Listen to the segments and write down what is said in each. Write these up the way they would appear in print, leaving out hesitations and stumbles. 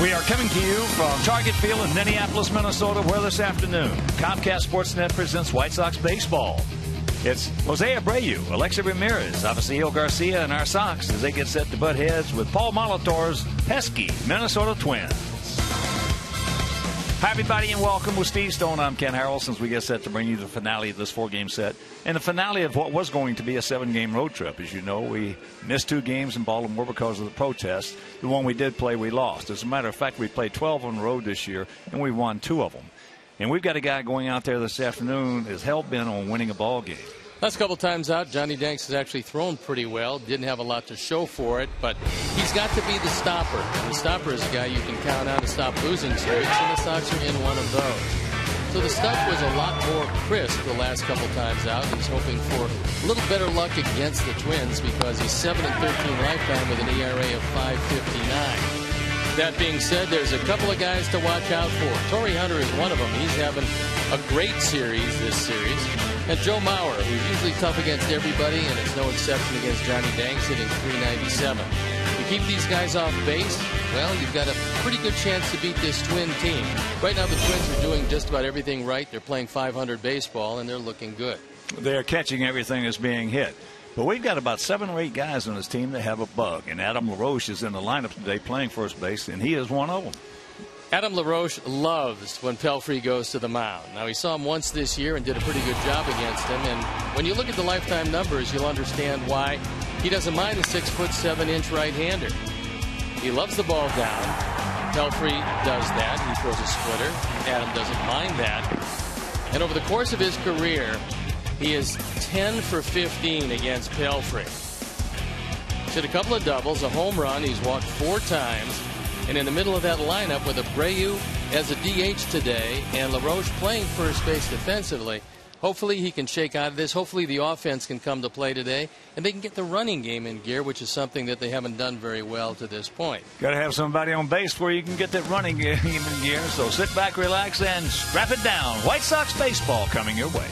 We are coming to you from Target Field in Minneapolis, Minnesota, where this afternoon Comcast Sportsnet presents White Sox baseball. It's Jose Abreu, Alexa Ramirez, Avisaíl Garcia, and our Sox as they get set to butt heads with Paul Molitor's pesky Minnesota Twins. Hi, everybody, and welcome. With Steve Stone, I'm Ken Harrell, since we get set to bring you the finale of this four-game set and the finale of what was going to be a seven-game road trip. As you know, we missed 2 games in Baltimore because of the protests. The one we did play, we lost. As a matter of fact, we played 12 on the road this year, and we won 2 of them. And we've got a guy going out there this afternoon is hell-bent on winning a ball game. Last couple times out, Johnny Danks has actually thrown pretty well. Didn't have a lot to show for it, but he's got to be the stopper. And the stopper is a guy you can count on to stop losing series, and the Sox are in one of those. So the stuff was a lot more crisp the last couple times out. He's hoping for a little better luck against the Twins because he's 7-13 lifetime with an ERA of 5.59. That being said, there's a couple of guys to watch out for. Torrey Hunter is one of them. He's having a great series this series. And Joe Mauer, who's usually tough against everybody, and it's no exception against Johnny Danks, hitting .397. You keep these guys off base, well, you've got a pretty good chance to beat this Twin team. Right now, the Twins are doing just about everything right. They're playing .500 baseball, and they're looking good. They're catching everything that's being hit. But we've got about 7 or 8 guys on this team that have a bug. And Adam LaRoche is in the lineup today playing first base, and he is one of them. Adam LaRoche loves when Pelfrey goes to the mound. Now, he saw him once this year and did a pretty good job against him. And when you look at the lifetime numbers, you'll understand why he doesn't mind the 6'7" right-hander. He loves the ball down. Pelfrey does that. He throws a splitter. Adam doesn't mind that. And over the course of his career, he is 10 for 15 against Pelfrey. He's hit a couple of doubles, a home run. He's walked 4 times. And in the middle of that lineup with Abreu as a DH today and LaRoche playing first base defensively, hopefully he can shake out of this. Hopefully the offense can come to play today and they can get the running game in gear, which is something that they haven't done very well to this point. Got to have somebody on base where you can get that running game in gear. So sit back, relax, and strap it down. White Sox baseball coming your way.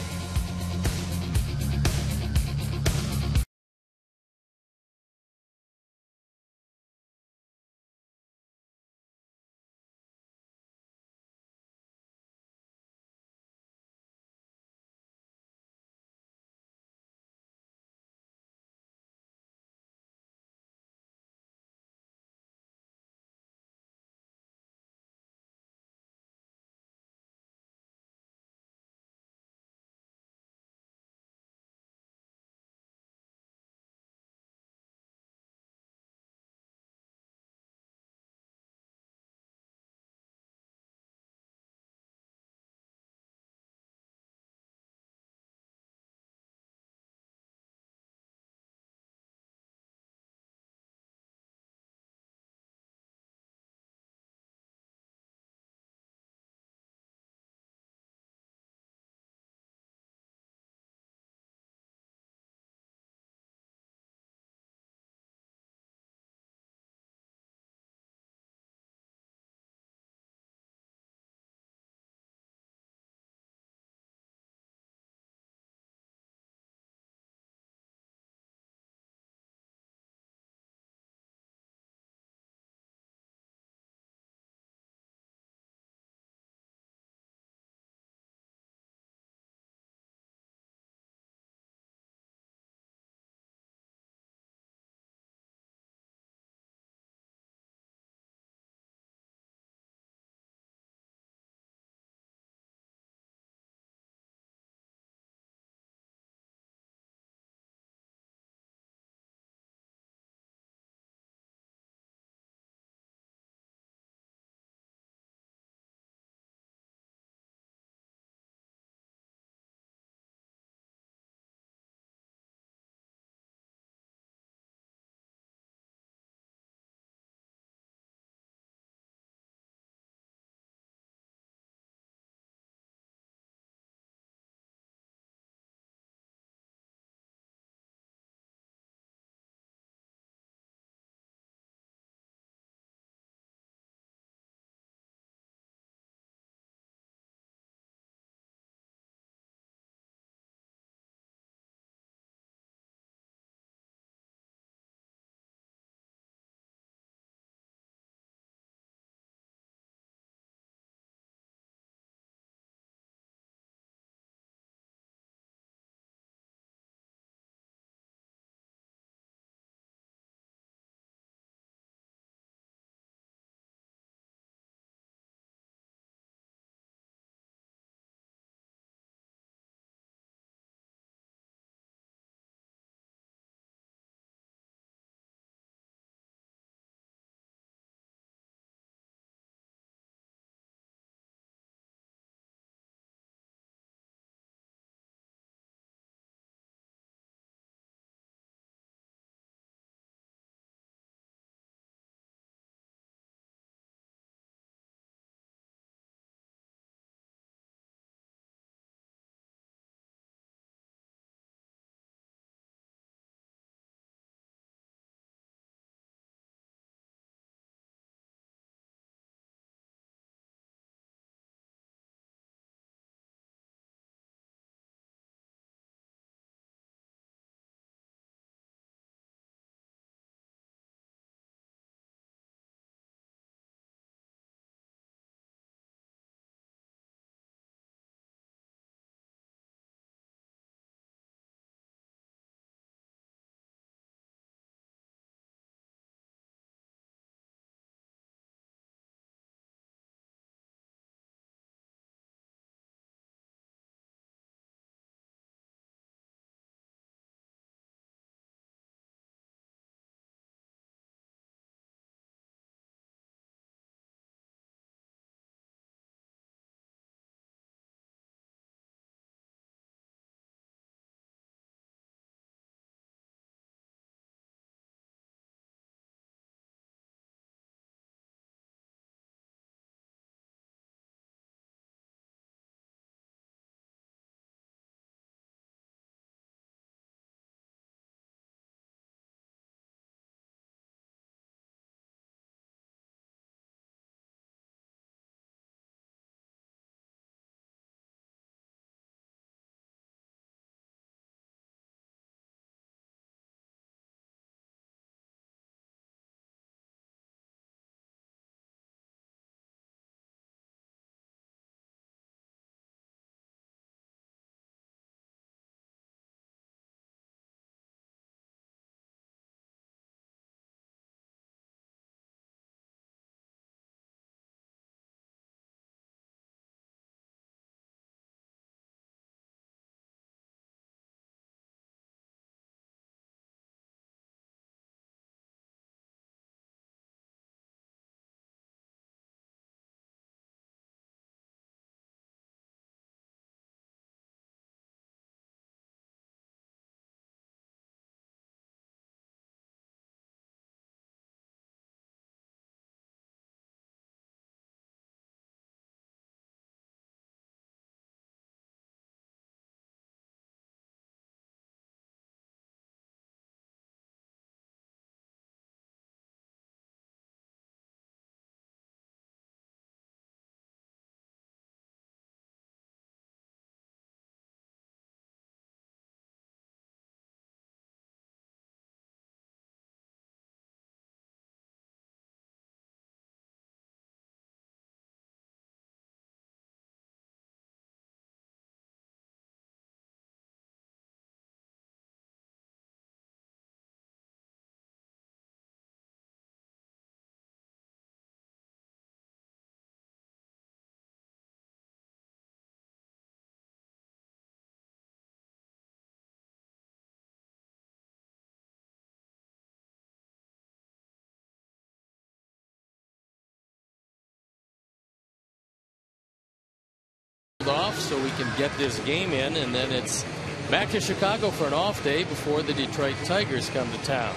off so we can get this game in, and then it's back to Chicago for an off day before the Detroit Tigers come to town.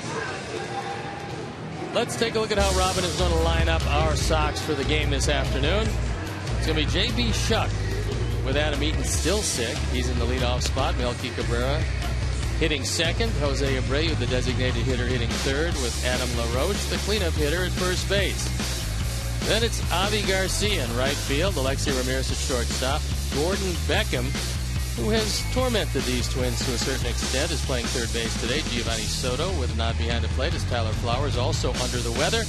Let's take a look at how Robin is going to line up our Sox for the game this afternoon. It's going to be J.B. Shuck with Adam Eaton still sick. He's in the leadoff spot. Melky Cabrera hitting second. Jose Abreu, the designated hitter, hitting third, with Adam LaRoche, the cleanup hitter, at first base. Then it's Avi Garcia in right field. Alexi Ramirez at shortstop. Gordon Beckham, who has tormented these Twins to a certain extent, is playing third base today. Giovanni Soto with a nod behind the plate as Tyler Flowers also under the weather.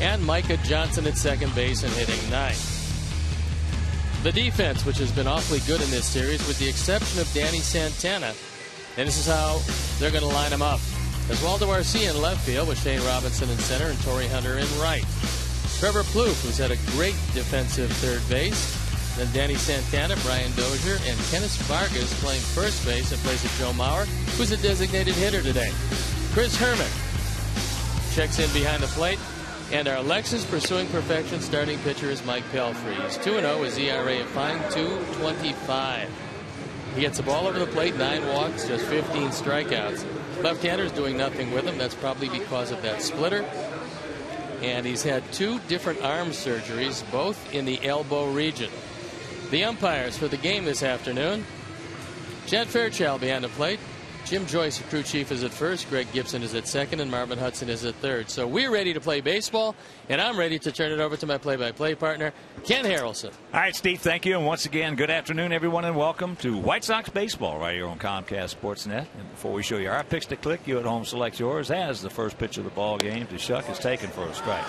And Micah Johnson at second base and hitting ninth. The defense, which has been awfully good in this series, with the exception of Danny Santana. And this is how they're going to line them up. Oswaldo Arcia in left field with Shane Robinson in center and Torrey Hunter in right. Trevor Plouffe, who's had a great defensive third base. Then Danny Santana, Brian Dozier, and Kenneth Vargas playing first base in place of Joe Mauer, who's a designated hitter today. Chris Herman checks in behind the plate. And our Lexus pursuing perfection starting pitcher is Mike Pelfrey. He's 2-0 with ERA of fine .225. He gets the ball over the plate, 9 walks, just 15 strikeouts. Left-hander's doing nothing with him. That's probably because of that splitter. And he's had 2 different arm surgeries, both in the elbow region. The umpires for the game this afternoon: Chad Fairchild behind the plate. Jim Joyce, the crew chief, is at first. Greg Gibson is at second, and Marvin Hudson is at third. So we're ready to play baseball, and I'm ready to turn it over to my play-by-play partner, Ken Harrelson. All right, Steve, thank you. And once again, good afternoon, everyone, and welcome to White Sox Baseball right here on Comcast Sportsnet. And before we show you our picks to click, you at home select yours as the first pitch of the ball game to Shuck is taken for a strike.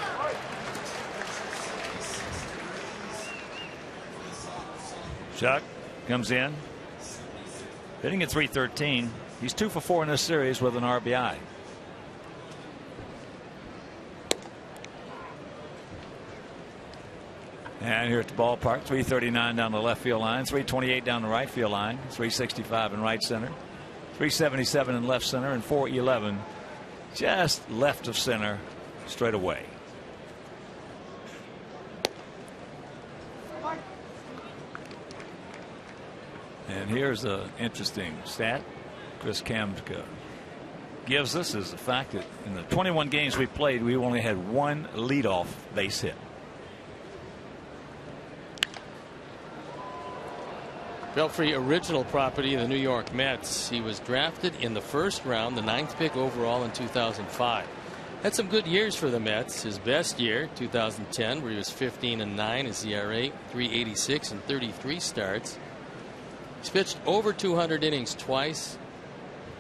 Shuck comes in, hitting at .313. He's 2 for 4 in this series with an RBI. And here at the ballpark, 339 down the left field line, 328 down the right field line, 365 in right center, 377 in left center, and 411 just left of center straight away. And here's an interesting stat Chris Kamka gives us, is the fact that in the 21 games we played, we only had 1 leadoff base hit. Belfry, original property of the New York Mets. He was drafted in the first round, the 9th pick overall in 2005. Had some good years for the Mets. His best year, 2010, where he was 15-9, his ERA, .386 and 33 starts. He's pitched over 200 innings twice.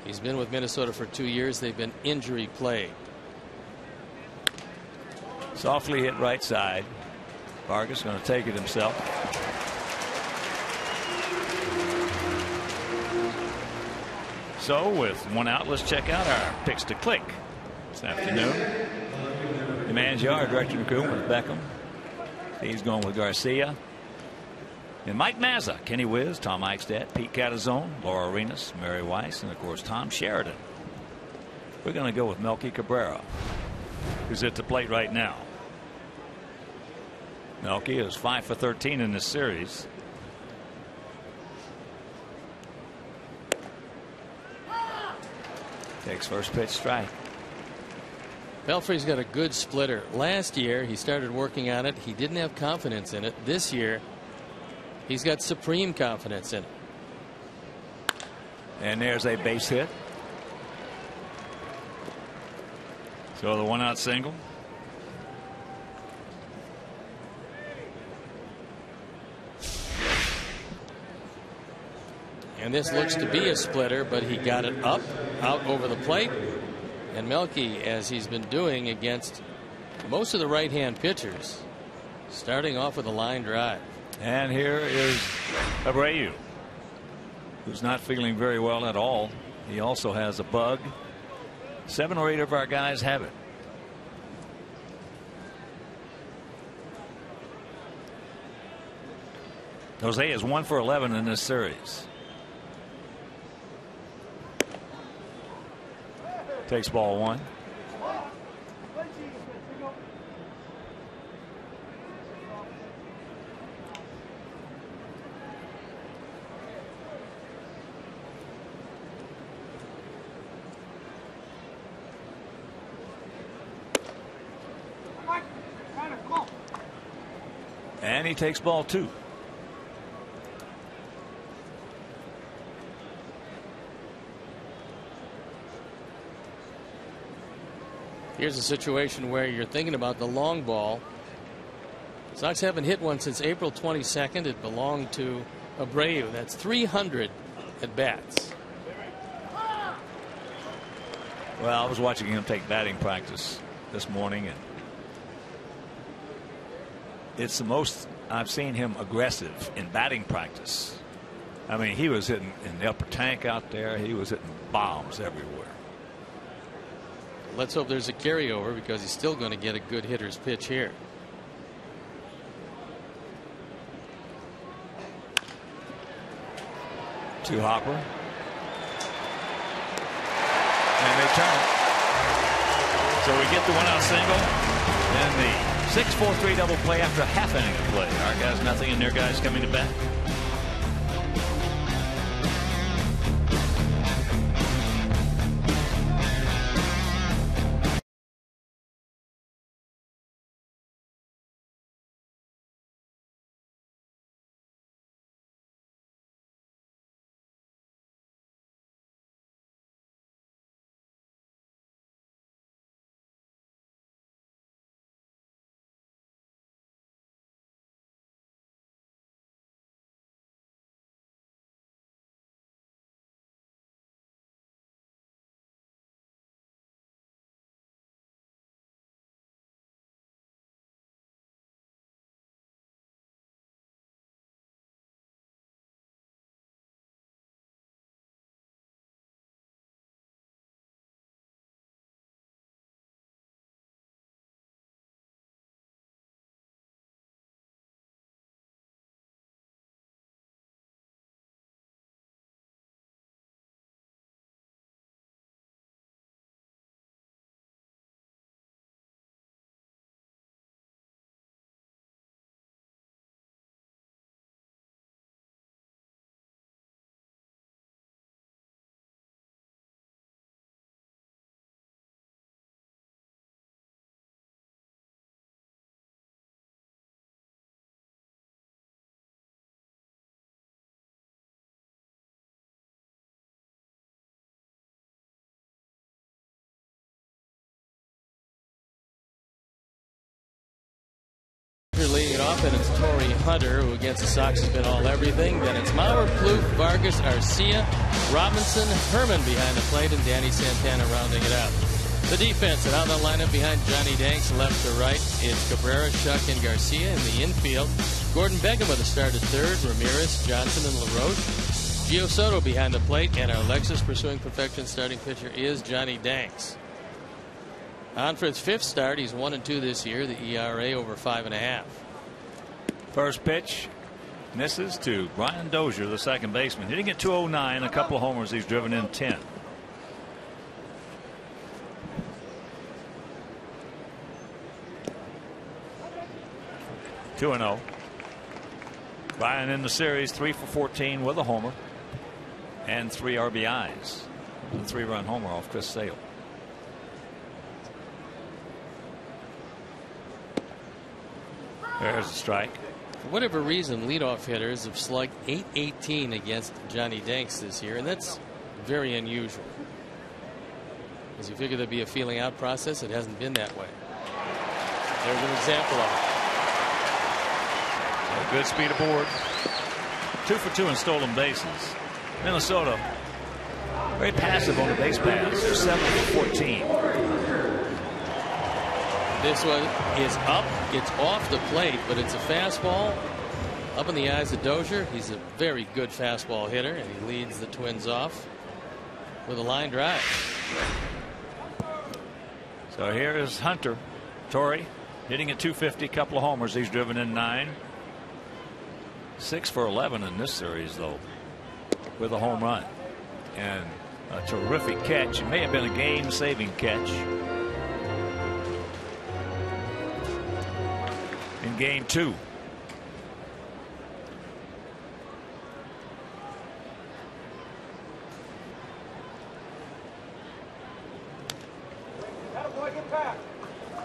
He's been with Minnesota for 2 years. They've been injury plagued. Softly hit right side. Vargas going to take it himself. So with 1 out, let's check out our picks to click this afternoon. The man's yard, director of the crew with Beckham. He's going with Garcia. And Mike Mazza, Kenny Wiz, Tom Eichstadt, Pete Catazone, Laura Arenas, Mary Weiss, and of course Tom Sheridan. We're going to go with Melky Cabrera, who's at the plate right now. Melky is 5 for 13 in this series. Takes first pitch, strike. Belfry's got a good splitter. Last year he started working on it. He didn't have confidence in it. This year he's got supreme confidence in it. And there's a base hit. So the 1 out single. And this looks to be a splitter, but he got it up, out over the plate. And Melky, as he's been doing against most of the right-hand pitchers, starting off with a line drive. And here is Abreu, who's not feeling very well at all. He also has a bug. 7 or 8 of our guys have it. Jose is 1 for 11 in this series. Takes ball 1. And he takes ball 2. Here's a situation where you're thinking about the long ball. The Sox haven't hit one since April 22nd. It belonged to Abreu. That's 300 at bats. Well, I was watching him take batting practice this morning, and it's the most I've seen him aggressive in batting practice. I mean, he was hitting in the upper tank out there. He was hitting bombs everywhere. Let's hope there's a carryover, because he's still going to get a good hitter's pitch here. To Hopper. And they turn it. So we get the 1-out single. And the 6-4-3 double play after a half inning of play. Our guys nothing, and their guys coming to bat. Leading off, and it's Torrey Hunter, who against the Sox has been all everything. Then it's Mauer, Plouffe, Vargas, Arcia, Robinson, Herman behind the plate, and Danny Santana rounding it out. The defense, and out of the lineup behind Johnny Danks, left to right, it's Cabrera, Shuck, and Garcia. In the infield, Gordon Beckham with a start at third, Ramirez, Johnson, and LaRoche. Gio Soto behind the plate, and our Lexus pursuing perfection starting pitcher is Johnny Danks. On for his 5th start. He's 1-2 this year. The ERA over 5.5. First pitch misses to Brian Dozier, the second baseman. He didn't get 209, a couple of homers. He's driven in 10. Two and 0. Brian in the series 3 for 14 with a homer and 3 RBIs. A 3-run homer off Chris Sale. There's a strike. For whatever reason, leadoff hitters have slugged .818 against Johnny Danks this year, and that's very unusual. As you figure there'd be a feeling out process, it hasn't been that way. There's an example of it. A good speed aboard. 2 for 2 in stolen bases. Minnesota very passive on the base paths. They're 7 for 14. This one is up. It's off the plate, but it's a fastball up in the eyes of Dozier. He's a very good fastball hitter, and he leads the Twins off with a line drive. So here is Hunter. Torrey hitting at 250, couple of homers. He's driven in 9. 6 for 11 in this series, though, with a home run and a terrific catch. It may have been a game-saving catch in game 2.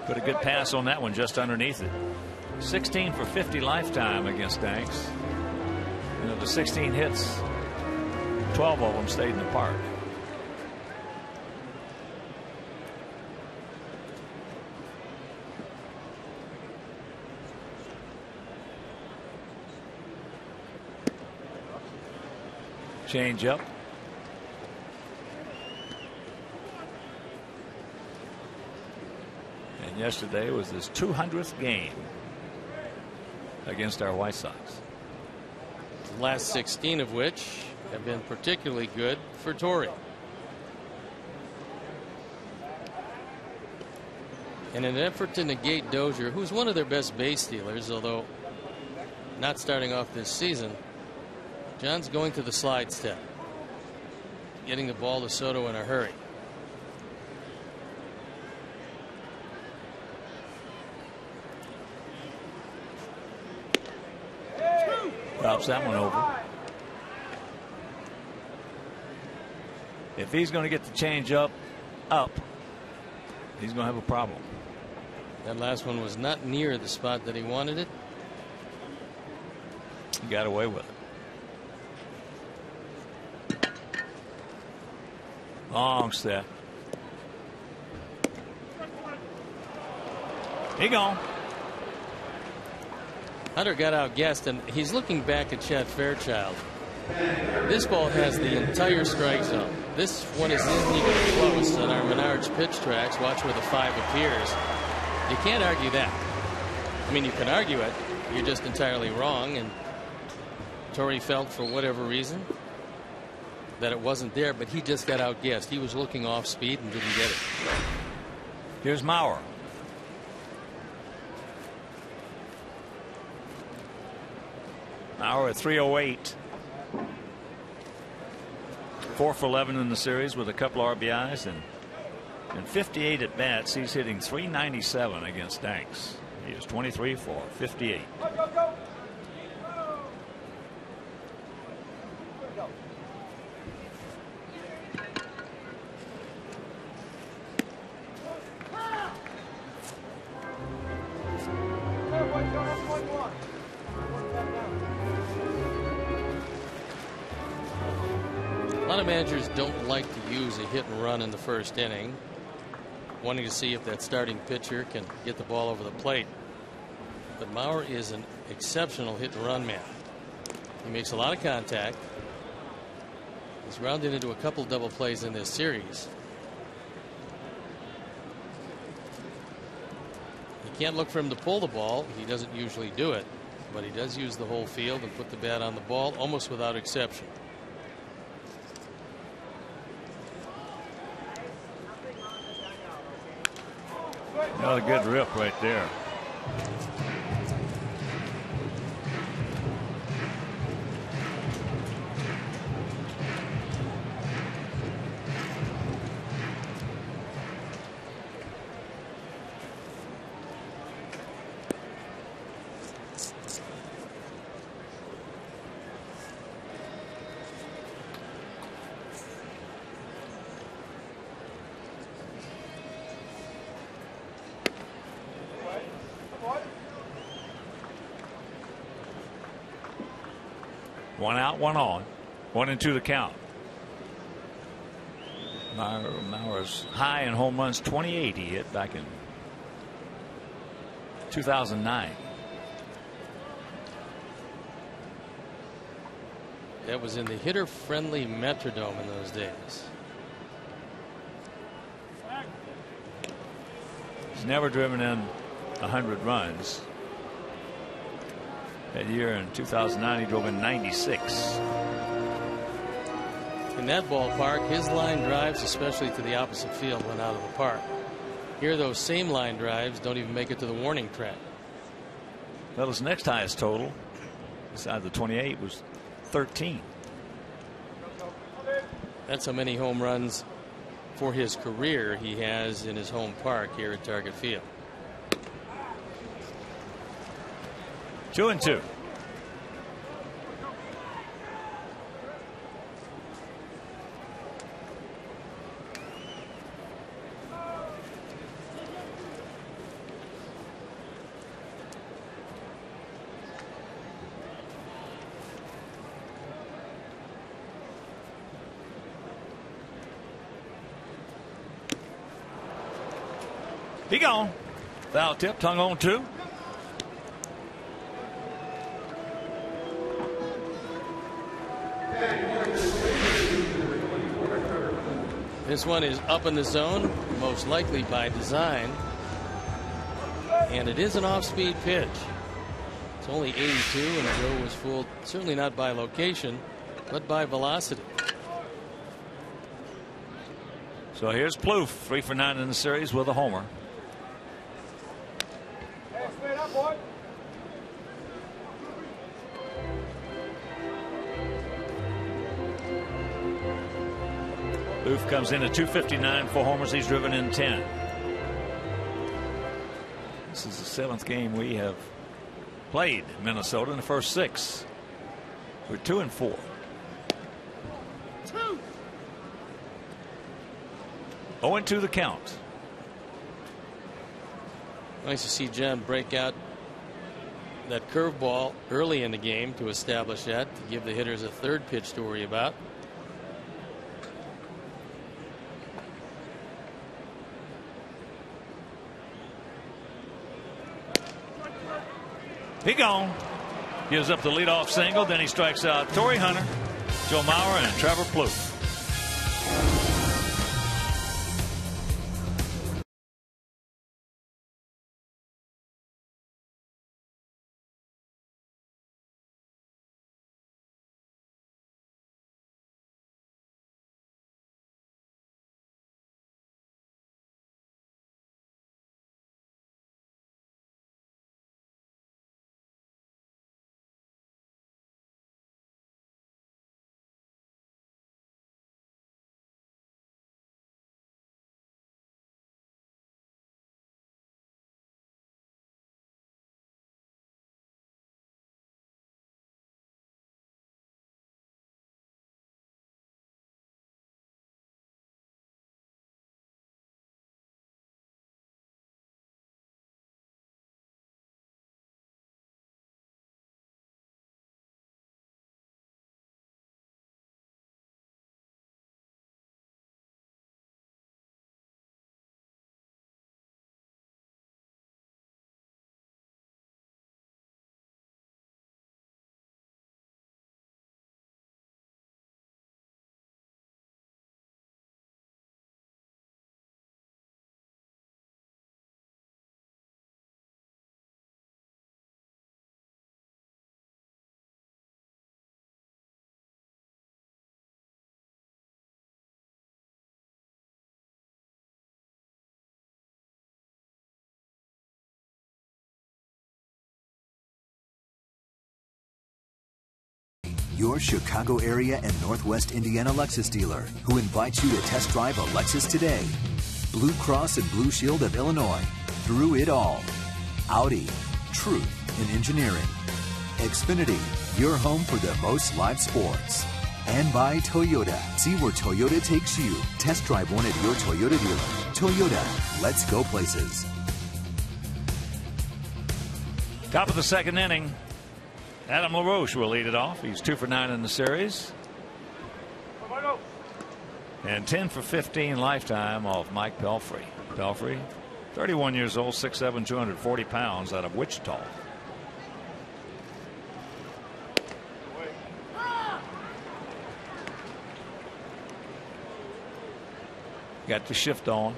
Put a good pass on that one just underneath it. 16 for 50 lifetime against Danks. And of the 16 hits, 12 of them stayed in the park. Change up. And yesterday was his 200th game against our White Sox. The last 16 of which have been particularly good for Torrey. In an effort to negate Dozier, who's one of their best base stealers, although not starting off this season, John's going to the slide step, getting the ball to Soto in a hurry. Drops that one over. If he's going to get the change up, he's going to have a problem. That last one was not near the spot that he wanted it. He got away with it. Long step. He gone. Hunter got outguessed, and he's looking back at Chad Fairchild. This ball has the entire strike zone. This one isn't even close on our Menards pitch tracks. Watch where the 5 appears. You can't argue that. I mean, you can argue it. You're just entirely wrong. And Torrey felt, for whatever reason, that it wasn't there, but he just got outguessed. He was looking off speed and didn't get it. Here's Maurer. Maurer at 308. 4 for 11 in the series with a couple RBIs and 58 at bats. He's hitting .397 against Danks. He is 23 for 58. A lot of managers don't like to use a hit and run in the first inning, wanting to see if that starting pitcher can get the ball over the plate. But Maurer is an exceptional hit and run man. He makes a lot of contact. He's rounded into a couple double plays in this series. You can't look for him to pull the ball. He doesn't usually do it, but he does use the whole field and put the bat on the ball almost without exception. Another good rip right there. One out, one on. 1-2 the count. Maurer's high in home runs, 28 he hit back in 2009. That was in the hitter-friendly Metrodome in those days. He's never driven in 100 runs. That year in 2009, he drove in 96. In that ballpark, his line drives, especially to the opposite field, went out of the park. Here, those same line drives don't even make it to the warning track. Well, his next highest total, besides the 28, was 13. That's how many home runs for his career he has in his home park here at Target Field. 2-2. He gone. Foul tip, hung on 2. This one is up in the zone, most likely by design. And it is an off-speed pitch. It's only 82, and Joe was fooled, certainly not by location, but by velocity. So here's Plouffe, 3 for 9 in the series with a homer. Plouffe comes in at 259, 4 homers. He's driven in 10. This is the 7th game we have played Minnesota in the first 6. We're 2 and 4. 0-2 the count. Nice to see John break out that curveball early in the game to establish that, to give the hitters a third pitch to worry about. He gone. Gives up the leadoff single. Then he strikes out Torrey Hunter, Joe Mauer, and Trevor Plouffe. Your Chicago area and Northwest Indiana Lexus dealer, who invites you to test drive a Lexus today. Blue Cross and Blue Shield of Illinois. Through it all. Audi. Truth in engineering. Xfinity. Your home for the most live sports. And by Toyota. See where Toyota takes you. Test drive one at your Toyota dealer. Toyota. Let's go places. Top of the 2nd inning. Adam LaRoche will lead it off. He's 2 for 9 in the series. And 10 for 15 lifetime off Mike Pelfrey. Pelfrey, 31 years old, 6'7", 240 pounds, out of Wichita. Got the shift on.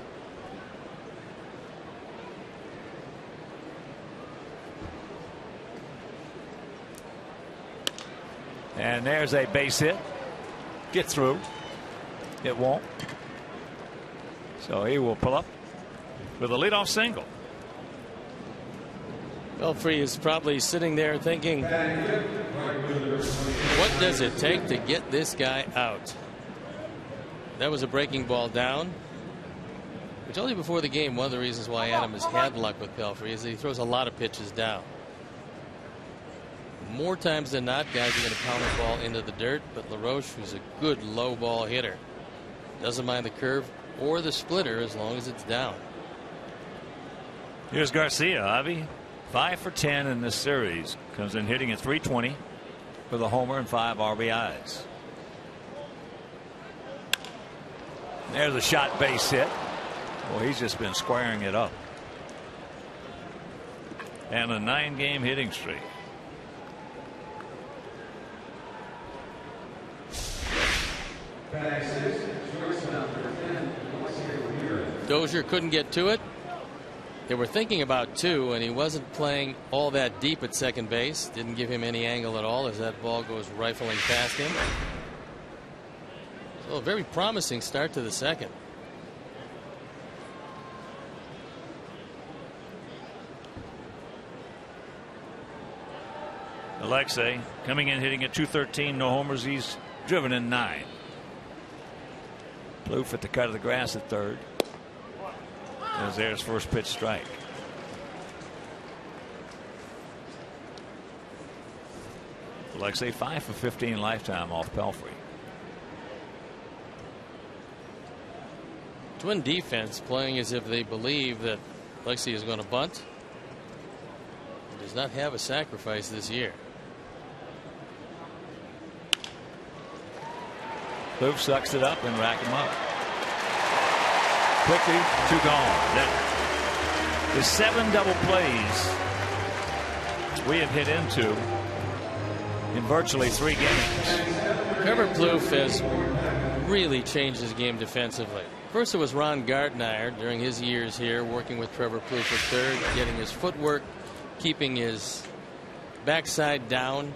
And there's a base hit. Get through. It won't. So he will pull up with a leadoff single. Pelfrey is probably sitting there thinking, what does it take to get this guy out? That was a breaking ball down. I told you before the game, one of the reasons why Adam has had luck with Pelfrey is that he throws a lot of pitches down. More times than not, guys are going to pound the ball into the dirt, but LaRoche, who's a good low ball hitter, doesn't mind the curve or the splitter as long as it's down. Here's Garcia, Avi. 5 for 10 in this series. Comes in hitting at .320 with a homer and 5 RBIs. There's a shot base hit. Well, he's just been squaring it up. and a 9-game hitting streak. Dozier couldn't get to it. They were thinking about 2, and he wasn't playing all that deep at second base. Didn't give him any angle at all as that ball goes rifling past him. So a very promising start to the second. Alexei coming in hitting at .213, no homers. He's driven in 9. Plouffe at the cut of the grass at third. As there's first pitch strike. Alexei 5 for 15 lifetime off Pelfrey. Twin defense playing as if they believe that Alexei is going to bunt. He does not have a sacrifice this year. Plouffe sucks it up and rack him up. Quickly, 2 gone. Now, the 7 double plays we have hit into in virtually 3 games. Trevor Plouffe has really changed his game defensively. First it was Ron Gartner during his years here working with Trevor Plouffe at third, getting his footwork, keeping his backside down,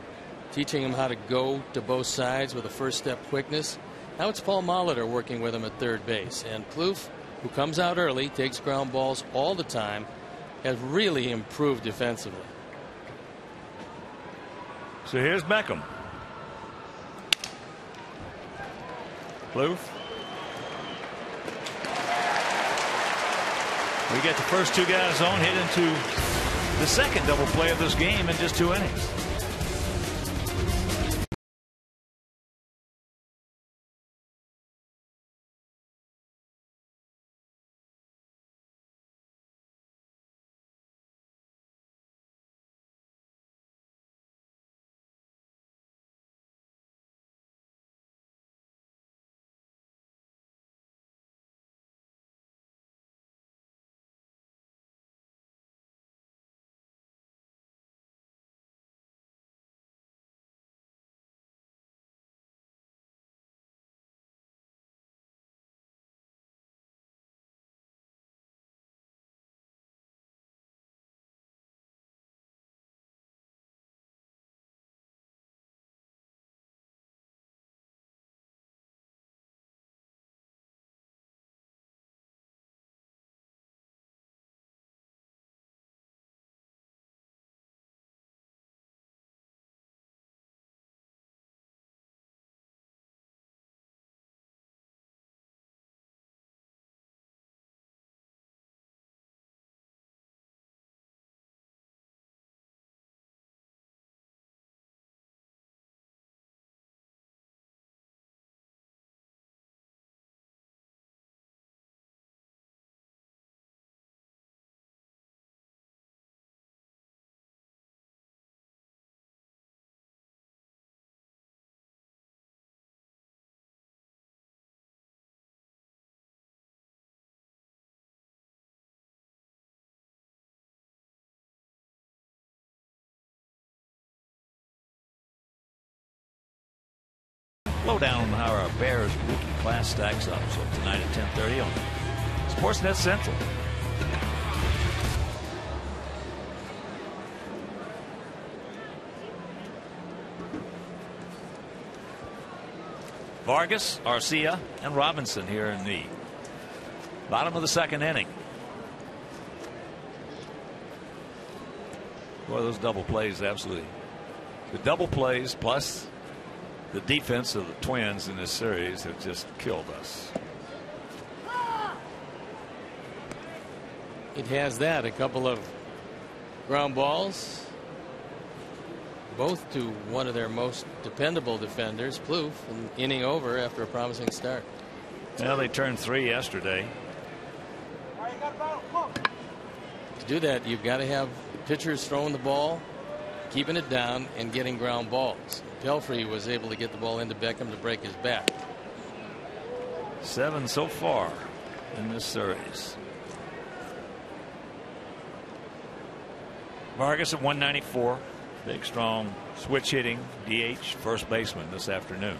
teaching him how to go to both sides with a first step quickness. Now it's Paul Molitor working with him at third base, and Plouffe, who comes out early, takes ground balls all the time, has really improved defensively. So here's Beckham. Plouffe. We get the first 2 guys on, hit into the second double play of this game in just 2 innings. Lowdown on how our Bears rookie class stacks up. So tonight at 10:30 on Sportsnet Central. Vargas, Arcia, and Robinson here in the bottom of the second inning. Boy, those double plays, absolutely. The double plays plus the defense of the Twins in this series have just killed us. It has that. A couple of ground balls, both to one of their most dependable defenders, Plouffe, an inning over after a promising start. Well, they turned 3 yesterday. To do that, you've got to have pitchers throwing the ball, keeping it down, and getting ground balls. Pelfrey was able to get the ball into Beckham to break his back. 7 so far in this series. Vargas at 194. Big, strong, switch hitting DH first baseman this afternoon.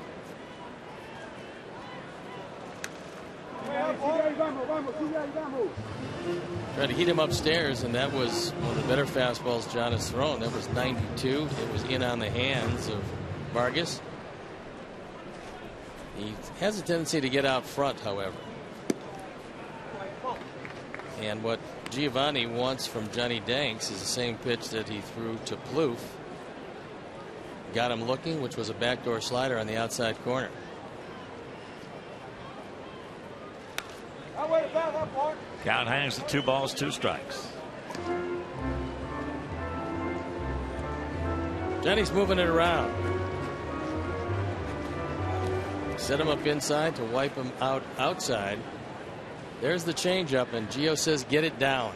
Tried to heat him upstairs, and that was one of the better fastballs John has thrown. That was 92. It was in on the hands of Vargas. He has a tendency to get out front, however. And what Giovanni wants from Johnny Danks is the same pitch that he threw to Plouffe. Got him looking, which was a backdoor slider on the outside corner. Count hangs at 2 balls, 2 strikes. Johnny's moving it around. Set him up inside to wipe him out outside. There's the changeup, and Gio says get it down.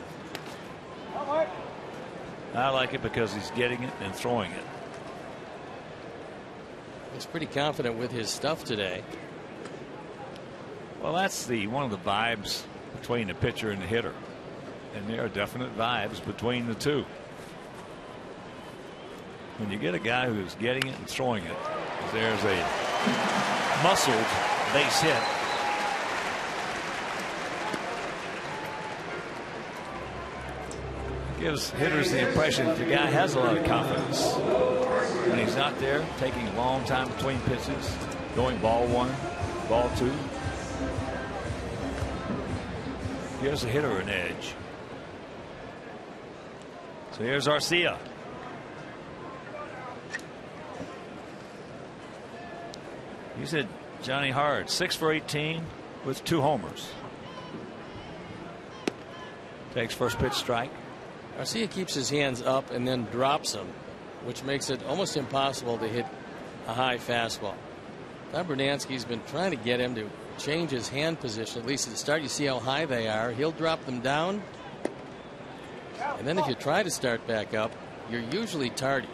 I like it because he's getting it and throwing it. He's pretty confident with his stuff today. Well, that's one of the vibes between the pitcher and the hitter, and there are definite vibes between the two. When you get a guy who's getting it and throwing it, there's a muscled base hit. Gives hitters the impression that the guy has a lot of confidence. When he's not there, taking a long time between pitches, going ball 1, ball 2. Gives the hitter an edge. So here's Arcia. He said Johnny Hard, 6 for 18 with 2 homers. Takes first pitch strike. Arcia keeps his hands up and then drops them, which makes it almost impossible to hit a high fastball. Tom Bernansky's been trying to get him to change his hand position, at least at the start. You see how high they are. He'll drop them down, and then if you try to start back up, you're usually tardy.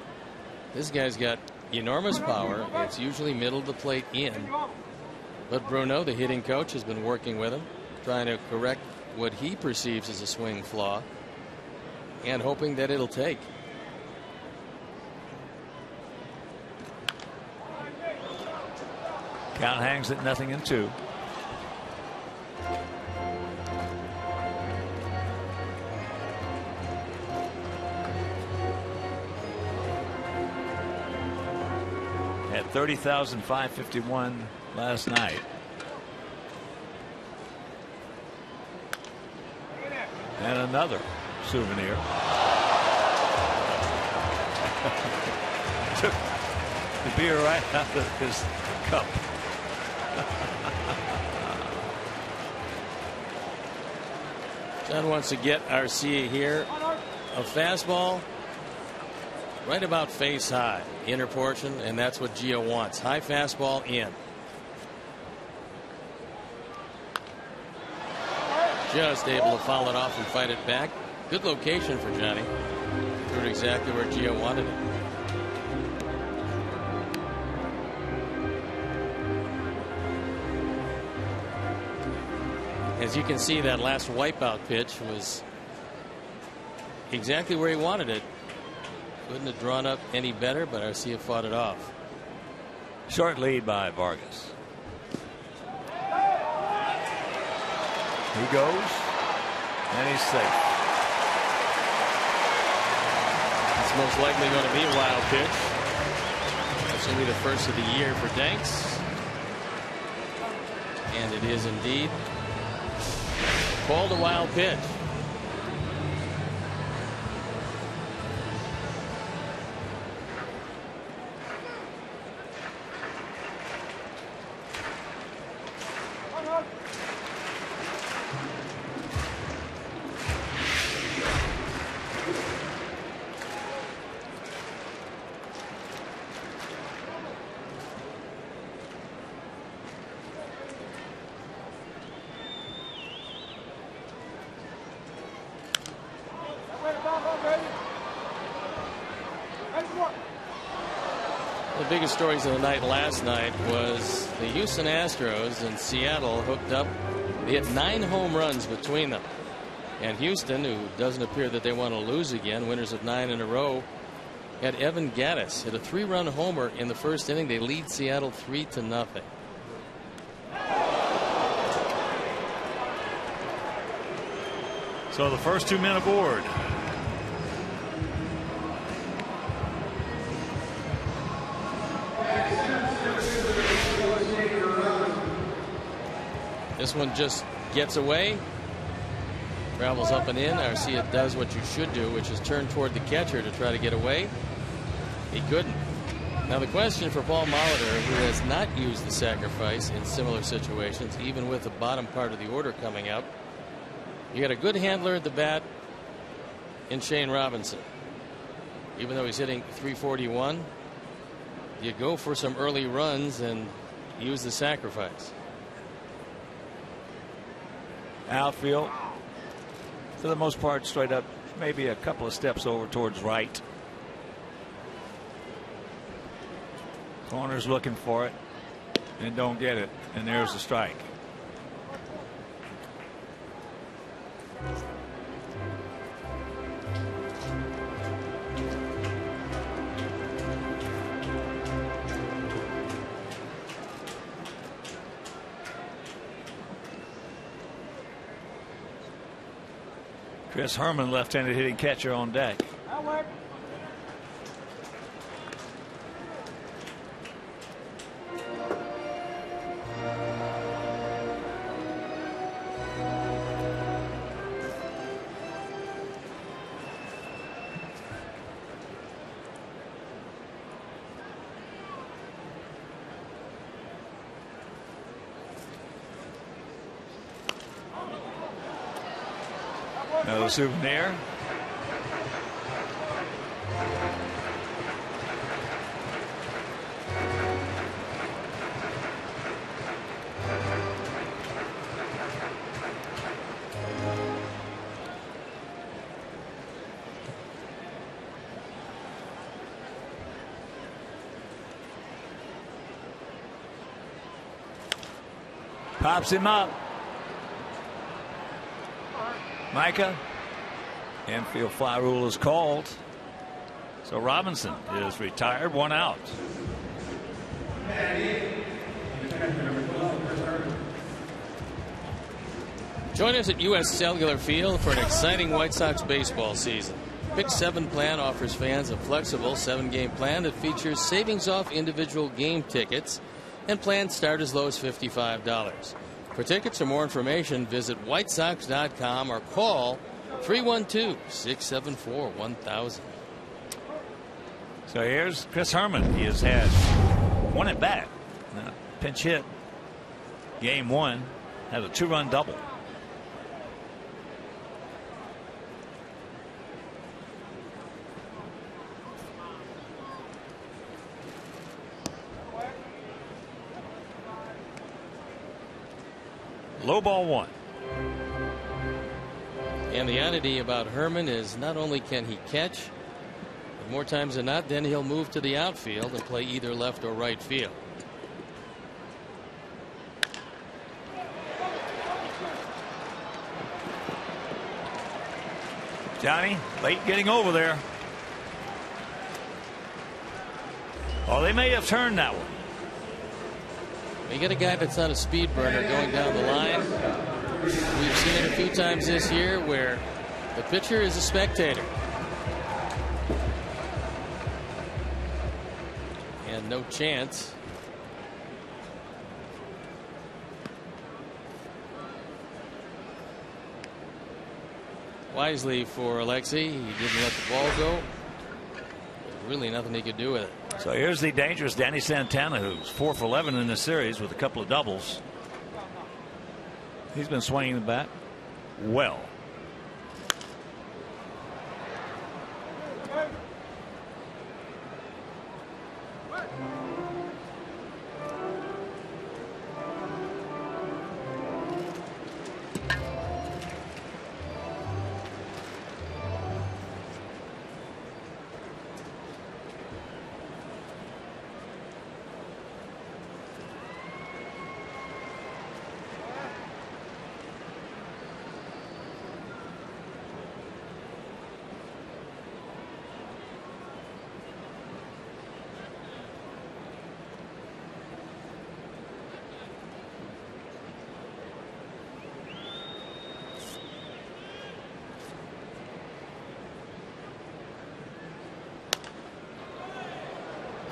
This guy's got enormous power. It's usually middle of the plate in, but Bruno, the hitting coach, has been working with him, trying to correct what he perceives as a swing flaw and hoping that it'll take. Count hangs at 0-2. At 30,551 last night. And another souvenir. Took the beer right out of his cup. John wants to get Arcia here. A fastball right about face high, inner portion, and that's what Gio wants. High fastball in. Just able to foul it off and fight it back. Good location for Johnny. Threw it exactly where Gio wanted it. As you can see, that last wipeout pitch was exactly where he wanted it. Couldn't have drawn up any better, but Arcia fought it off. Short lead by Vargas. He goes, and he's safe. It's most likely going to be a wild pitch. That's going to be the first of the year for Danks. And it is indeed. Called a wild pitch. The biggest stories of the night last night was the Houston Astros and Seattle hooked up. They had 9 home runs between them, And Houston, who doesn't appear that they want to lose again, winners of 9 in a row, had Evan Gattis hit a 3-run homer in the first inning. They lead Seattle 3-0. So the first 2 men aboard. This one just gets away, travels up and in. Arcia does what you should do, which is turn toward the catcher to try to get away. He couldn't. Now the question for Paul Molitor, who has not used the sacrifice in similar situations, even with the bottom part of the order coming up, you got a good handler at the bat in Shane Robinson. Even though he's hitting .341, you go for some early runs and use the sacrifice. Outfield, for the most part, straight up, maybe a couple of steps over towards right. Corner's looking for it and don't get it, and there's the strike. Chris Herman, left-handed hitting catcher, on deck. Another souvenir. Pops him up. Micah. Infield fly rule is called. So Robinson is retired, 1 out. Join us at U.S. Cellular Field for an exciting White Sox baseball season. Pick 7 plan offers fans a flexible 7-game plan that features savings off individual game tickets, and plans start as low as $55. For tickets or more information, visit whitesox.com or call 312-674-1000. So here's Chris Herman. He has had 1 at bat. Pinch hit. Game 1. Had a 2-run double. Low ball 1. And the oddity about Herman is not only can he catch, but more times than not, then he'll move to the outfield and play either left or right field. Johnny, late getting over there. Oh, they may have turned that one. You get a guy that's not a speed burner going down the line. We've seen it a few times this year where the pitcher is a spectator. And no chance. Wisely for Alexei. He didn't let the ball go. There's really nothing he could do with it. So here's the dangerous Danny Santana, who's 4 for 11 in this series with a couple of doubles. He's been swinging the bat well.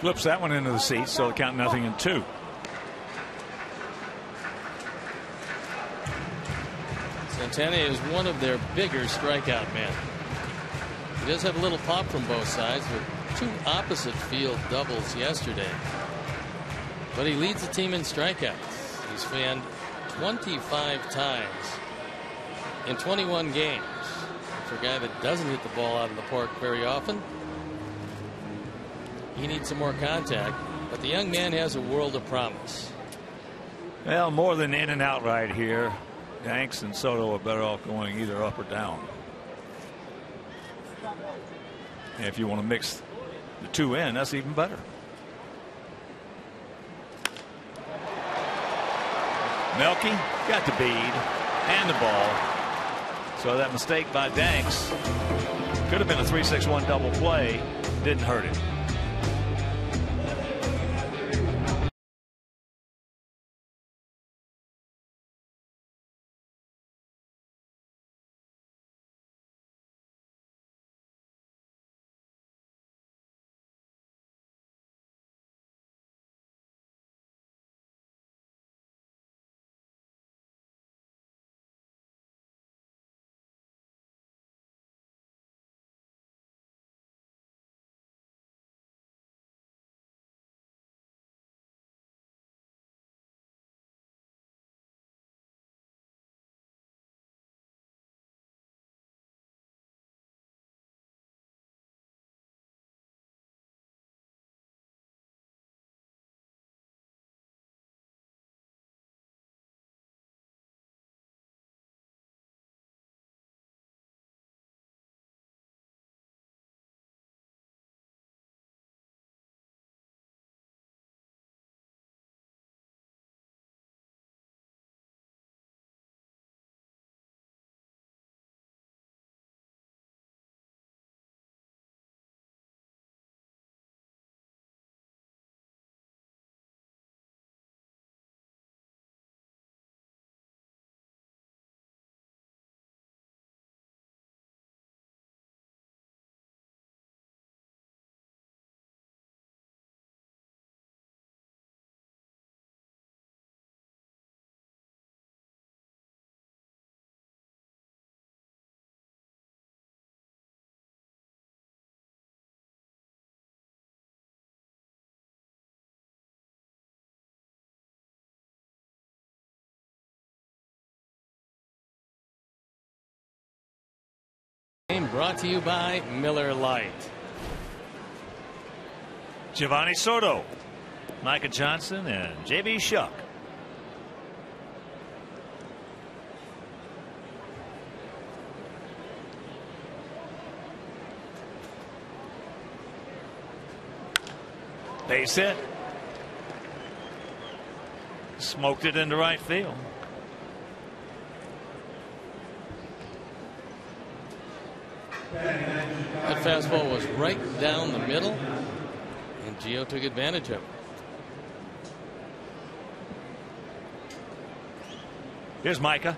Flips that one into the seats, so the count 0-2. Santana is one of their bigger strikeout men. He does have a little pop from both sides with 2 opposite field doubles yesterday. But he leads the team in strikeouts. He's fanned 25 times in 21 games. For a guy that doesn't hit the ball out of the park very often, he needs some more contact. But the young man has a world of promise. Well, more than in and out right here. Yanks and Soto are better off going either up or down. And if you want to mix the 2 in, that's even better. Melky got the bead and the ball. So that mistake by Danks could have been a 3-6-1 double play. Didn't hurt him. Brought to you by Miller Lite. Giovanni Soto, Micah Johnson, and J.B. Shuck. Base hit. Smoked it into right field. That fastball was right down the middle, and Gio took advantage of it. Here's Micah.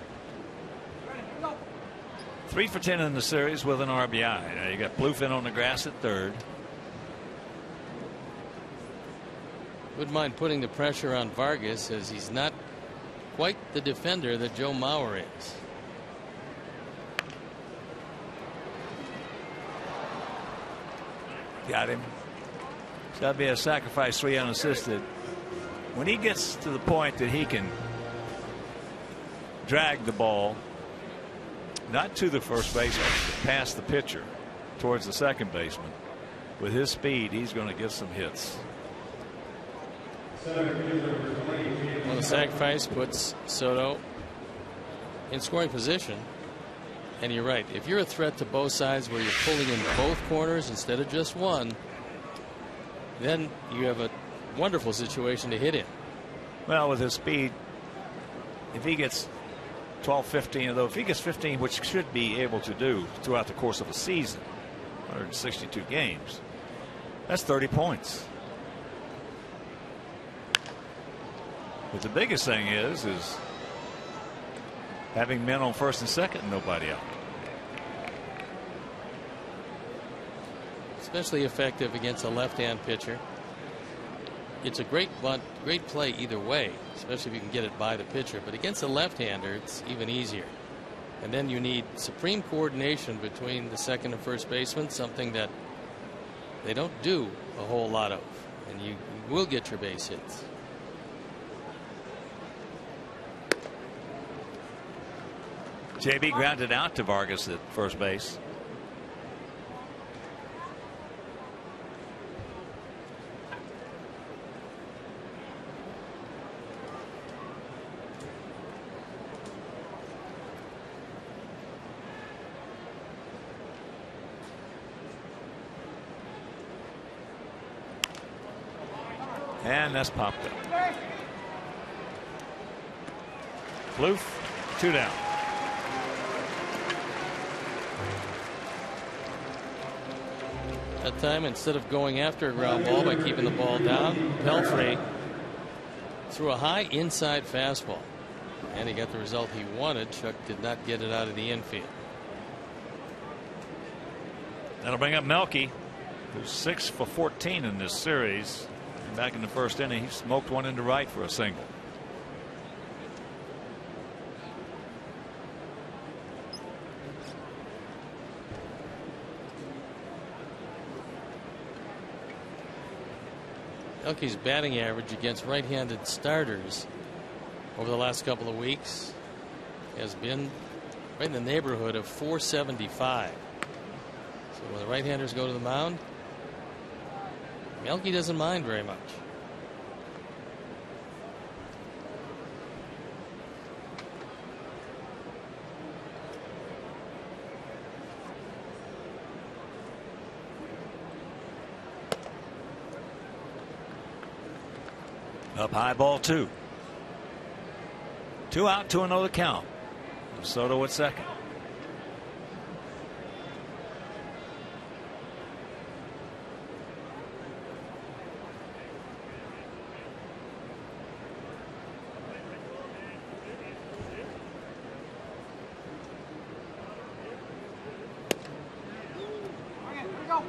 3 for 10 in the series with an RBI. Now you got Bluefin on the grass at third. Wouldn't mind putting the pressure on Vargas, as he's not quite the defender that Joe Mauer is. Got him. It's got to be a sacrifice 3 unassisted. When he gets to the point that he can drag the ball not to the first baseman, but past the pitcher towards the second baseman, with his speed, he's going to get some hits. Well, the sacrifice puts Soto in scoring position. And you're right. If you're a threat to both sides, where you're pulling in both corners instead of just one, then you have a wonderful situation to hit in. Well, with his speed, if he gets 12, 15 of those, if he gets 15, which should be able to do throughout the course of a season, 162 games, that's 30 points. But the biggest thing is having men on first and second and nobody out. Especially effective against a left-hand pitcher. it's a great bunt, great play either way, especially if you can get it by the pitcher. But against a left-hander, it's even easier. And then you need supreme coordination between the second and first baseman, something that they don't do a whole lot of. And you will get your base hits. JB grounded out to Vargas at first base. And that's popped up. Floof, 2 down. That time, instead of going after a ground ball by keeping the ball down, Pelfrey threw a high inside fastball. And he got the result he wanted. Chuck did not get it out of the infield. That'll bring up Melky, who's 6 for 14 in this series. Back in the first inning, he smoked one into right for a single. Melky's batting average against right-handed starters over the last couple of weeks has been right in the neighborhood of 475. So when the right-handers go to the mound, Melky doesn't mind very much. Up high, ball 2. 2 out, 2-0 the count. Soto at second.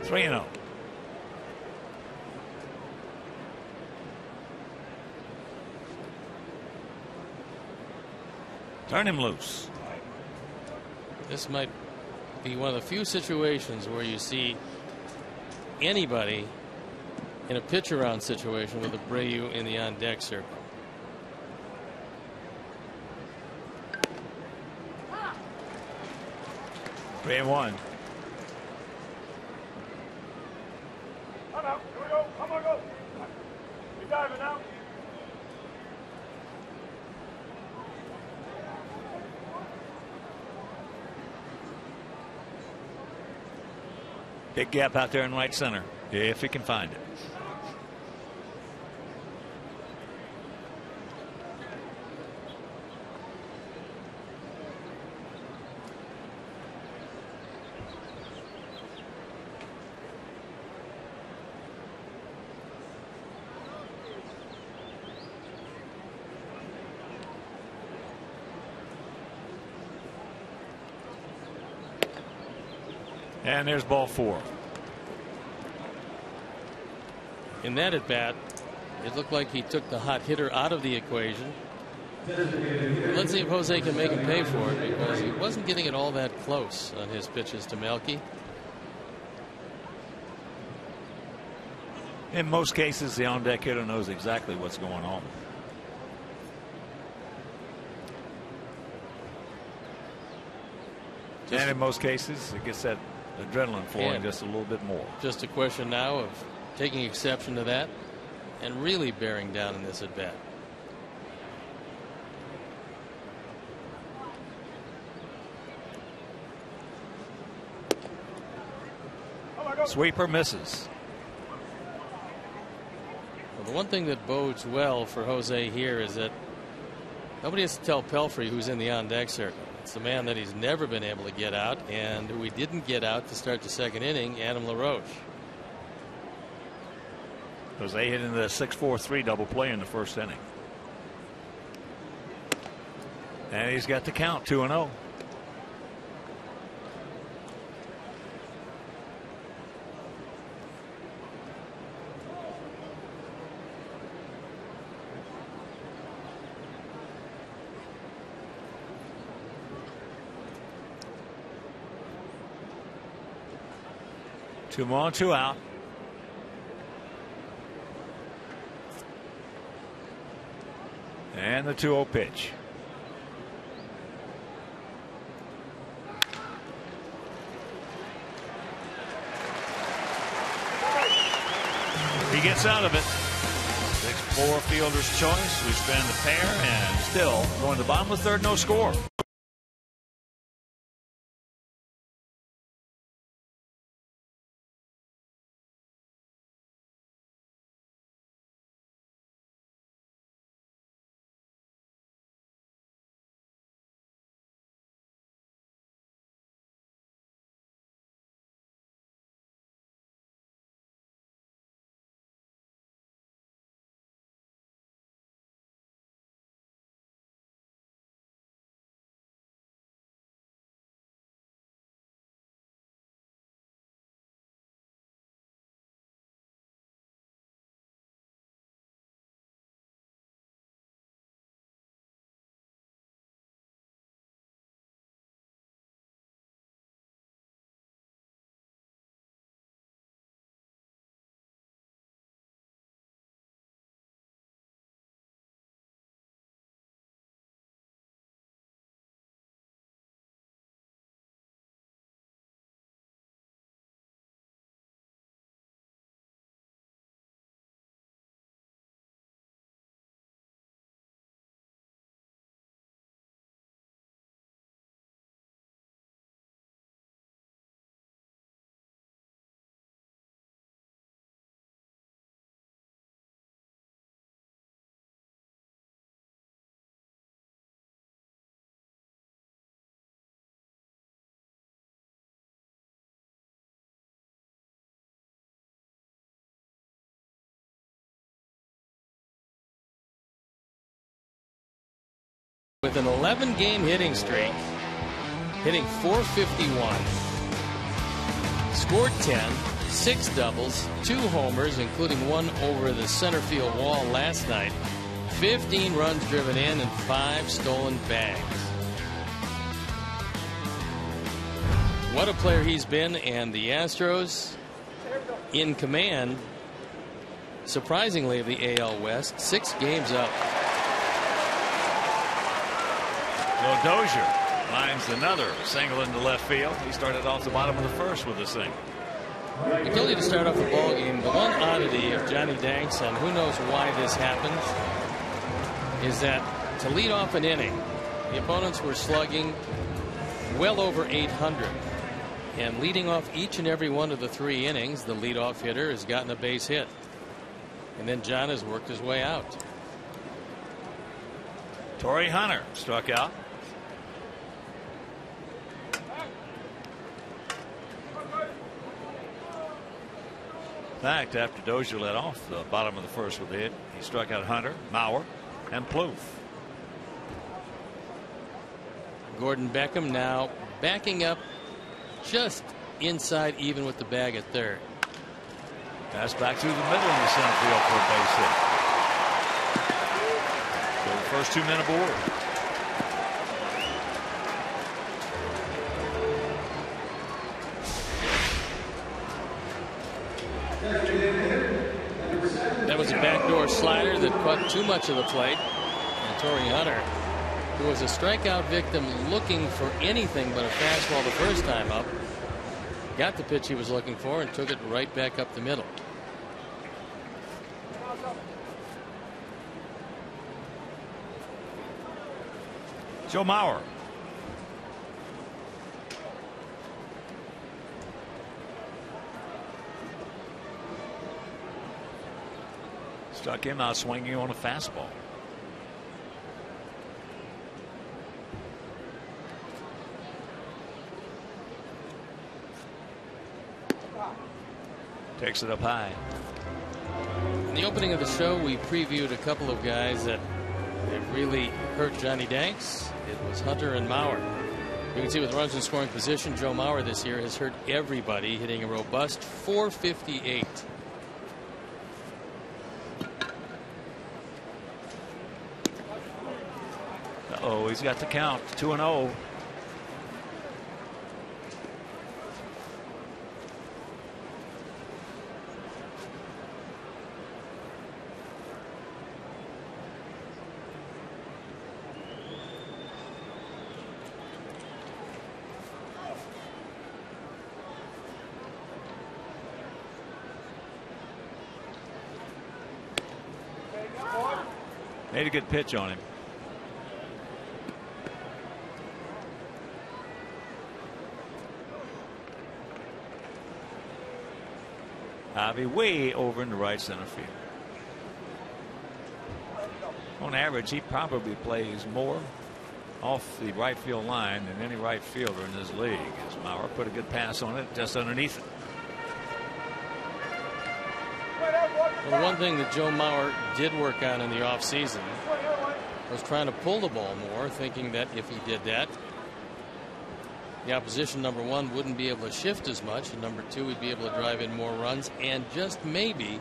Three and 0. Turn him loose. This might be one of the few situations where you see anybody in a pitch around situation with Abreu in the on deck circle. Three and 1. Big gap out there in right center, if he can find it. And there's ball 4. In that at bat, it looked like he took the hot hitter out of the equation. Let's see if Jose can make him pay for it, because he wasn't getting it all that close on his pitches to Melky. In most cases, the on-deck hitter knows exactly what's going on. And in most cases, it gets that adrenaline flowing just a little bit more. Just a question now of taking exception to that and really bearing down in this at bat. Sweeper misses. Well, the one thing that bodes well for Jose here is that nobody has to tell Pelfrey who's in the on deck circle. It's the man that he's never been able to get out, and who he didn't get out to start the second inning, Adam LaRoche. Jose hit into the 6-4-3 double play in the first inning. And he's got the count, 2-0. 2 more, 2 out. And the 2-0 pitch. He gets out of it. 6-4 fielder's choice. We spend a pair and still going to the bottom of the third, no score. With an 11-game hitting streak, hitting .451, scored 10, 6 doubles, 2 homers, including one over the center field wall last night, 15 runs driven in, and 5 stolen bags. What a player he's been, and the Astros in command, surprisingly, of the AL West, 6 games up. Well, Dozier lines another single into left field. He started off the bottom of the first with this thing. I told you to start off the ball game. The one oddity of Johnny Danks, and who knows why this happens, is that to lead off an inning, the opponents were slugging well over 800. And leading off each and every one of the 3 innings, the leadoff hitter has gotten a base hit. And then John has worked his way out. Torrey Hunter struck out. In fact, after Dozier led off the bottom of the first with a hit, he struck out Hunter, Mauer, and Plouffe. Gordon Beckham now backing up just inside even with the bag at third. Pass back through the middle in the center field for a base hit. So the first 2 men aboard. That was a backdoor slider that caught too much of the plate. And Torrey Hunter, who was a strikeout victim looking for anything but a fastball the first time up, got the pitch he was looking for and took it right back up the middle. Joe Mauer. Struck him out swinging on a fastball. Takes it up high. In the opening of the show, we previewed a couple of guys that really hurt Johnny Danks. It was Hunter and Mauer. You can see with runs in scoring position, Joe Mauer this year has hurt everybody, hitting a robust .458. Uh-oh, he's got the count. 2-0. Made a good pitch on him. Javi way over in the right center field. On average, he probably plays more off the right field line than any right fielder in this league. As Mauer put a good pass on it just underneath it. Well, the one thing that Joe Mauer did work on in the offseason was trying to pull the ball more, thinking that if he did that, the opposition, number one, wouldn't be able to shift as much, and number two, he'd be able to drive in more runs and just maybe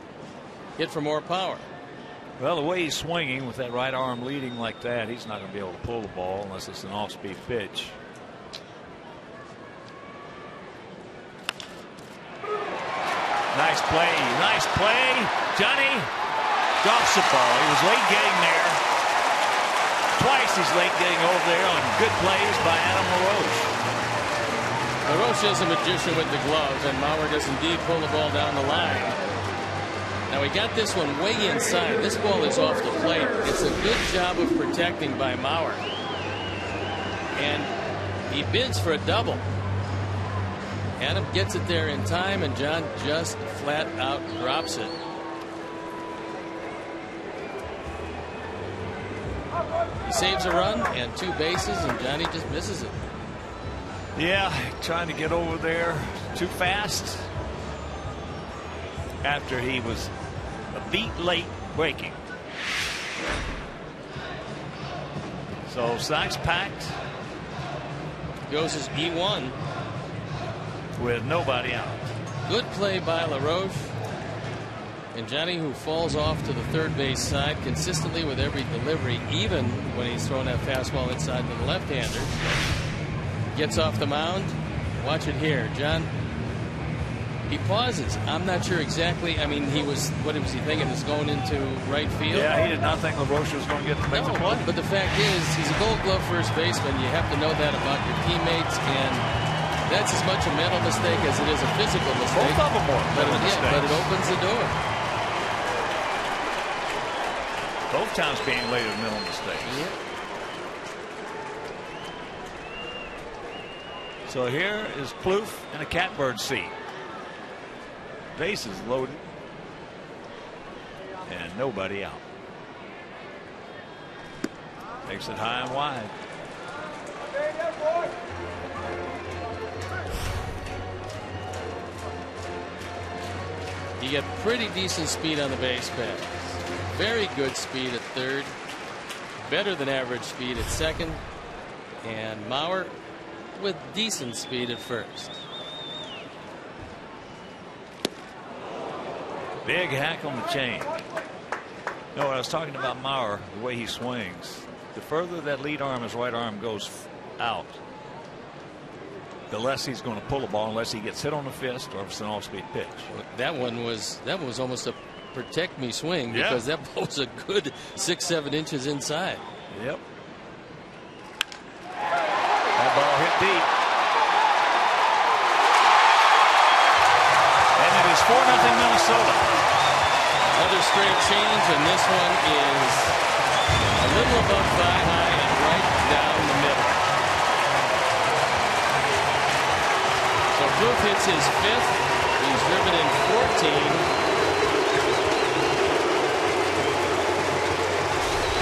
hit for more power. Well, the way he's swinging with that right arm leading like that, he's not going to be able to pull the ball unless it's an off-speed pitch. Nice play. Nice play. Johnny drops the ball. He was late getting there. Twice he's late getting over there on good plays by Adam LaRoche. LaRoche is a magician with the gloves, and Mauer does indeed pull the ball down the line. Now he got this one way inside. This ball is off the plate. It's a good job of protecting by Mauer. And he bids for a double. Adam gets it there in time, and John just flat out drops it. He saves a run and 2 bases, and Johnny just misses it. Yeah, trying to get over there too fast after he was a beat late breaking. So Sox packed. Goes his E1 with nobody out. Good play by LaRoche. And Johnny, who falls off to the third base side consistently with every delivery, even when he's throwing that fastball inside to the left-hander, gets off the mound. Watch it here, John. He pauses. I'm not sure exactly. I mean, what was he thinking? Is going into right field? Yeah, he did not think LaRoche was going to get to make the play. But the fact is, he's a Gold Glove first baseman. You have to know that about your teammates, and that's as much a mental mistake as it is a physical mistake. Both of them are mental mistakes. But it opens the door. Both times being late are mental mistakes. Yep. So here is Plouffe in a catbird seat. Bases loaded. And nobody out. Takes it high and wide. You get pretty decent speed on the base pass. Very good speed at third. Better than average speed at second. And Mauer with decent speed at first. Big hack on the chain. No, I was talking about Mauer, the way he swings. The further that lead arm, his right arm, goes out, the less he's going to pull the ball unless he gets hit on the fist or if it's an off-speed pitch. That one was almost a protect me swing because that ball was a good 6-7 inches inside. Yep. That ball hit deep. And it is 4-0 Minnesota. Another straight change, and this one is a little above thigh high and right down the middle. So Plouffe hits his 5th. He's driven in 14.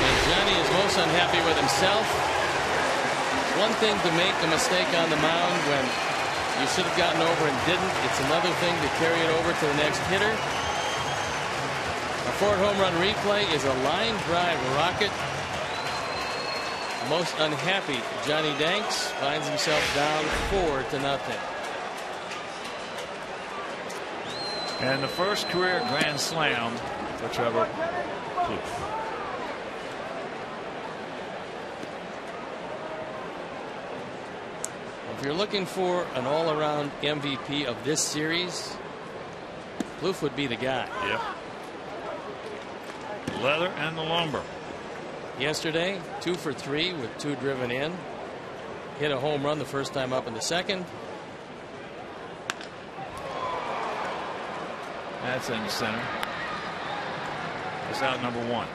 And Johnny is most unhappy with himself. It's one thing to make a mistake on the mound when you should have gotten over and didn't. It's another thing to carry it over to the next hitter. A Ford home run replay is a line drive rocket. Most unhappy Johnny Danks finds himself down 4-0. And the first career grand slam for Trevor Plouffe. If you're looking for an all-around MVP of this series, Plouffe would be the guy. Yep. Leather and the lumber. Yesterday, 2 for 3 with 2 driven in. Hit a home run the first time up in the second. That's in the center. It's out number 1.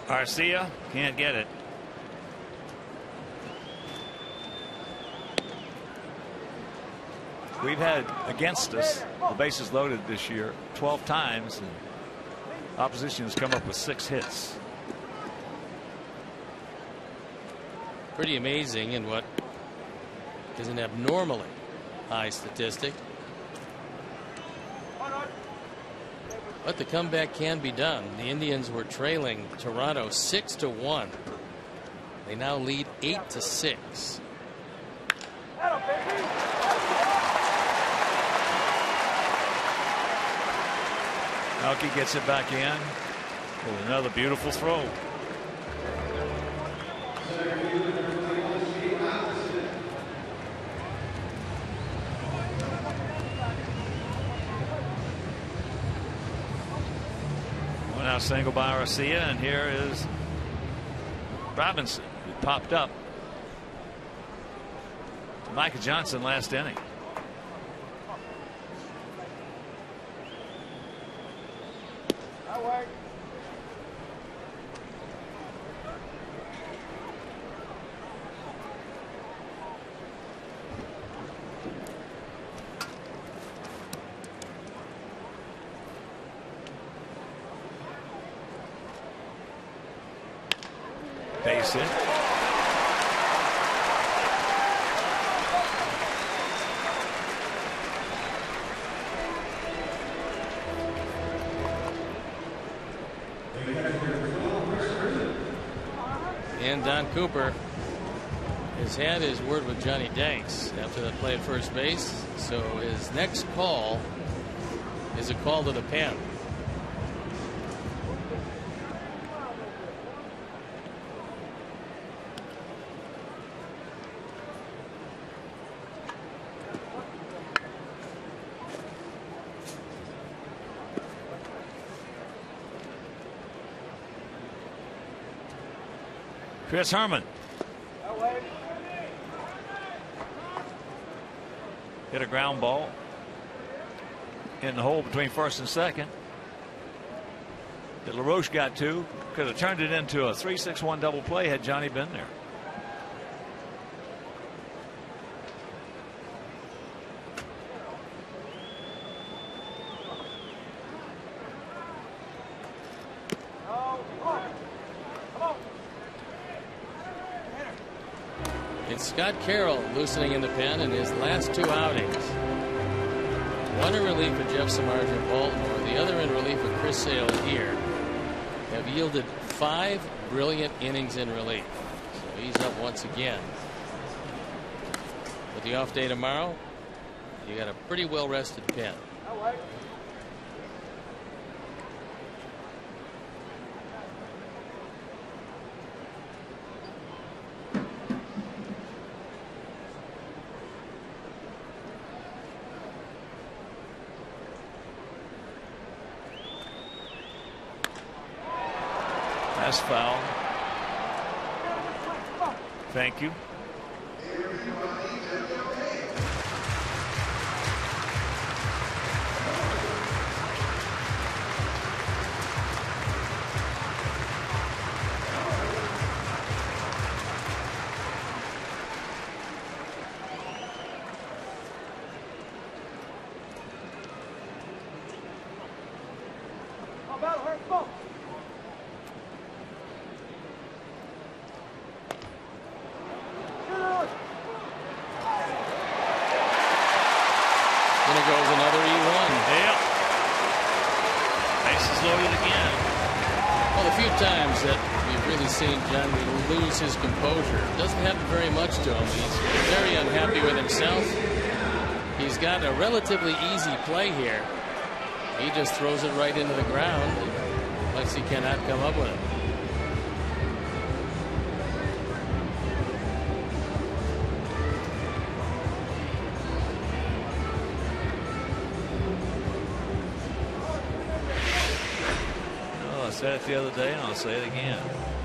Garcia can't get it. We've had against us the bases loaded this year 12 times, and opposition has come up with 6 hits. Pretty amazing in what is an abnormally high statistic. But the comeback can be done. The Indians were trailing Toronto 6-1. They now lead 8-6. Melky gets it back in with another beautiful throw. Now single by Garcia, and here is Robinson, who popped up to Micah Johnson last inning. Base hit. And Don Cooper has had his word with Johnny Danks after that play at first base. So his next call is a call to the pen. Chris Herman hit a ground ball in the hole between first and second that LaRoche got to. Could have turned it into a 3-6-1 double play had Johnny been there. Scott Carroll loosening in the pen in his last 2 outings. One in relief of Jeff Samardzija in Baltimore, the other in relief of Chris Sale here, have yielded 5 brilliant innings in relief. So he's up once again. With the off day tomorrow, you got a pretty well rested pen. That's foul. Thank you. His composure doesn't happen very much to him. He's very unhappy with himself. He's got a relatively easy play here, He just throws it right into the ground. Lexi cannot come up with it. I said it the other day, and I'll say it again.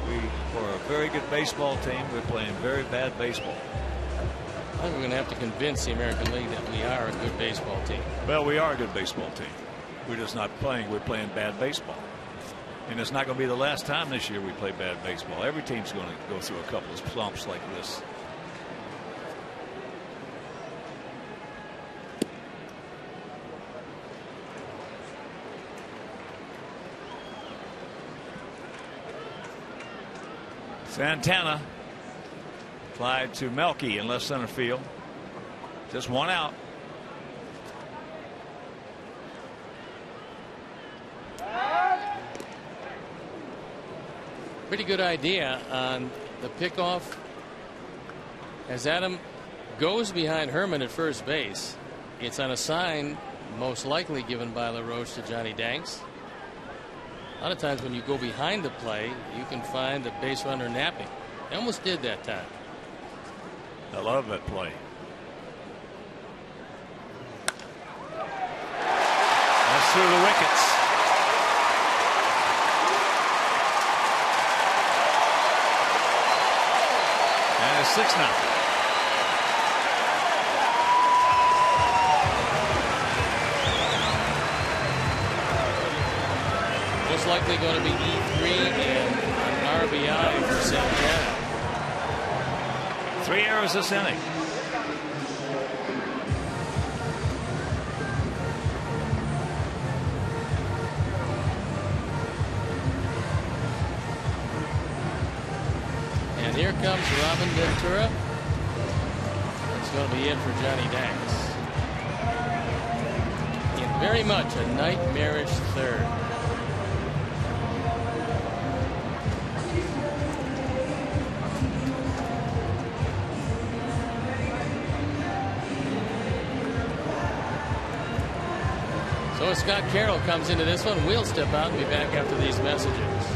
We are a very good baseball team. We're playing very bad baseball. I think we're going to have to convince the American League that we are a good baseball team. Well, we are a good baseball team. We're just not playing. We're playing bad baseball. And it's not going to be the last time this year we play bad baseball. Every team's going to go through a couple of slumps like this. Santana applied to Melky in left center field. Just one out. Pretty good idea on the pickoff as Adam goes behind Herman at first base. It's on a sign most likely given by LaRoche to Johnny Danks. A lot of times when you go behind the play, you can find a base runner napping. They almost did that time. I love that play. That's through the wickets. And it's 6-0. Most likely going to be E3 and an RBI for Santana. 3 errors this inning. And here comes Robin Ventura. That's going to be it for Johnny Danks. In very much a nightmarish third. So Scott Carroll comes into this one. We'll step out and be back after these messages.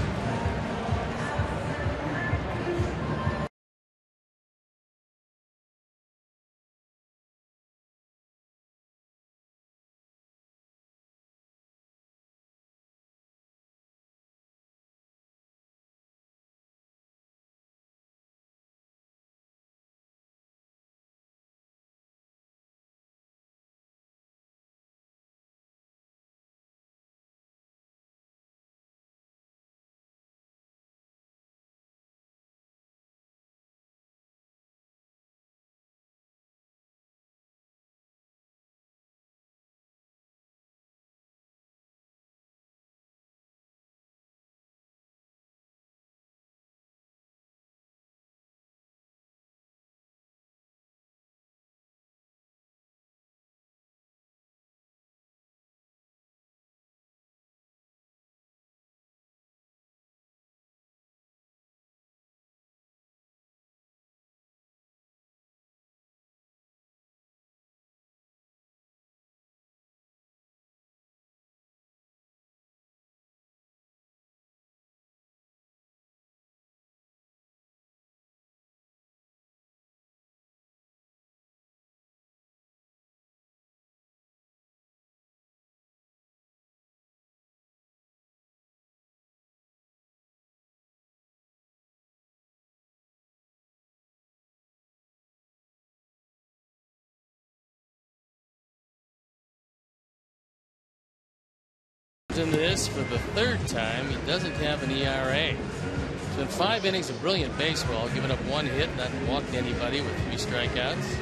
Into this for the third time. He doesn't have an ERA. It's been 5 innings of brilliant baseball, giving up 1 hit, not walked anybody with 3 strikeouts.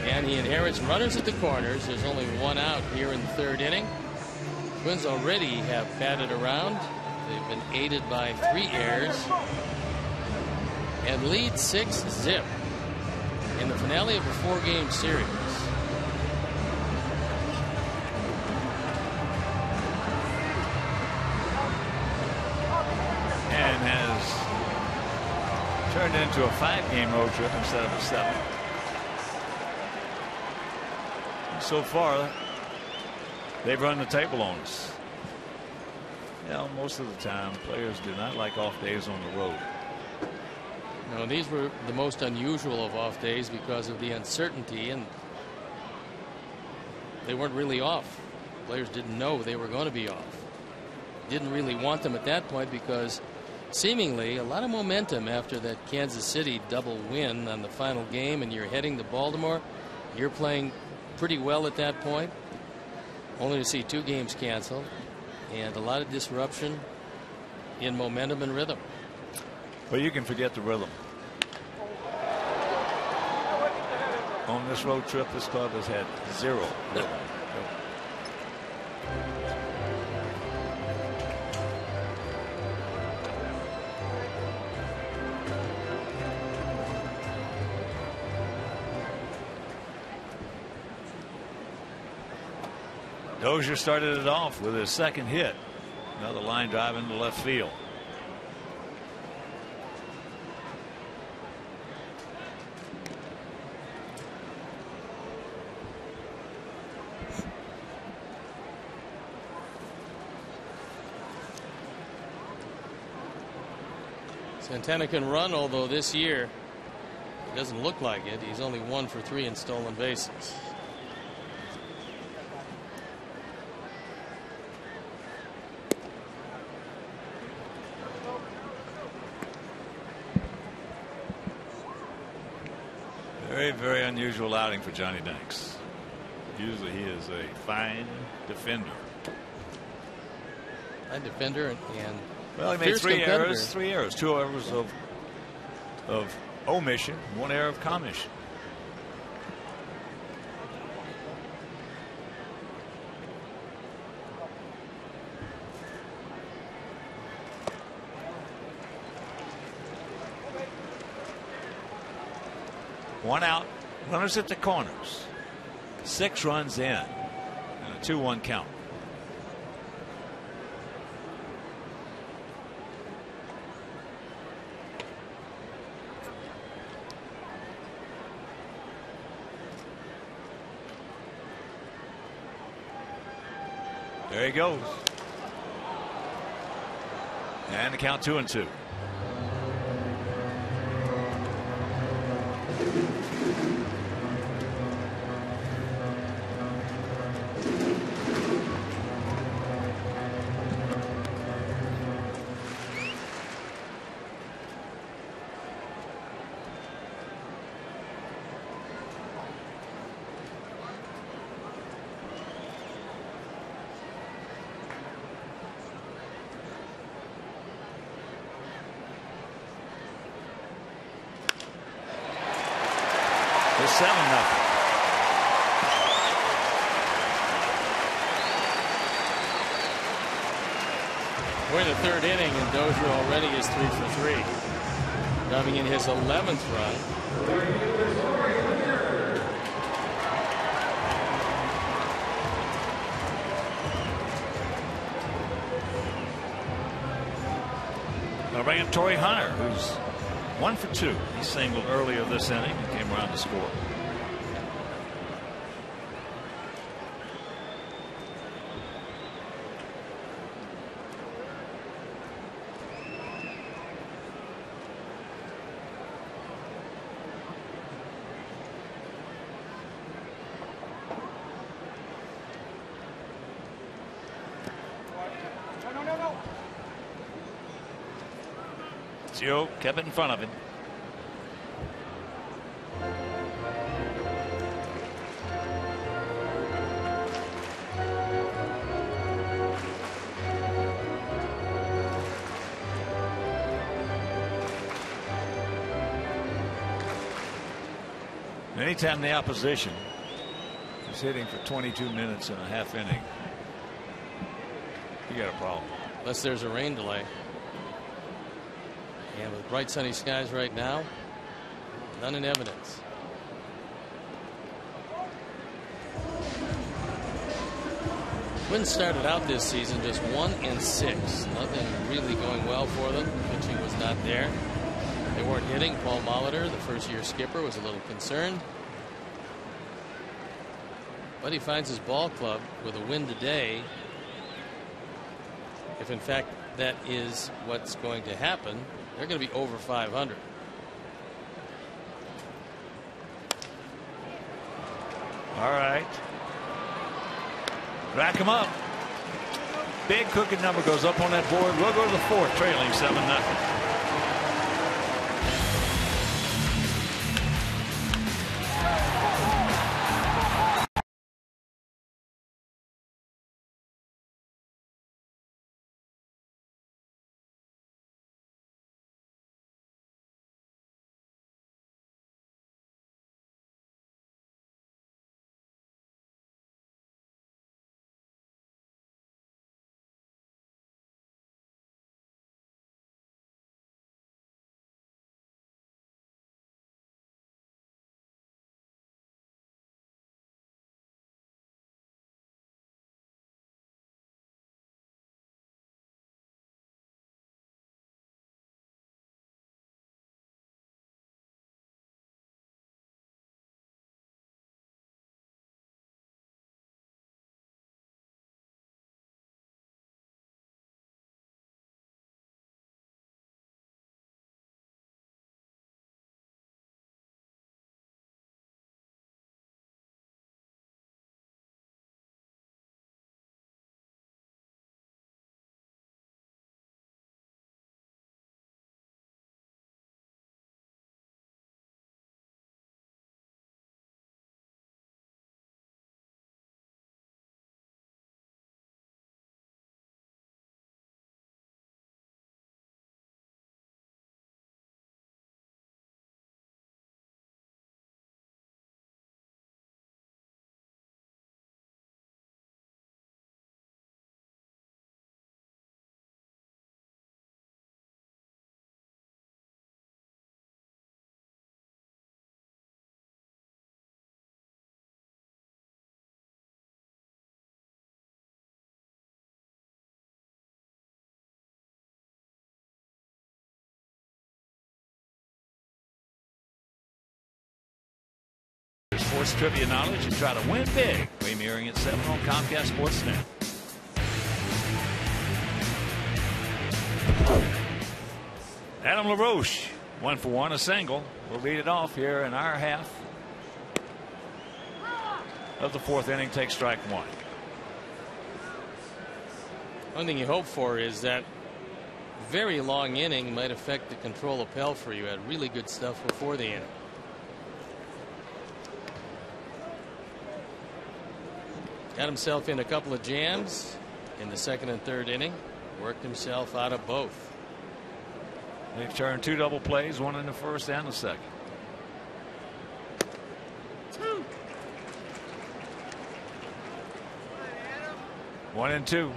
And he inherits runners at the corners. There's only 1 out here in the 3rd inning. Twins already have batted around. They've been aided by 3 errors and lead 6-0 in the finale of a 4-game series. Turned into a 5-game road trip instead of a 7. So far, they've run the table on us. Most of the time players do not like off days on the road. No, these were the most unusual of off days because of the uncertainty, and they weren't really off. Players didn't know they were going to be off. Didn't really want them at that point because seemingly a lot of momentum after that Kansas City double win on the final game, and you're heading to Baltimore. You're playing pretty well at that point, only to see 2 games canceled and a lot of disruption in momentum and rhythm. Well, you can forget the rhythm. On this road trip, this club has had 0 rhythm. Dozier started it off with his second hit. Another line drive into left field. Santana can run, although this year it doesn't look like it. He's only 1 for 3 in stolen bases. Very, very unusual outing for Johnny Danks. Usually he is a fine defender. Fine defender and well, he made 3 errors. 2 errors of omission, 1 error of commission. One out, runners at the corners. 6 runs in, and a 2-1 count. There he goes. And the count 2-2. It's 7-0. We're in the 3rd inning, and Dozier already is 3 for 3, driving in his 11th run. Now bring in Torrey Hunter, who's 1 for 2. He singled earlier this inning and came around to score. Gio kept it in front of him. Anytime the opposition is hitting for 22 minutes and a half inning, you got a problem. Unless there's a rain delay. And with bright sunny skies right now, none in evidence. Twins started out this season just 1-6. Nothing really going well for them. Pitching was not there. They weren't hitting. Paul Molitor, the first-year skipper, was a little concerned. But he finds his ball club with a win today. If in fact that is what's going to happen, they're going to be over 500. All right. Rack him up. Big cooking number goes up on that board. We'll go to the fourth, trailing 7-0. Sports trivia knowledge and try to win big. Premiering at 7 on Comcast Sports Net. Adam LaRoche, 1 for 1, a single. We'll lead it off here in our half of the fourth inning. Take strike one. One thing you hope for is that very long inning might affect the control of Pelfrey. You had really good stuff before the inning. Got himself in a couple of jams in the second and third inning. Worked himself out of both. They've turned 2 double plays, 1 in the first and the second. 1 and 2.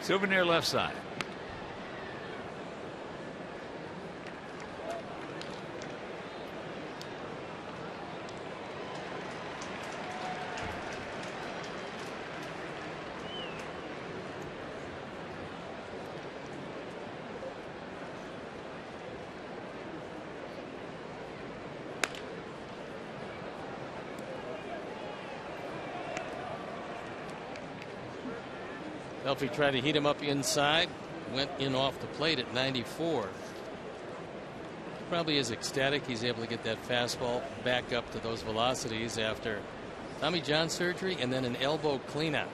Souvenir left side. Pelfrey tried to heat him up inside, went in off the plate at 94. Probably is ecstatic he's able to get that fastball back up to those velocities after Tommy John surgery and then an elbow cleanout.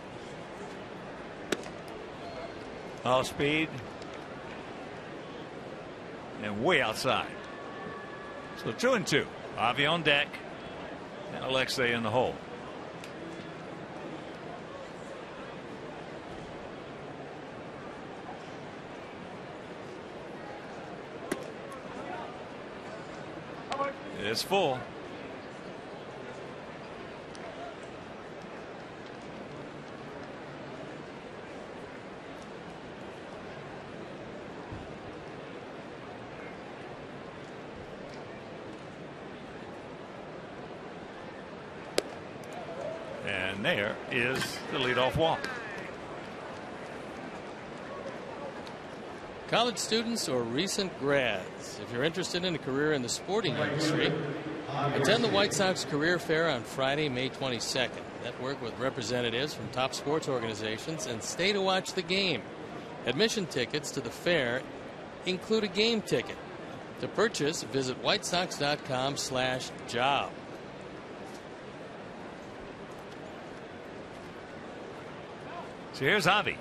Off speed and way outside. So 2 and 2. Avi on deck and Alexei in the hole. It's full. And there is the leadoff walk. College students or recent grads, if you're interested in a career in the sporting industry, attend the White Sox Career Fair on Friday, May 22nd. Network with representatives from top sports organizations and stay to watch the game. Admission tickets to the fair include a game ticket. To purchase, visit whitesox.com/job. So here's Avi.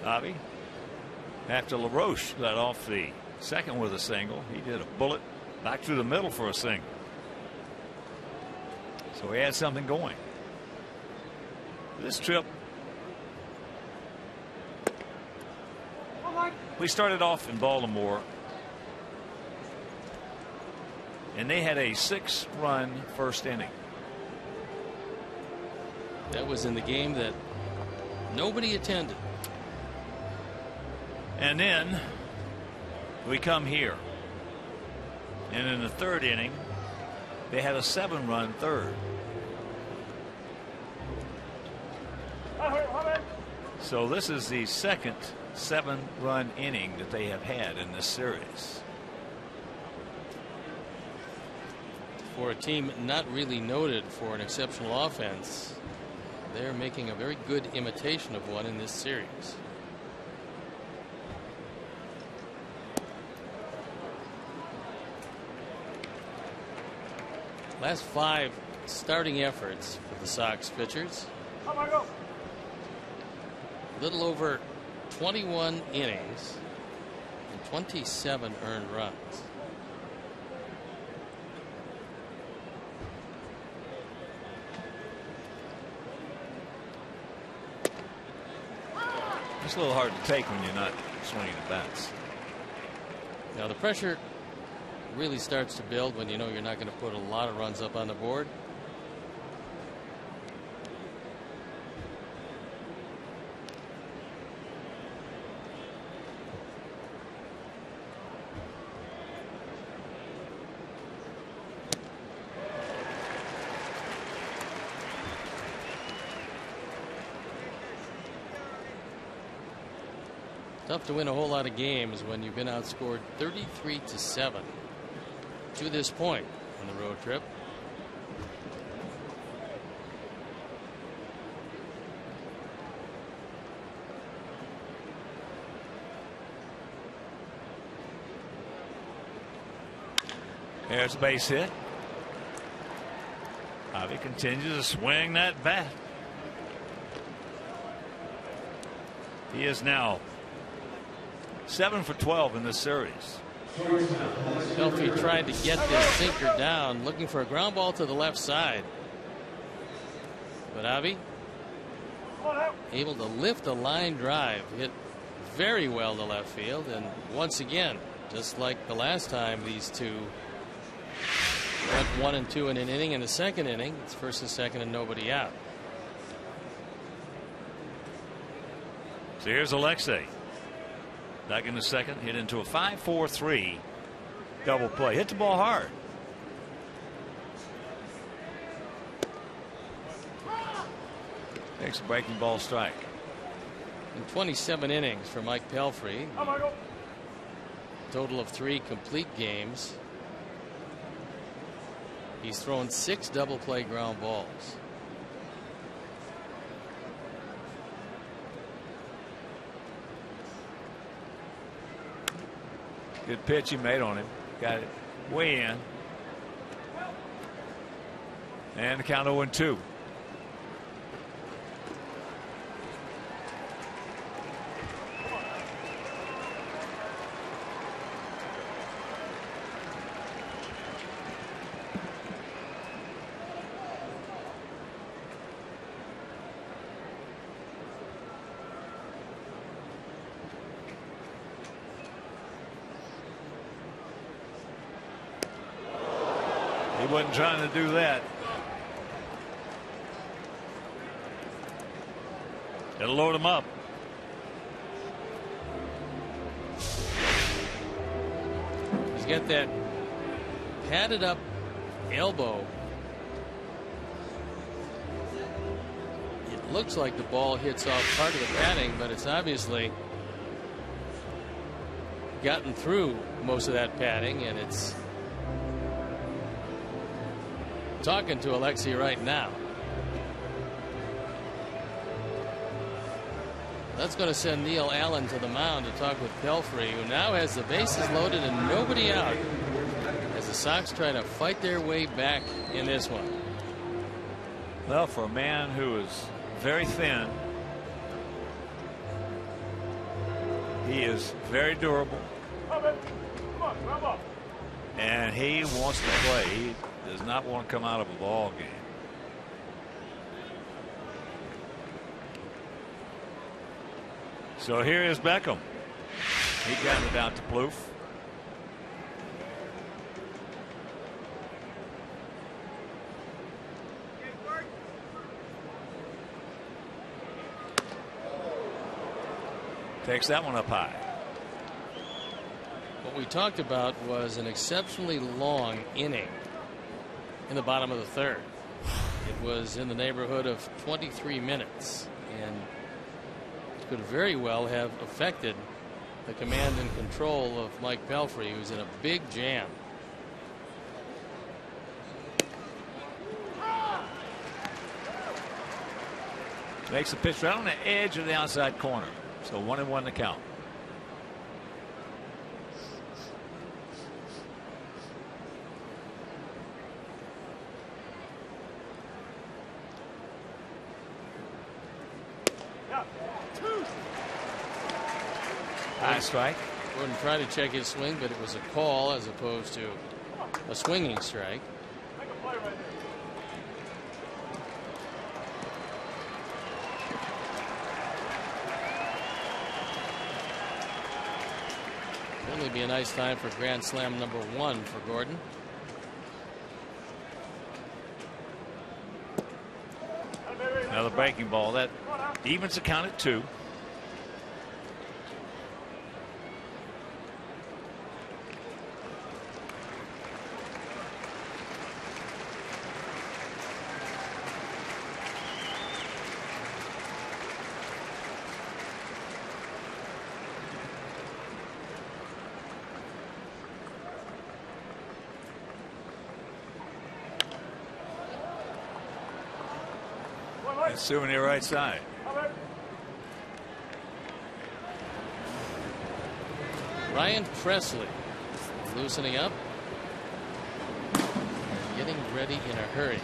Avi, after LaRoche got off the second with a single, he did a bullet back through the middle for a single. So he had something going. This trip, we started off in Baltimore, and they had a 6-run first inning. That was in the game that nobody attended. And then we come here, and in the third inning, they had a 7-run third. So this is the second 7-run inning that they have had in this series. For a team not really noted for an exceptional offense, they're making a very good imitation of one in this series. Last 5 starting efforts for the Sox pitchers. A little over 21 innings and 27 earned runs. It's a little hard to take when you're not swinging the bats. Now the pressure really starts to build when you know you're not going to put a lot of runs up on the board. Tough to win a whole lot of games when you've been outscored 33-7 to this point on the road trip. There's a base hit. Javi continues to swing that bat. He is now 7 for 12 in this series. Duffy tried to get this sinker down, looking for a ground ball to the left side. But Avi able to lift a line drive, hit very well to left field, and once again, just like the last time these two went 1 and 2 in an inning. In the second inning, it's first and second and nobody out. So here's Alexei. Back in the second, hit into a 5-4-3 double play. Hit the ball hard. Takes a breaking ball strike. In 27 innings for Mike Pelfrey. Total of 3 complete games. He's thrown 6 double play ground balls. Good pitch he made on him. Got it way in. And the count 0-2. He wasn't trying to do that. It'll load him up. He's got that padded up elbow looks like the ball hits off part of the padding, but it's obviously gotten through most of that padding, and it's talking to Alexi right now. That's going to send Neil Allen to the mound to talk with Pelfrey, who now has the bases loaded and nobody out, as the Sox try to fight their way back in this one. Well, for a man who is very thin, he is very durable, and he wants to play. He does not want to come out of a ball game. So here is Beckham. He got it out to Plouffe. Takes that one up high. What we talked about was an exceptionally long inning in the bottom of the third. It was in the neighborhood of 23 minutes, and it could very well have affected the command and control of Mike Pelfrey, who's in a big jam. Makes the pitch right on the edge of the outside corner. So 1-1 to count. High strike. Gordon tried to check his swing, but it was a call as opposed to a swinging strike. Only be a nice time for grand slam number 1 for Gordon. Another breaking ball that evens the count at 2. Souvenir right side. Ryan Presley loosening up, getting ready in a hurry.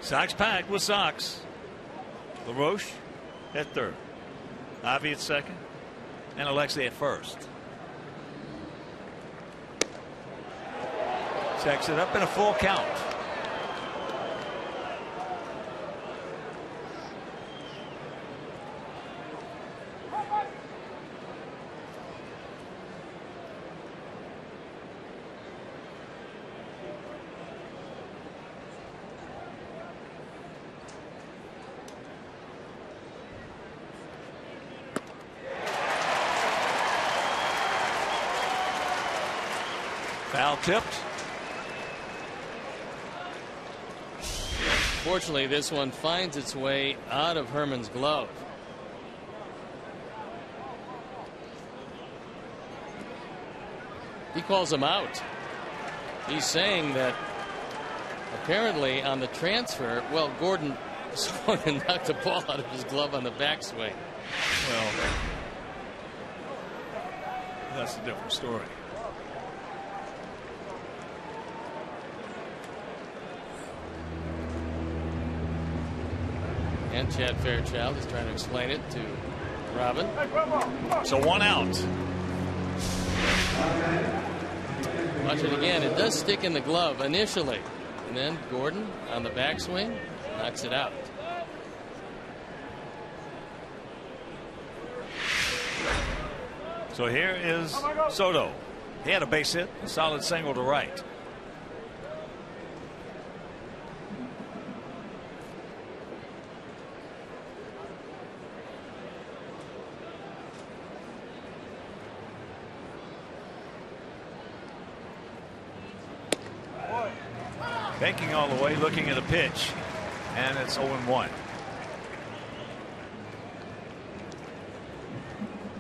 Sox packed with Sox. LaRoche at third, Ivy at second, and Alexi at first. Checks it up in a full count. Foul tipped. Fortunately, this one finds its way out of Herman's glove. He calls him out. He's saying that apparently on the transfer, well, Gordon swung and knocked the ball out of his glove on the backswing. Well, that's a different story. And Chad Fairchild is trying to explain it to Robin. So 1 out. Watch it again. It does stick in the glove initially. And then Gordon on the backswing knocks it out. So here is Soto. He had a base hit, a solid single to right. Faking all the way, looking at a pitch, and it's 0-1.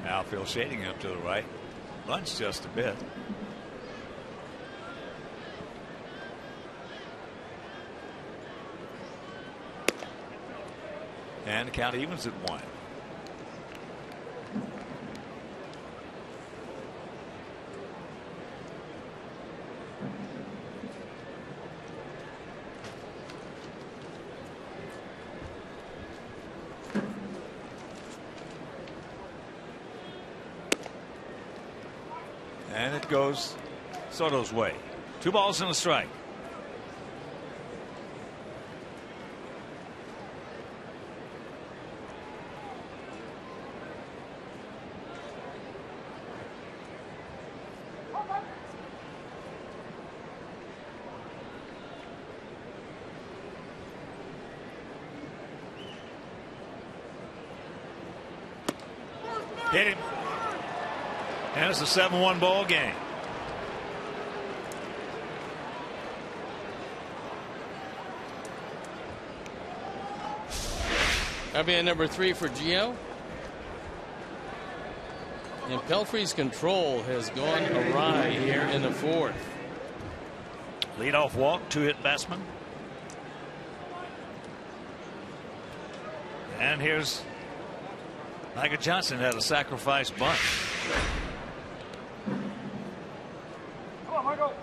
Outfield shading up to the right. Bunch just a bit. And the count evens at 1. And it goes Soto's way. 2 balls and a strike. Hit him. And it's a 7-1 ball game. That'll be a number 3 for Gio. And Pelfrey's control has gone awry here in the 4th. Leadoff walk, 2-hit batsman. And here's Micah Johnson had a sacrifice bunt. Come on, Michael.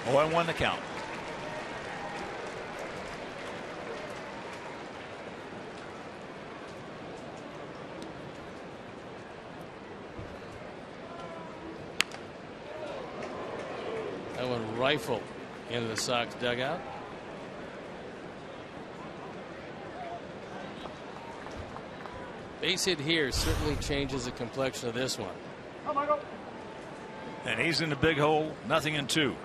Oh, and 1 to count. That one rifled into the Sox dugout. Base hit here certainly changes the complexion of this one. Come on, Michael. And he's in the big hole, nothing in 2.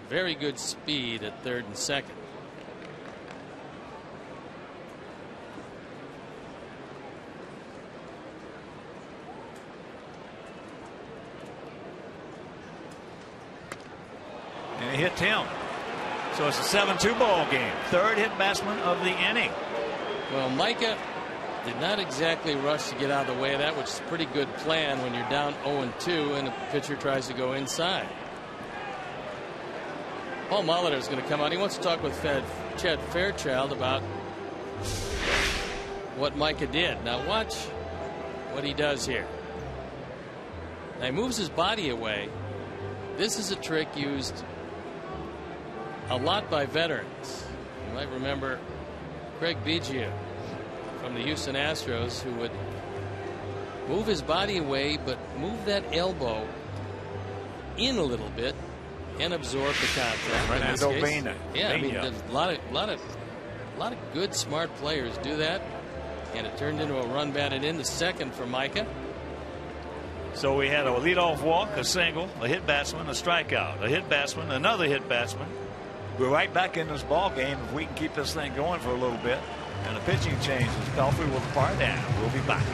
Very good speed at 3rd and 2nd. And he hit him. So it's a 7-2 ball game. 3rd hit batsman of the inning. Well, Micah did not exactly rush to get out of the way of that, which is a pretty good plan when you're down 0-2 and the pitcher tries to go inside. Paul Molitor is going to come out. He wants to talk with Chad Fairchild about what Micah did. Now watch what he does here. Now he moves his body away. This is a trick used a lot by veterans. You might remember Craig Biggio from the Houston Astros, who would move his body away but move that elbow in a little bit and absorb the contact. Fernando Vena. Yeah, I mean, there's a lot of good, smart players do that, and it turned into a run batted in the 2nd for Micah. So we had a leadoff walk, a single, a hit batsman, a strikeout, a hit batsman, another hit batsman. We're right back in this ball game if we can keep this thing going for a little bit. And the pitching changes. Pelfrey will depart, and we'll be back.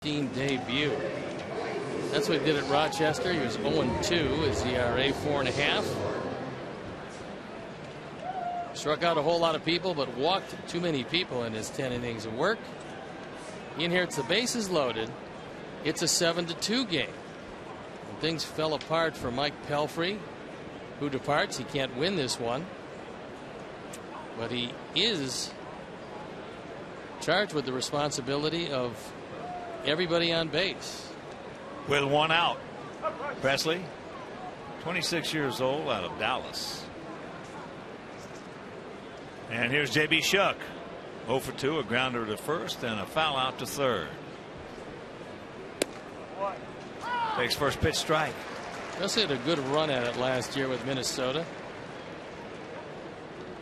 2016 debut. That's what he did at Rochester. He was 0-2. His ERA 4.5. Struck out a whole lot of people, but walked too many people in his 10 innings of work. He inherits the bases loaded. It's a 7-2 game. And things fell apart for Mike Pelfrey, who departs. He can't win this one, but he is charged with the responsibility of everybody on base. With one out, Presley, 26 years old, out of Dallas. And here's J.B. Shuck, 0 for 2, a grounder to first and a foul out to third. Takes first pitch strike. Presley had a good run at it last year with Minnesota.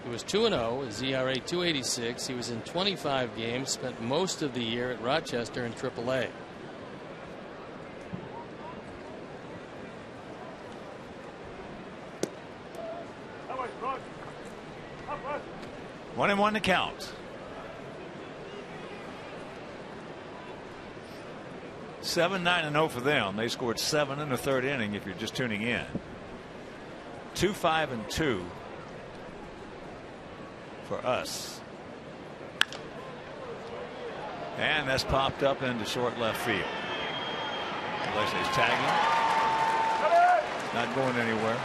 He was 2-0, his ERA 2.86. He was in 25 games, spent most of the year at Rochester in AAA. One and one to count. 7-9-0 for them. They scored 7 in the third inning. If you're just tuning in, 2-5-2 for us. And that's popped up into short left field. Leslie's tagging. Not going anywhere.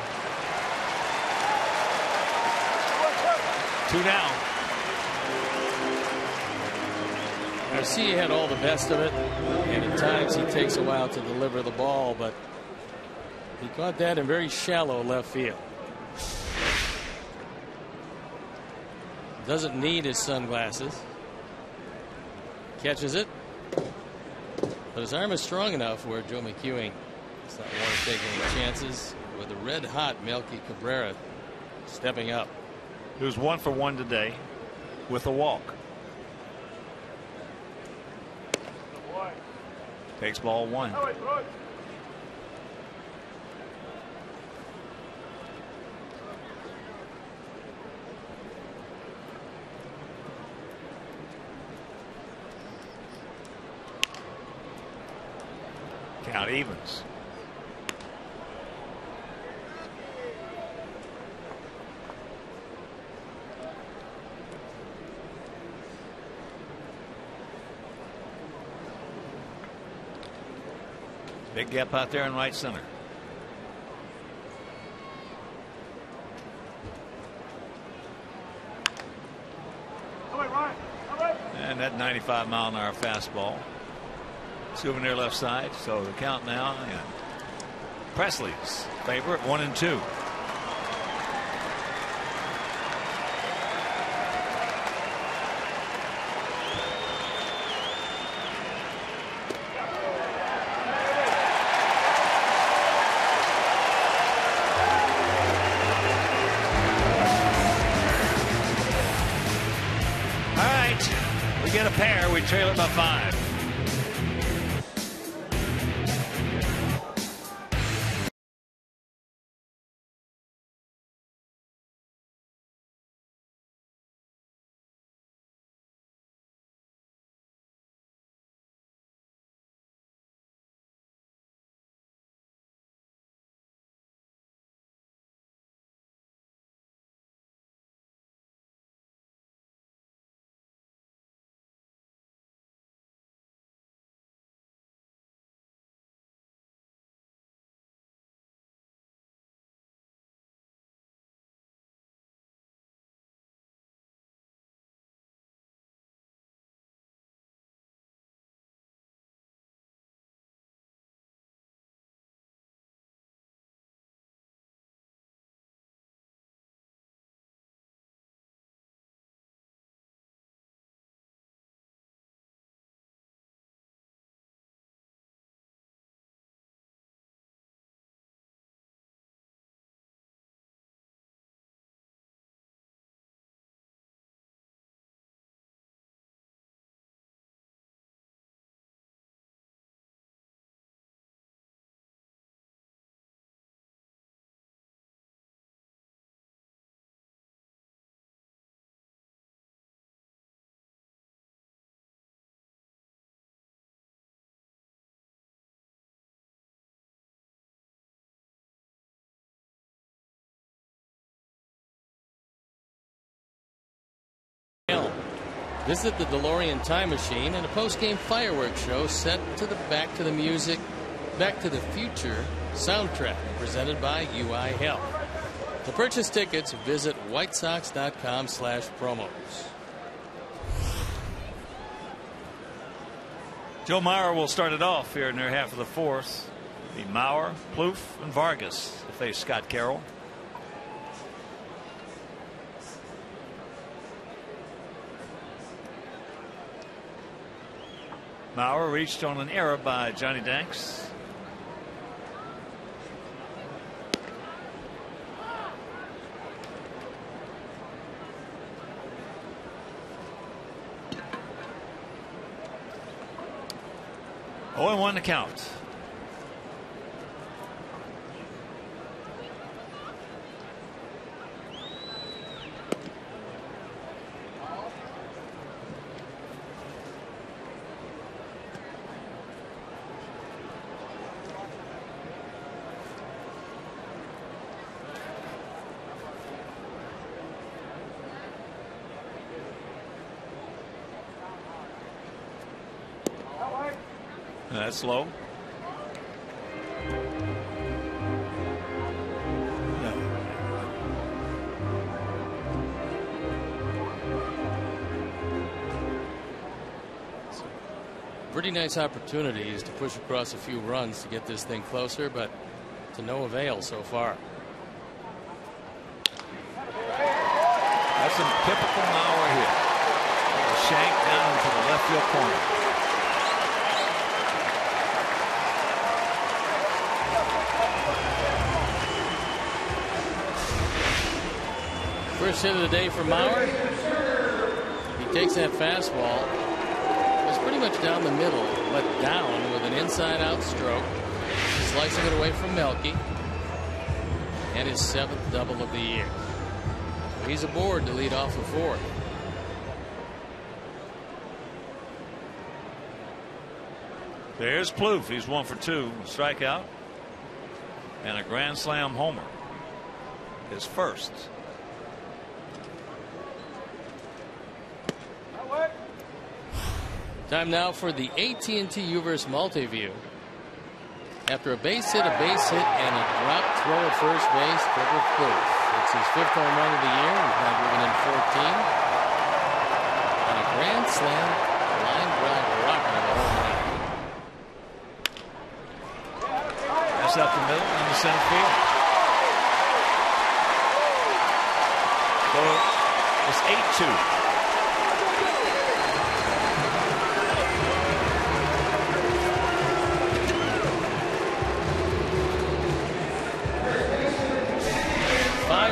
2 down. Garcia had all the best of it, and at times he takes a while to deliver the ball, but he caught that in very shallow left field. Doesn't need his sunglasses. Catches it, but his arm is strong enough where Joe McEwing does not want to take any chances with a red hot Melky Cabrera stepping up. He was 1 for 1 today with a walk. Takes ball 1. Count evens. Big gap out there in right center. And that 95-mile-an-hour fastball. Souvenir left side. So the count now. And Presley's favorite, 1-2. Get a pair, we trail it by 5. Visit the DeLorean Time Machine and a post-game fireworks show set to the Back to the Future soundtrack presented by UI Health. To purchase tickets, visit whitesox.com/promos. Joe Mauer will start it off here in their half of the fourth. Be Mauer, Plouffe, and Vargas to face Scott Carroll. Mauer reached on an error by Johnny Danks. Oh, and 1 to count. That's low. Pretty nice opportunities to push across a few runs to get this thing closer, but to no avail so far. That's some typical Mauer hit. A shank down to the left field corner. First hit of the day for Mauer. He takes that fastball. It's pretty much down the middle, but down with an inside-out stroke. Slicing it away from Melky. And his 7th double of the year. So he's aboard to lead off the 4th. There's Plouffe. He's 1 for 2. Strikeout. And a grand slam homer. His first. Time now for the AT&T U-verse multi-view. After a base hit, and a drop throw at first base, Trevor Plouffe. It's his 5th home run of the year. He's now driven in 14. And a grand slam line drive rocket of a home run. That's up the middle in the center field. So it's 8-2.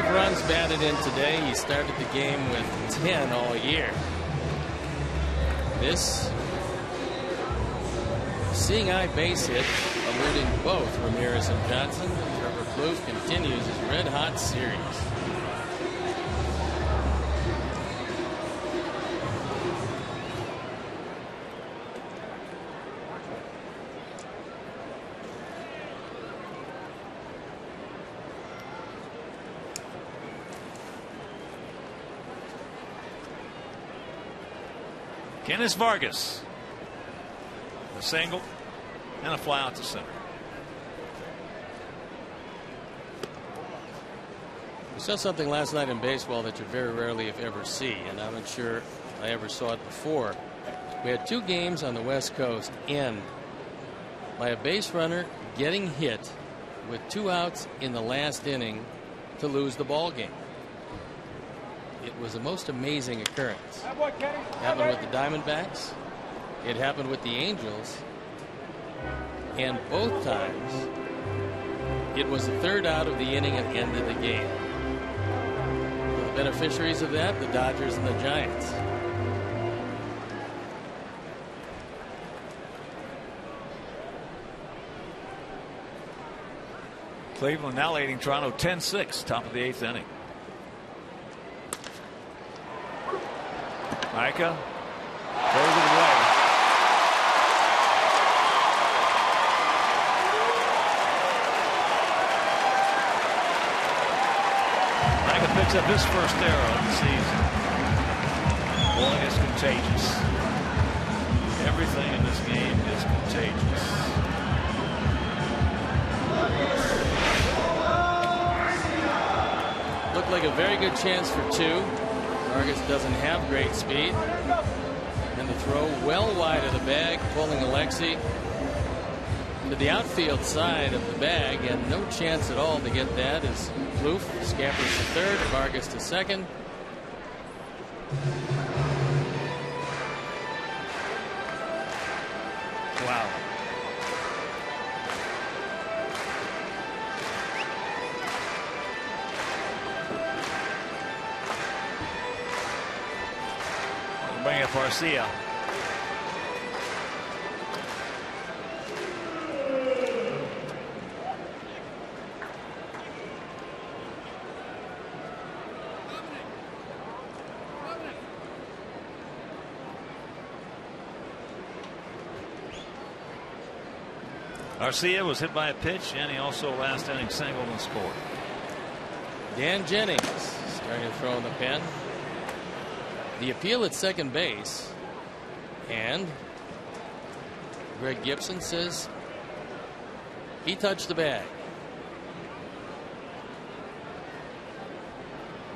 Runs batted in today. He started the game with 10 all year. This seeing eye base hit eluding both Ramirez and Johnson. Trevor Plouffe continues his red hot series. Kenneth Vargas. A single and a fly out to center. We saw something last night in baseball that you very rarely if ever see, and I'm not sure I ever saw it before. We had 2 games on the West Coast end by a base runner getting hit with 2 outs in the last inning to lose the ball game. It was the most amazing occurrence. It happened with the Diamondbacks. It happened with the Angels. And both times, it was the 3rd out of the inning and ended the game. The beneficiaries of that, the Dodgers and the Giants. Cleveland now leading Toronto 10-6, top of the 8th inning. Micah throws it away. Micah picks up his first error of the season. Boy, it's contagious. Everything in this game is contagious. Looked like a very good chance for two. Vargas doesn't have great speed. And the throw well wide of the bag, pulling Alexi into the outfield side of the bag, and no chance at all to get that as Plouffe scampers to third, Vargas to second. Wow. We'll bring up Garcia. Garcia was hit by a pitch, and he also last inning singled and scored. Dan Jennings starting to throw in the pen. The appeal at second base, and Greg Gibson says he touched the bag.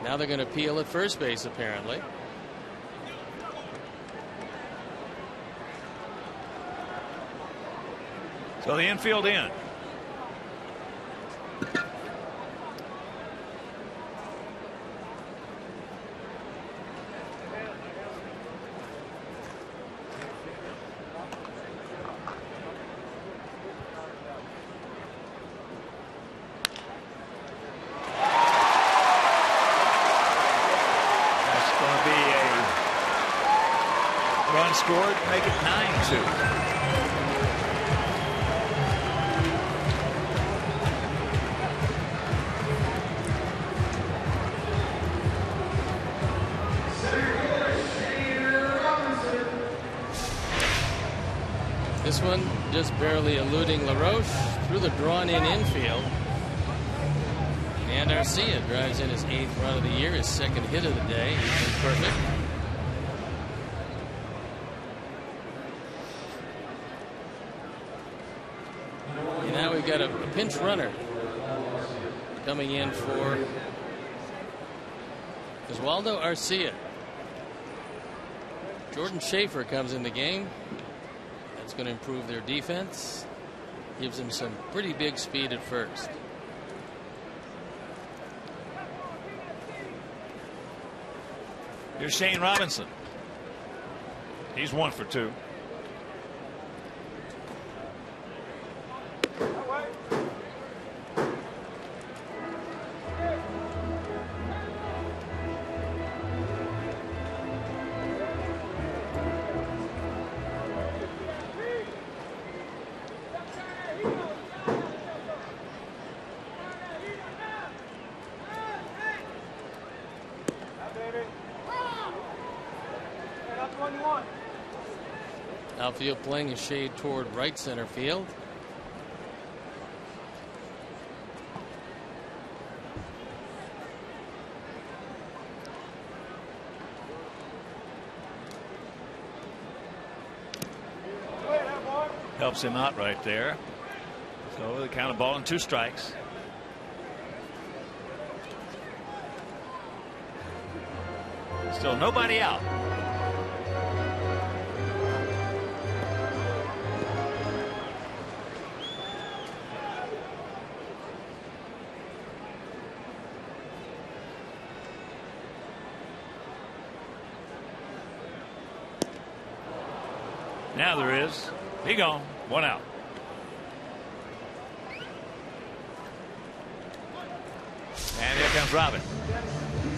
Now they're going to appeal at first base, apparently. So the infield in. That's going to be a run scored, make it 9-2. This one just barely eluding LaRoche through the drawn-in infield. And Garcia drives in his 8th run of the year, his 2nd hit of the day. He's been perfect. And now we've got a pinch runner coming in for Oswaldo Arcia. Jordan Schaefer comes in the game. That's going to improve their defense. Gives them some pretty big speed at first. Here's Shane Robinson. He's 1 for 2. Outfield playing a shade toward right center field. Helps him out right there. So the count of ball and 2 strikes. Still nobody out. Now there is. He gone. 1 out. And here comes Robin.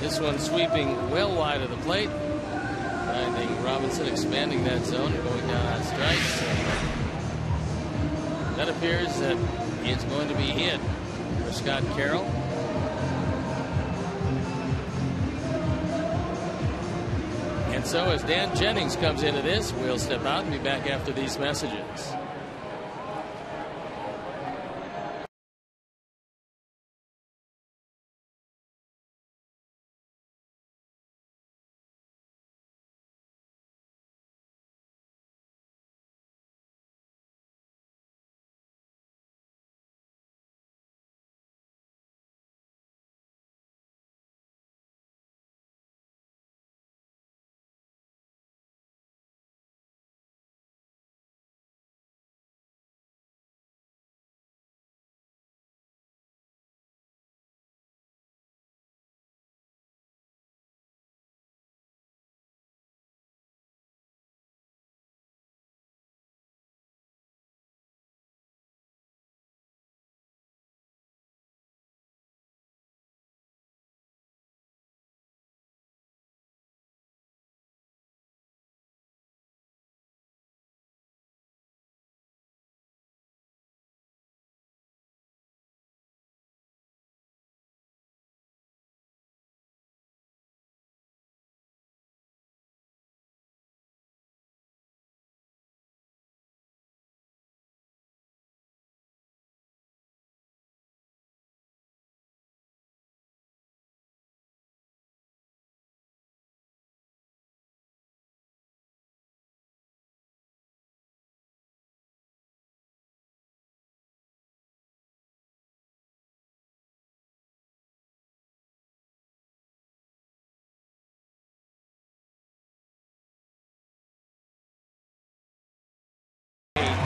This one sweeping well wide of the plate. Finding Robinson expanding that zone and going down on strikes. That appears that it's going to be it for Scott Carroll. And so as Dan Jennings comes into this, we'll step out and be back after these messages.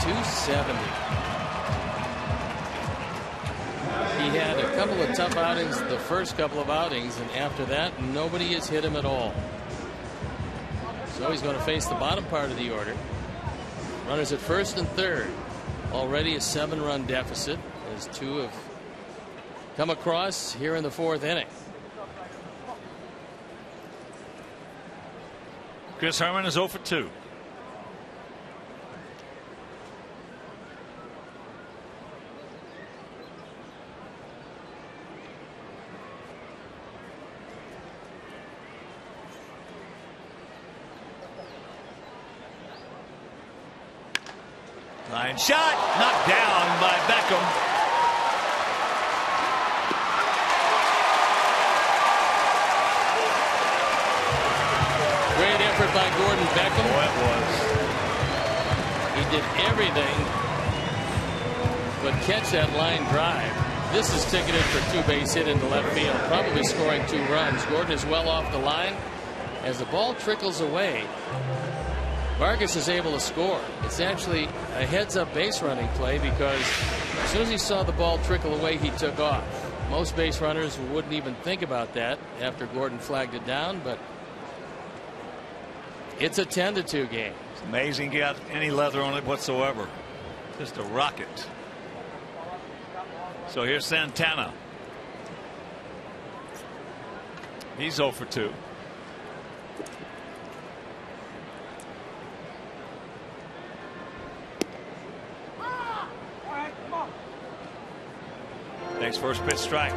270. He had a couple of tough outings the first couple of outings, and after that nobody has hit him at all. So he's going to face the bottom part of the order. Runners at first and third. Already a 7-run deficit as two have come across here in the fourth inning. Chris Herman is 0 for 2. Line shot, knocked down by Beckham. Great effort by Gordon Beckham. Oh, it was. He did everything but catch that line drive. This is ticketed for 2-base hit into left field, probably scoring 2 runs. Gordon is well off the line. As the ball trickles away, Vargas is able to score. It's actually a heads-up base running play because as soon as he saw the ball trickle away, he took off. Most base runners wouldn't even think about that after Gordon flagged it down, but it's a 10-2 game. It's amazing he got any leather on it whatsoever. Just a rocket. So here's Santana. He's 0 for 2. Next first pitch strike.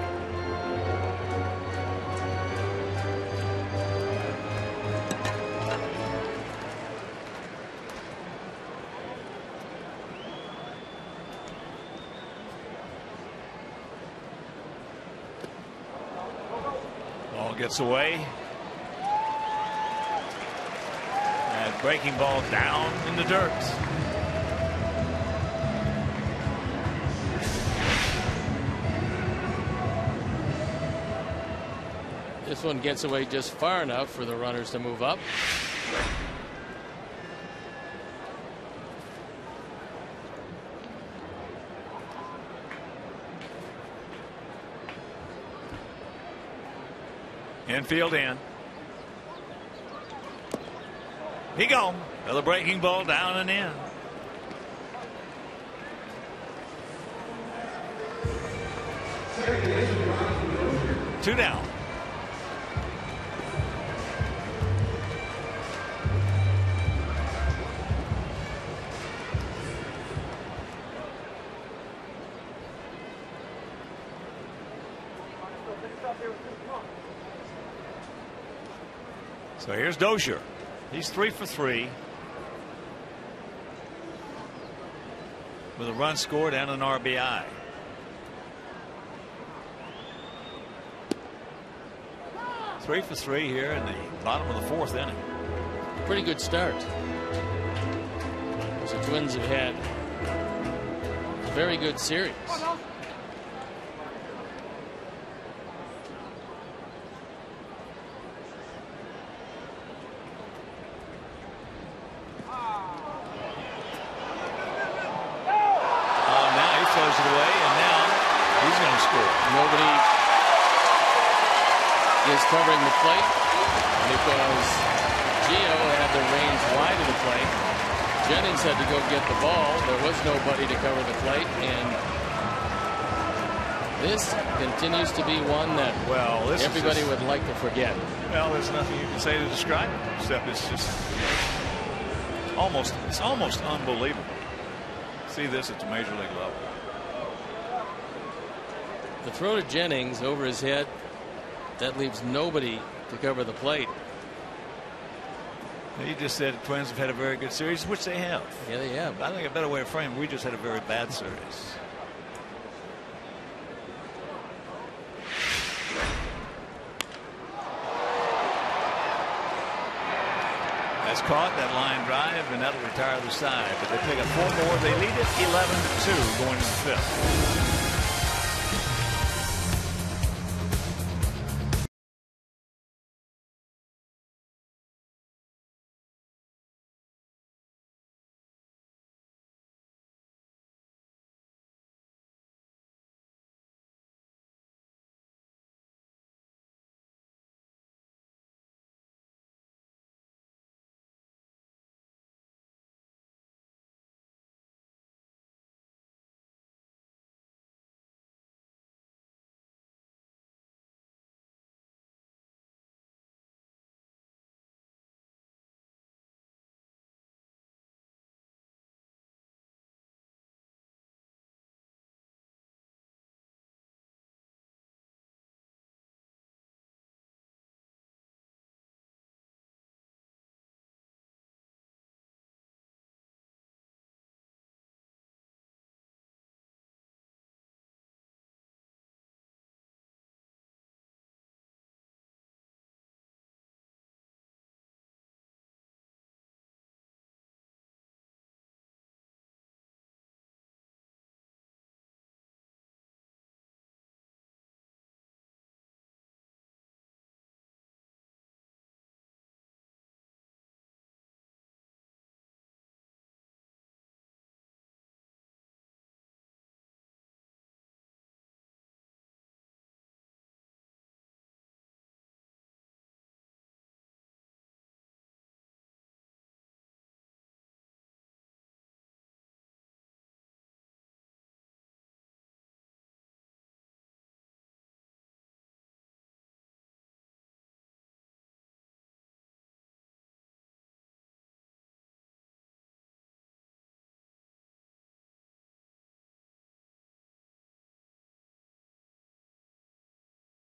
Ball gets away. And breaking ball down in the dirt. This one gets away just far enough for the runners to move up. Infield in. He gone. Another breaking ball down and in. Two down. So here's Dozier. He's 3 for 3 with a run scored and an RBI. Three for 3 here in the bottom of the fourth inning. Pretty good start. The Twins have had a very good series. Covering the plate because Gio had the range wide of the plate. Jennings had to go get the ball. There was nobody to cover the plate, and this continues to be one that everybody would like to forget. Well, there's nothing you can say to describe it except it's just almost unbelievable. See this at the major league level. The throw to Jennings over his head. That leaves nobody to cover the plate. You just said the Twins have had a very good series, which they have. Yeah, they have. I think a better way to frame it, we just had a very bad series. That's caught, that line drive, and that'll retire the side. But they pick up 4 more. They lead it 11-2 going to the fifth.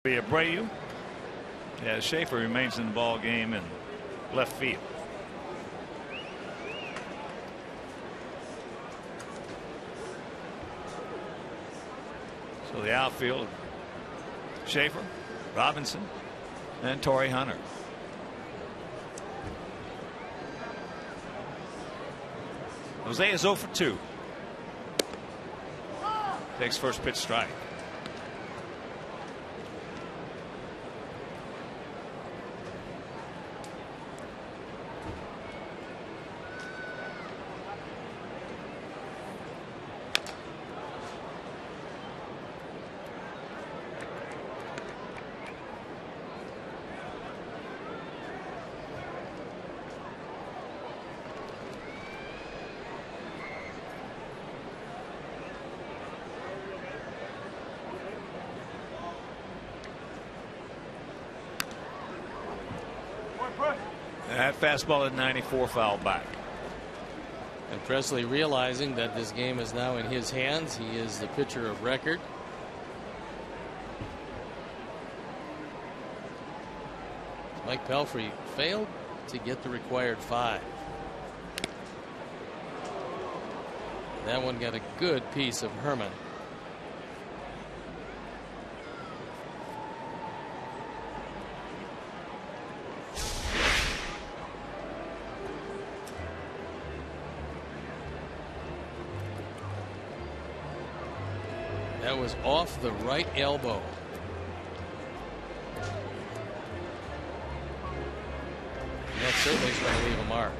be Abreu. Yeah, Schaefer remains in the ball game in left field. So the outfield, Schaefer, Robinson, and Torrey Hunter. Jose is 0 for 2. Takes first pitch strike. That fastball at 94 foul back. And Presley realizing that this game is now in his hands. He is the pitcher of record. Mike Pelfrey failed to get the required 5. That one got a good piece of Herman. That was off the right elbow. And that certainly is going to leave a mark.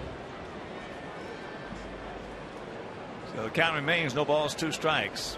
So the count remains no balls, 2 strikes.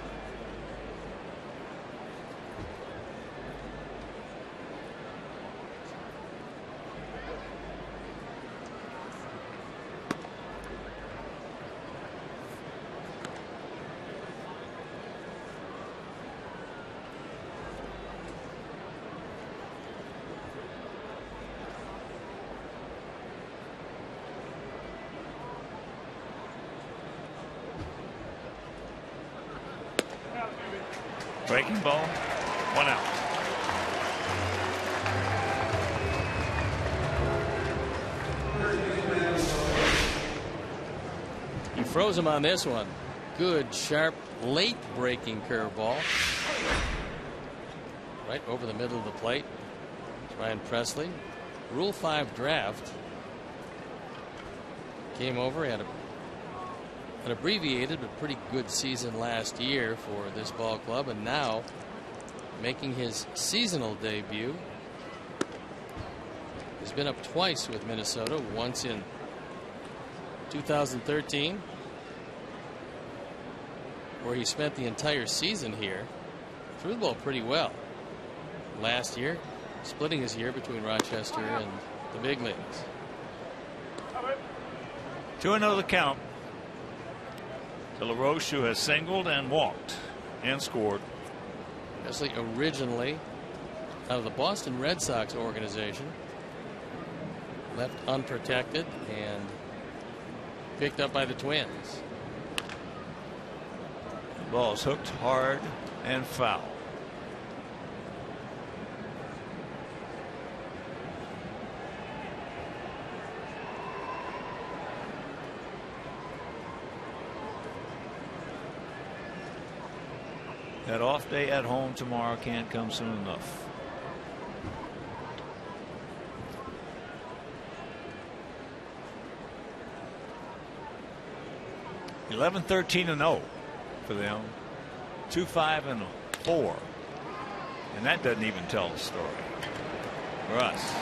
Breaking ball, 1 out. He froze him on this one. Good, sharp, late breaking curveball. Right over the middle of the plate. It's Ryan Presley. Rule 5 draft. Came over, had an abbreviated but pretty good season last year for this ball club, and now making his seasonal debut. He's been up twice with Minnesota, once in 2013 where he spent the entire season here. Threw the ball pretty well last year, splitting his year between Rochester and the big leagues. 2-0 the count. De La Roche, who has singled and walked and scored. Presley originally out of the Boston Red Sox organization, left unprotected and picked up by the Twins. The ball's hooked hard and foul. That off day at home tomorrow can't come soon enough. $11, 13, and 0 for them. 2-5 and 4, and that doesn't even tell the story for us.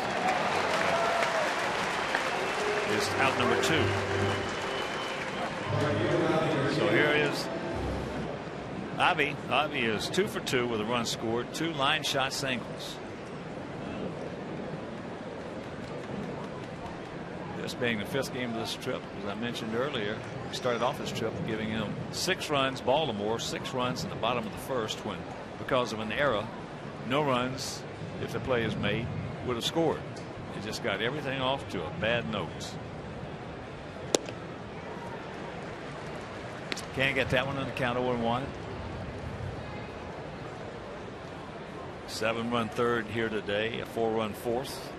It's out number 2. So here is Avi. Avi is 2 for 2 with a run scored, 2 line shot singles. This being the 5th game of this trip, as I mentioned earlier, we started off this trip giving him 6 runs. Baltimore 6 runs in the bottom of the 1st, when because of an error, no runs if the play is made would have scored. It just got everything off to a bad note. Can't get that one on the count. 0-1. 7-run third here today, a 4-run fourth.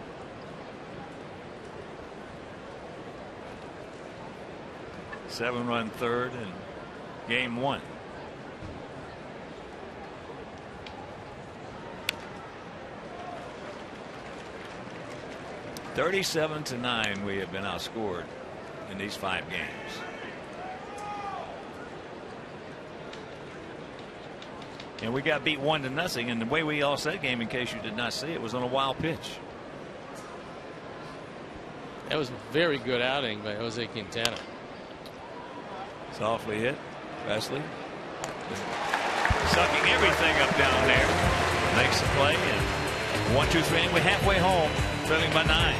Seven-run third in game 1. (37-9) we have been outscored in these 5 games. And we got beat 1-0. And the way we lost that game, in case you did not see it, was on a wild pitch. That was a very good outing by Jose Quintana. Softly hit. Presley sucking everything up down there. Makes the play. And 1, 2, 3. And we're halfway home, trailing by 9.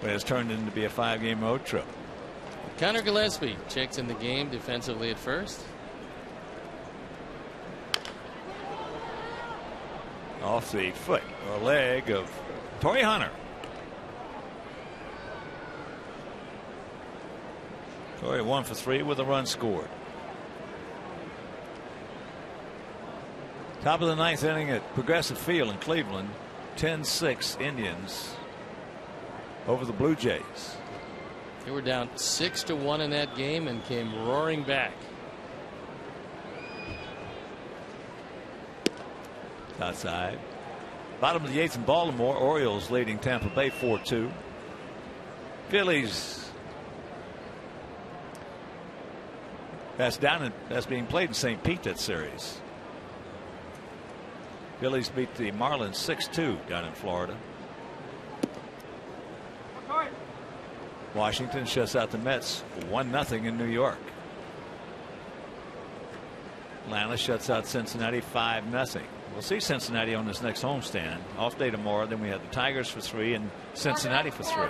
But it's turned into be a 5-game road trip. Connor Gillespie checks in the game defensively at first. Off the foot or leg of Torrey Hunter. Torrey 1 for 3 with a run scored. Top of the 9th inning at Progressive Field in Cleveland. 10-6 Indians over the Blue Jays. They were down 6-1 in that game and came roaring back. Outside. Bottom of the 8th in Baltimore. Orioles leading Tampa Bay 4-2. Phillies. That's being played in St. Pete, that series. Phillies beat the Marlins 6-2 down in Florida. Washington shuts out the Mets 1-0 in New York. Atlanta shuts out Cincinnati 5-0. We'll see Cincinnati on this next homestand. Off day tomorrow. Then we have the Tigers for 3 and Cincinnati for 3.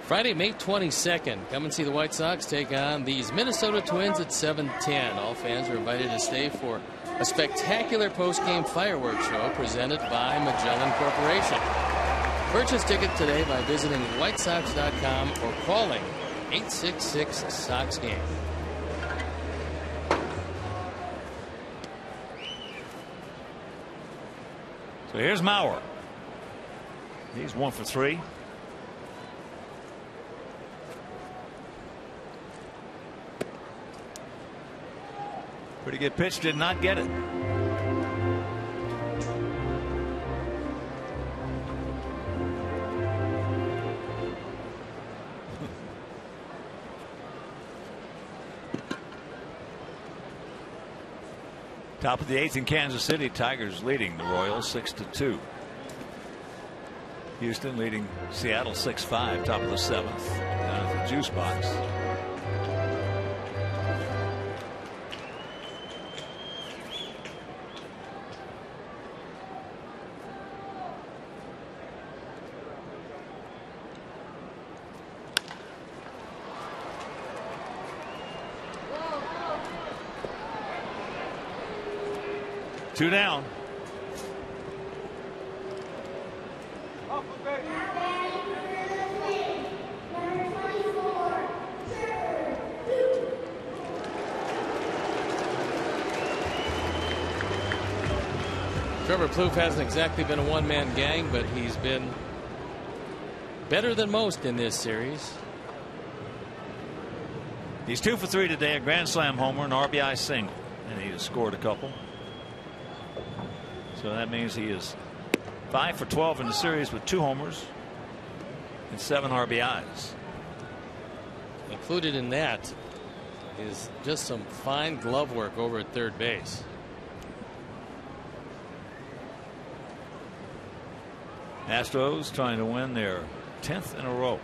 Friday, May 22nd. Come and see the White Sox take on these Minnesota Twins at 7:10. All fans are invited to stay for a spectacular post-game fireworks show presented by Magellan Corporation. Purchase tickets today by visiting whitesox.com or calling 866-SOX-GAME. So here's Mauer. He's 1 for 3. Pretty good pitch, did not get it. Top of the 8th in Kansas City. Tigers leading the Royals 6-2. Houston leading Seattle 6-5. Top of the 7th. Down at the juice box. Two down. Trevor Plouffe hasn't exactly been a one-man gang, but he's been better than most in this series. He's 2 for 3 today, a grand slam homer, an RBI single, and he has scored a couple. So that means he is 5 for 12 in the series with 2 homers and 7 RBIs. Included in that is just some fine glove work over at third base. Astros trying to win their 10th in a row.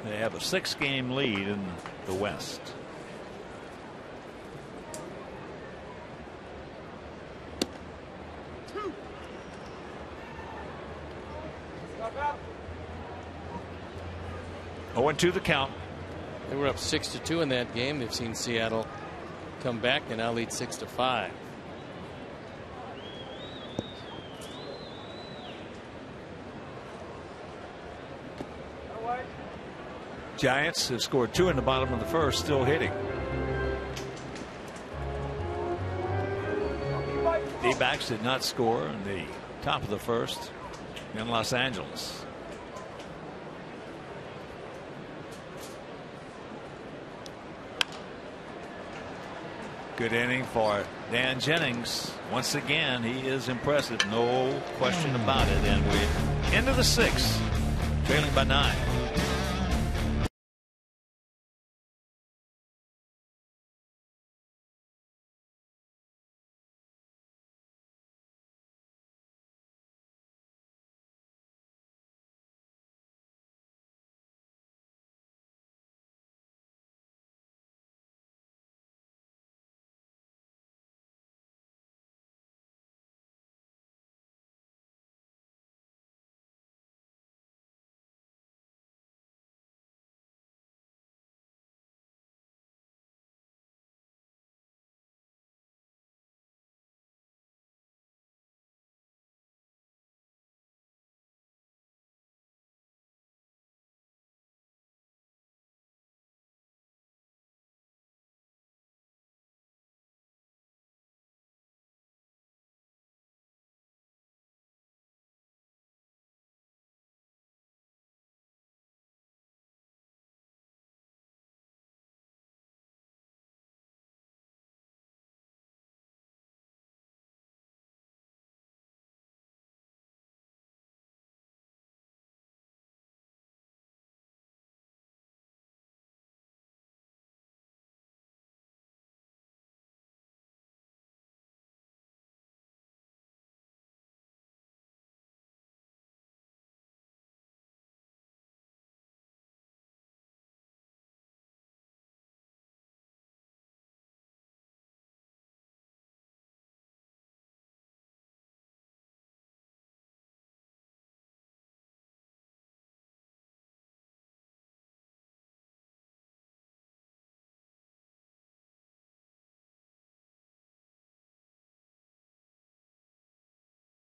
They have a 6-game lead in the West. Oh, and 2 the count. They were up 6-2 in that game. They've seen Seattle come back and now lead 6-5. Giants have scored 2 in the bottom of the first, still hitting. D-backs did not score in the top of the first in Los Angeles. Good inning for Dan Jennings. Once again, he is impressive, no question about it. And we're into the 6th, trailing by 9.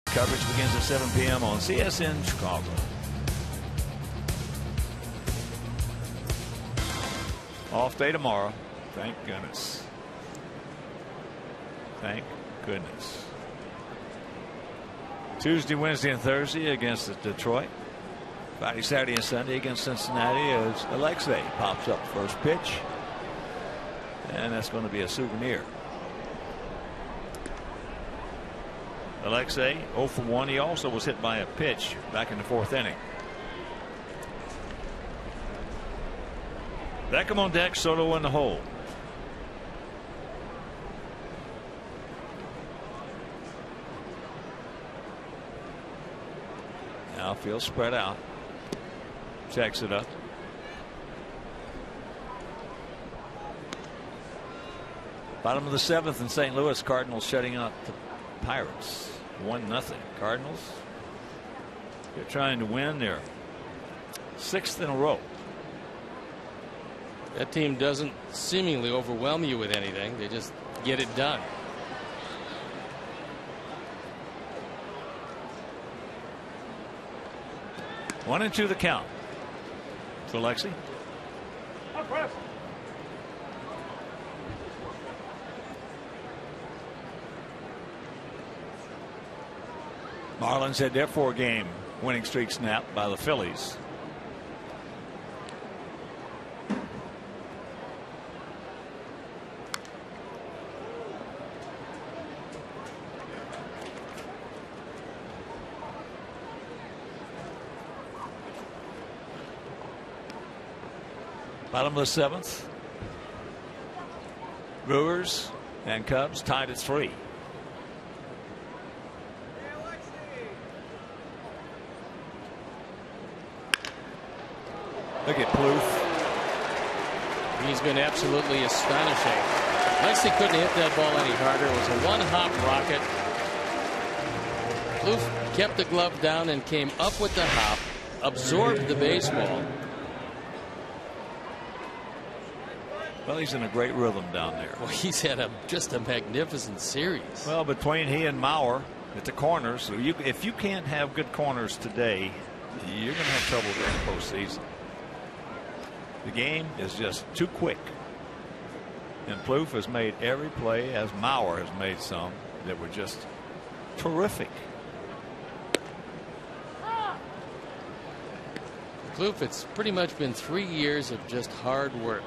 Coverage begins at 7 p.m. on CSN Chicago. Off day tomorrow. Thank goodness. Thank goodness. Tuesday, Wednesday, and Thursday against Detroit. Friday, Saturday, and Sunday against Cincinnati as Alexei pops up first pitch. And that's going to be a souvenir. Alexei 0 for 1. He also was hit by a pitch back in the 4th inning. Beckham on deck, Soto in the hole. Outfield spread out. Checks it up. Bottom of the 7th in St. Louis. Cardinals shutting out the Pirates 1-0. Cardinals, they're trying to win their 6th in a row. That team doesn't seemingly overwhelm you with anything. They just get it done. One and 2 the count to Alexei. Marlins had their 4-game winning streak snapped by the Phillies. Bottom of the 7th. Brewers and Cubs tied at 3. Look at Plouffe. He's been absolutely astonishing. Alexei couldn't hit that ball any harder. It was a one-hop rocket. Plouffe kept the glove down and came up with the hop, absorbed the baseball. Well, he's in a great rhythm down there. Well, he's had just a magnificent series. Well, between he and Mauer at the corners, so if you can't have good corners today, you're going to have trouble during the postseason. The game is just too quick. And Plouffe has made every play, as Mauer has made some, that were just terrific. Plouffe, it's pretty much been 3 years of just hard work.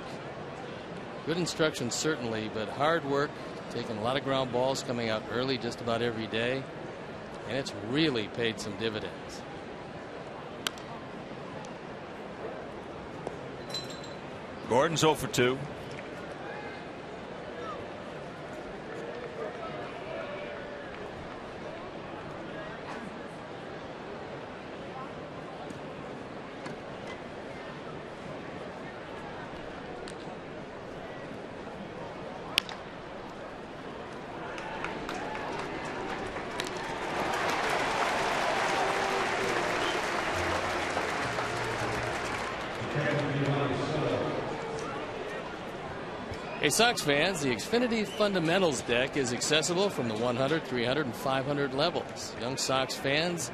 Good instruction, certainly, but hard work, taking a lot of ground balls, coming out early just about every day. And it's really paid some dividends. Gordon's 0 for 2. Hey, Sox fans, the Xfinity Fundamentals deck is accessible from the 100, 300, and 500 levels. Young Sox fans,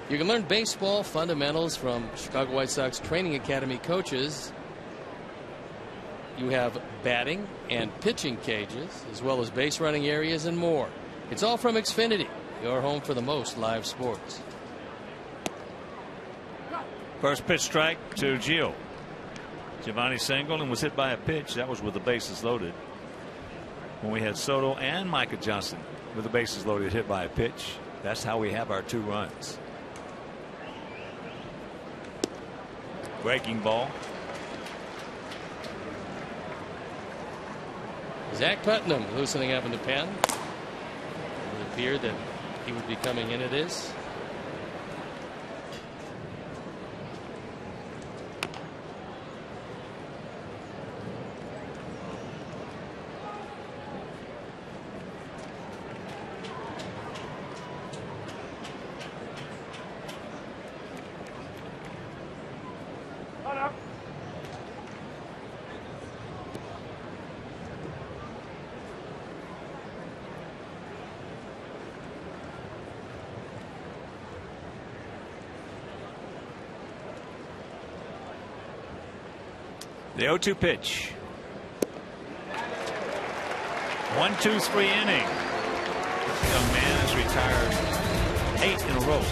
you can learn baseball fundamentals from Chicago White Sox Training Academy coaches. You have batting and pitching cages, as well as base running areas and more. It's all from Xfinity, your home for the most live sports. First pitch strike to Gio. Giovanni singled and was hit by a pitch. That was with the bases loaded. When we had Soto and Micah Johnson with the bases loaded, hit by a pitch. That's how we have our 2 runs. Breaking ball. Zach Putnam loosening up in the pen. It appeared that he would be coming into this. The 0-2 pitch. 1, 2, 3 inning. This young man has retired 8 in a row.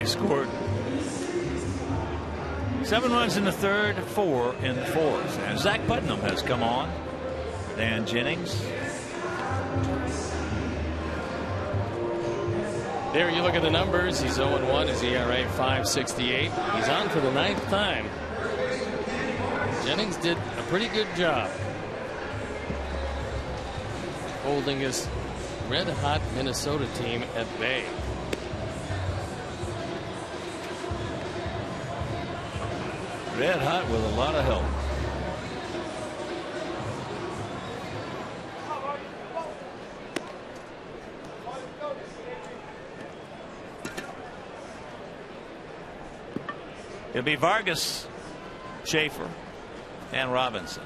He scored 7 runs in the third, 4 in the fourth. And Zach Putnam has come on. Dan Jennings. There you look at the numbers. He's 0-1. His ERA 5.68. He's on for the 9th time. Jennings did a pretty good job holding his red-hot Minnesota team at bay. Red hot with a lot of help. It'll be Vargas, Schaefer, and Robinson.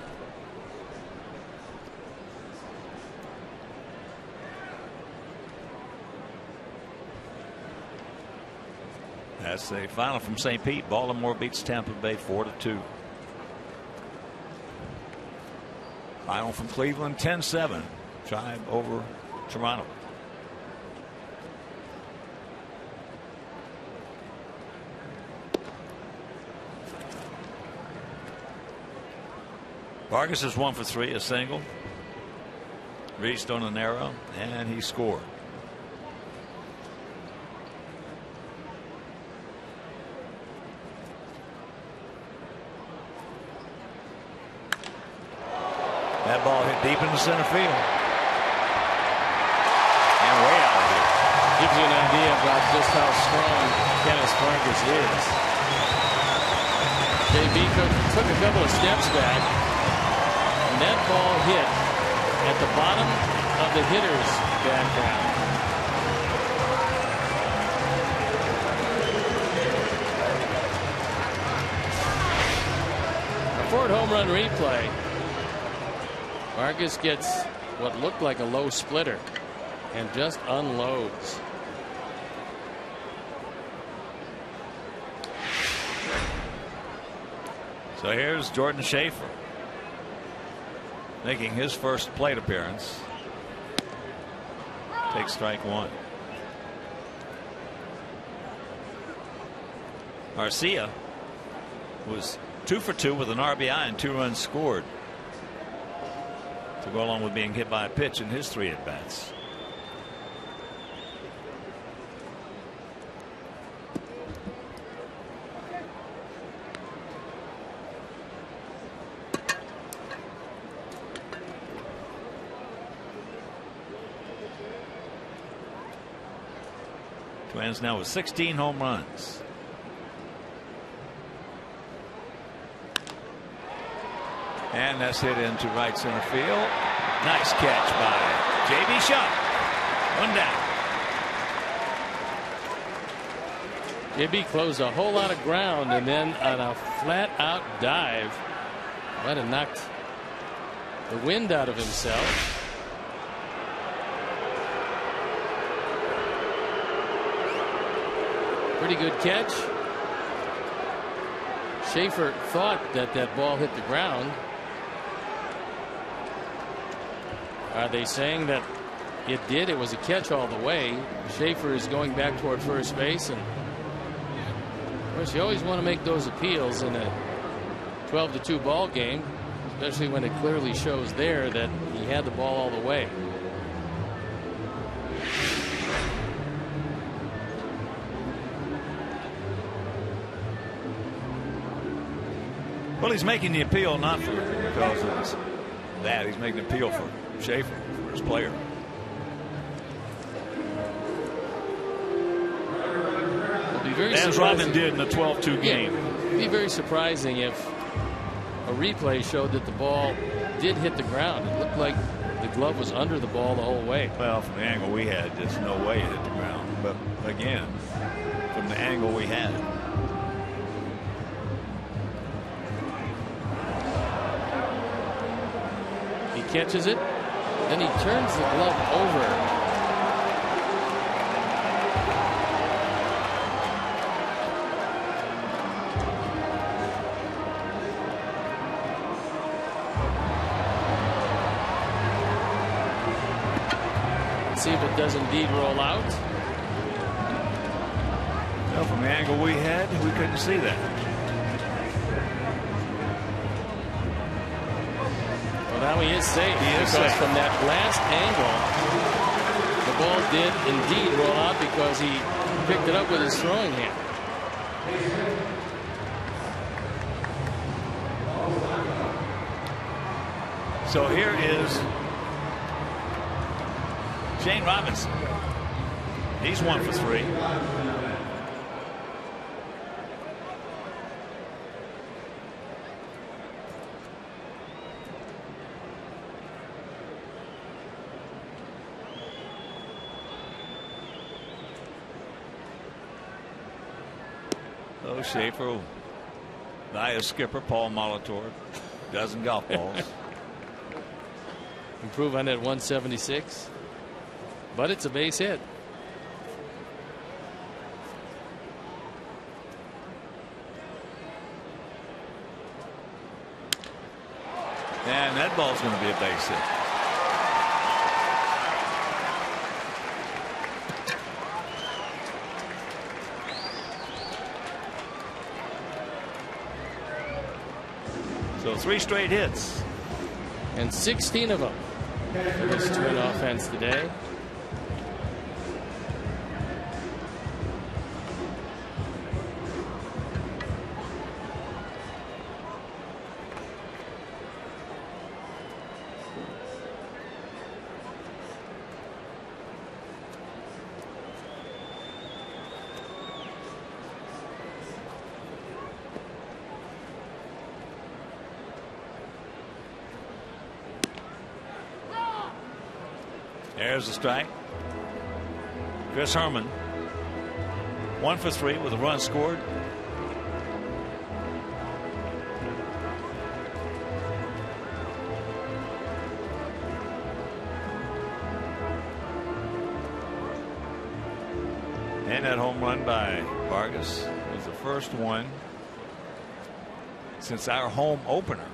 That's the final from St. Pete. Baltimore beats Tampa Bay 4-2. Final from Cleveland 10-7. Tribe over Toronto. Vargas is 1 for 3, a single. Reached on an arrow, and he scored. That ball hit deep into center field. And way out of here. Gives you an idea about just how strong Kenneth Vargas is. JB took a couple of steps back. And that ball hit at the bottom of the hitter's background. A Ford home run replay. Vargas gets what looked like a low splitter and just unloads. So here's Jordan Schaefer making his first plate appearance. Takes strike one. Garcia was 2 for 2 with an RBI and 2 runs scored to go along with being hit by a pitch in his 3 at-bats. Twins now with 16 home runs. And that's hit into right center field. Nice catch by J.B. Shutt. 1 down. J.B. closed a whole lot of ground, and then on a flat out dive might have knocked the wind out of himself. Pretty good catch. Schaefer thought that that ball hit the ground. Are they saying that it did? It was a catch all the way. Schaefer is going back toward first base, and of course you always want to make those appeals in a 12-2 ball game, especially when it clearly shows there that he had the ball all the way. Well, he's making the appeal not for because of that. He's making the appeal for Schaefer, for his player. It'll be very as surprising. Robin did in the 12-2 game. It'd be very surprising if a replay showed that the ball did hit the ground. It looked like the glove was under the ball the whole way. Well, from the angle we had, there's no way it hit the ground. But again, from the angle we had. He catches it, then he turns the glove over. See if it does indeed roll out. Well, from the angle we had, we couldn't see that. Well, now he is safe. He is because safe. From that last angle, the ball did indeed roll out because he picked it up with his throwing hand. So here is Shane Robinson. He's 1 for 3. So Schaefer via skipper Paul Molitor, dozen golf balls. Improve on that 176, but it's a base hit. And that ball's going to be a base hit. So 3 straight hits. And 16 of them for this Twin offense today. There's a strike. Chris Herman 1 for 3 with a run scored. And that home run by Vargas was the first one since our home opener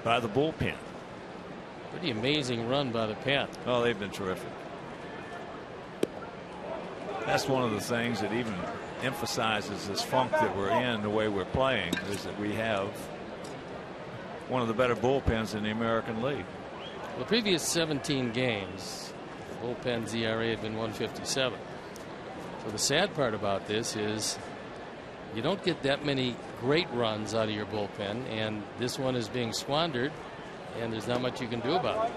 by the bullpen. Pretty amazing run by the pen. Oh, they've been terrific. That's one of the things that even emphasizes this funk that we're in, the way we're playing, is that we have one of the better bullpens in the American League. The previous 17 games, the bullpen's ERA had been 157. So the sad part about this is you don't get that many great runs out of your bullpen, and this one is being squandered, and there's not much you can do about it.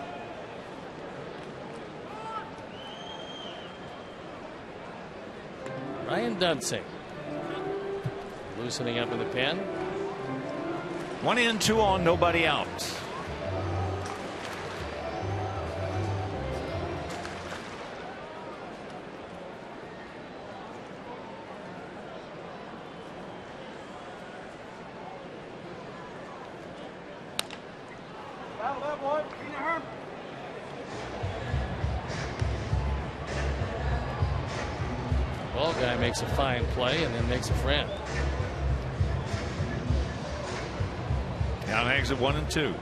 Ryan Dunsing loosening up in the pen. 1 in, 2 on, nobody out. Ball guy makes a fine play and then makes a friend. Down exit 1 and 2.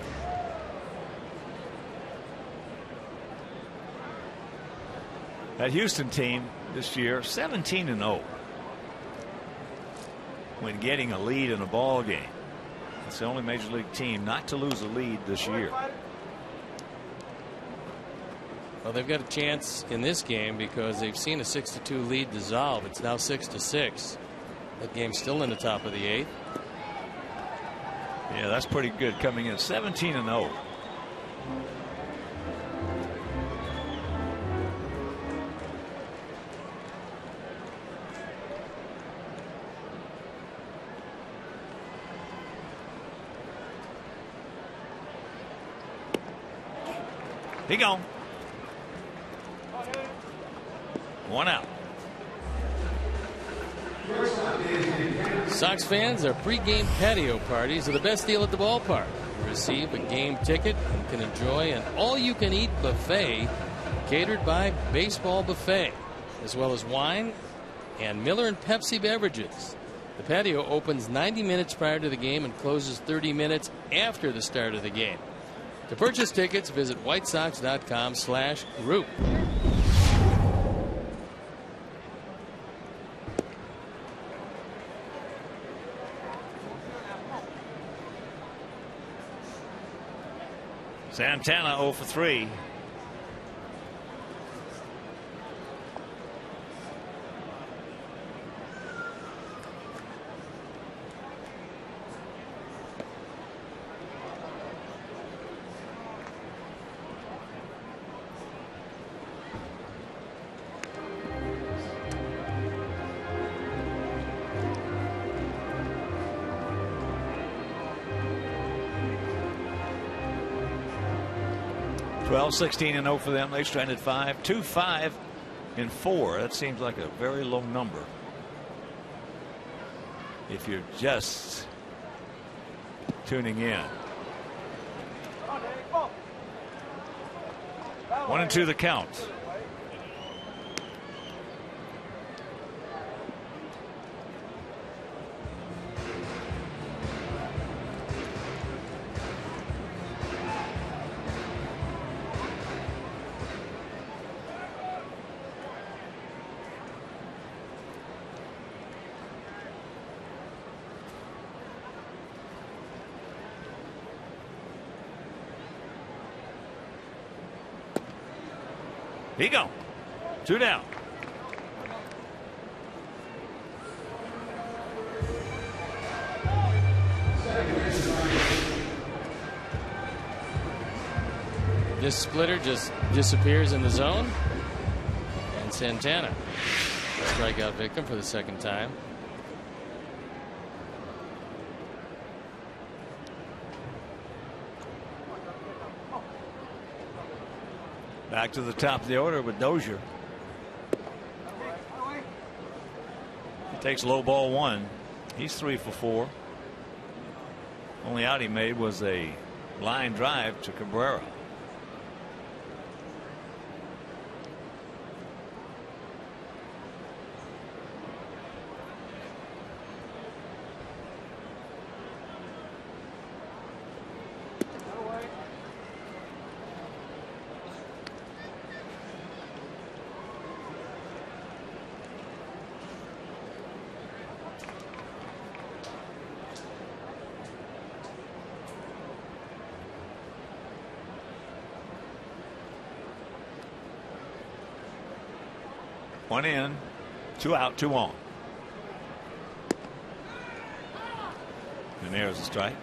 That Houston team this year 17-0 when getting a lead in a ball game. It's the only major league team not to lose a lead this year. Well, they've got a chance in this game because they've seen a 6-2 lead dissolve. It's now 6-6. That game's still in the top of the 8th. Yeah, that's pretty good coming in 17-0. He gone. 1 out. Sox fans, our pregame patio parties are the best deal at the ballpark. You receive a game ticket and can enjoy an all-you-can-eat buffet catered by Baseball Buffet, as well as wine and Miller and Pepsi beverages. The patio opens 90 minutes prior to the game and closes 30 minutes after the start of the game. To purchase tickets, visit whitesox.com/group. Santana 0 for 3. Well, 16 and 0 for them. They stranded 5, 2, 5, and 4. That seems like a very low number if you're just tuning in. 1 and 2 the count. He go. 2 down. This splitter just disappears in the zone. And Santana, strikeout victim for the second time. Back to the top of the order with Dozier. He takes low ball 1. He's 3 for 4. Only out he made was a line drive to Cabrera. One in, 2 out, 2 on. And there's a strike.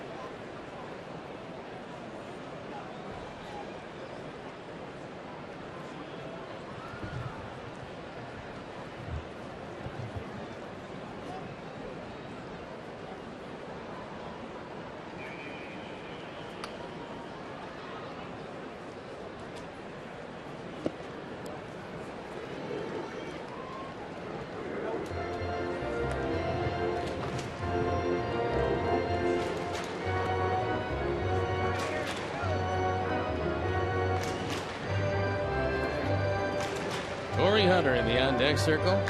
Hunter in the on-deck circle.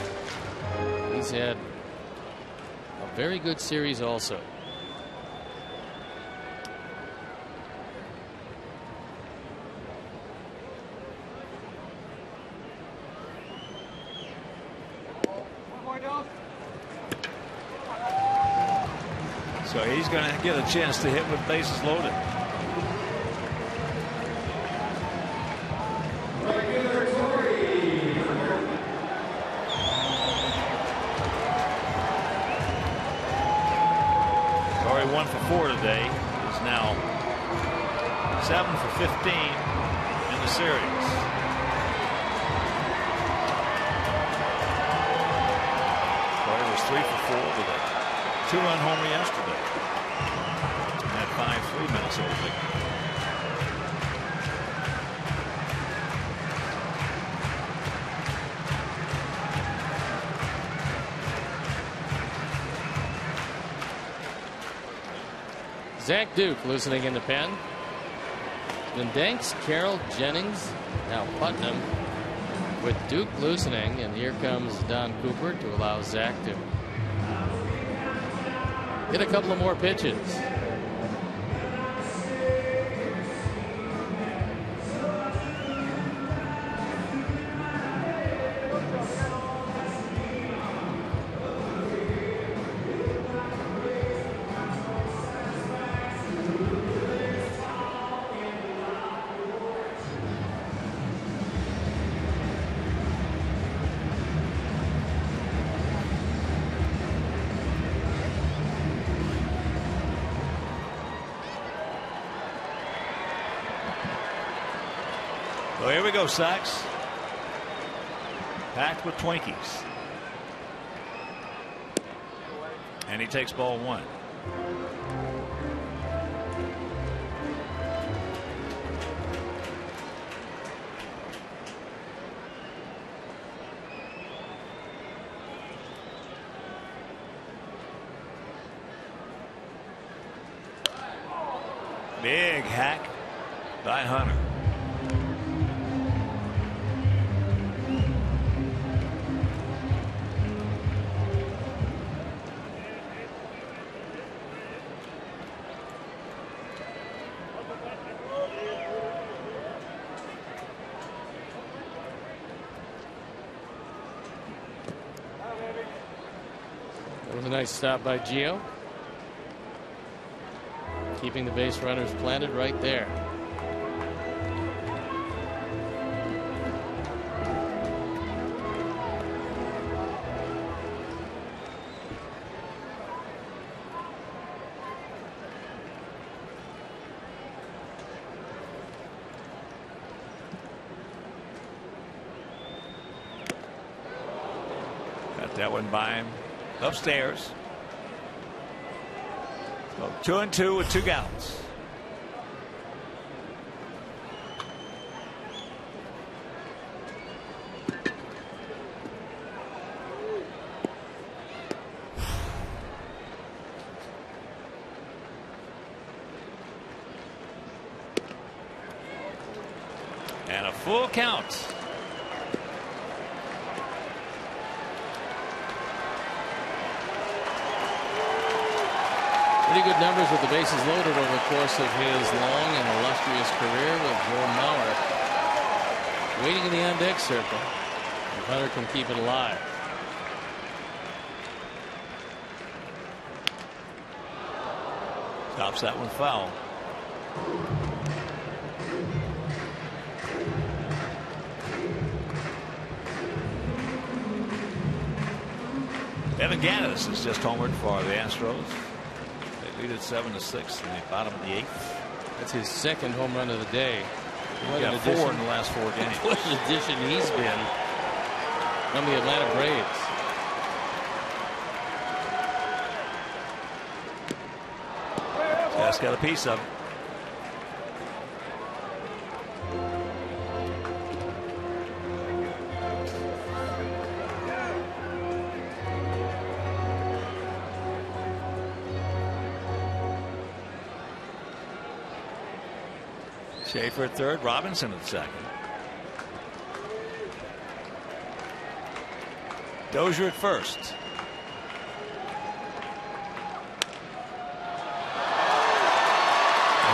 He's had a very good series also. So he's going to get a chance to hit with bases loaded. Today is now 7 for 15 in the series. Corey was 3 for 4 with a 2-run homer yesterday. And that 5-3 Minnesota victory. Zach Duke loosening in the pen. Then Danks, Carroll, Jennings, now Putnam with Duke loosening, and here comes Don Cooper to allow Zach to get a couple of more pitches. So here we go, Sox. Packed with Twinkies. And he takes ball one. Big hack by Hunter. That was a nice stop by Gio. Keeping the base runners planted right there. Got that one by him upstairs. So 2-2 with 2 outs. And a full count. Pretty good numbers with the bases loaded over the course of his long and illustrious career with Joe Mauer. Waiting in the on-deck circle. If Hunter can keep it alive. Stops that one foul. Evan Gattis has just homered for the Astros. They lead at 7-6 in the bottom of the 8th. That's his second home run of the day. He got 4 in the last 4 games. What an addition he's been from the Atlanta Braves. Just got a piece of it. Schaefer at third, Robinson at second. Dozier at first.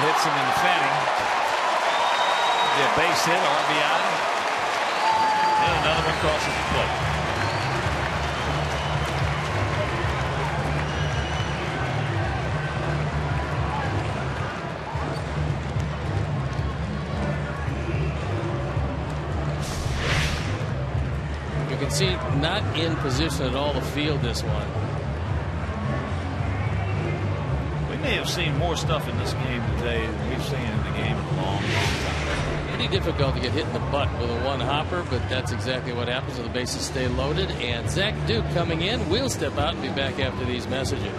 Hits him in the fanning. Yeah, base hit, RBI. And another one crosses the plate. You can see not in position at all to field this one. We may have seen more stuff in this game today than we've seen in the game in a long, long time. Pretty difficult to get hit in the butt with a one hopper, but that's exactly what happens when the bases stay loaded. And Zach Duke coming in. We'll step out and be back after these messages.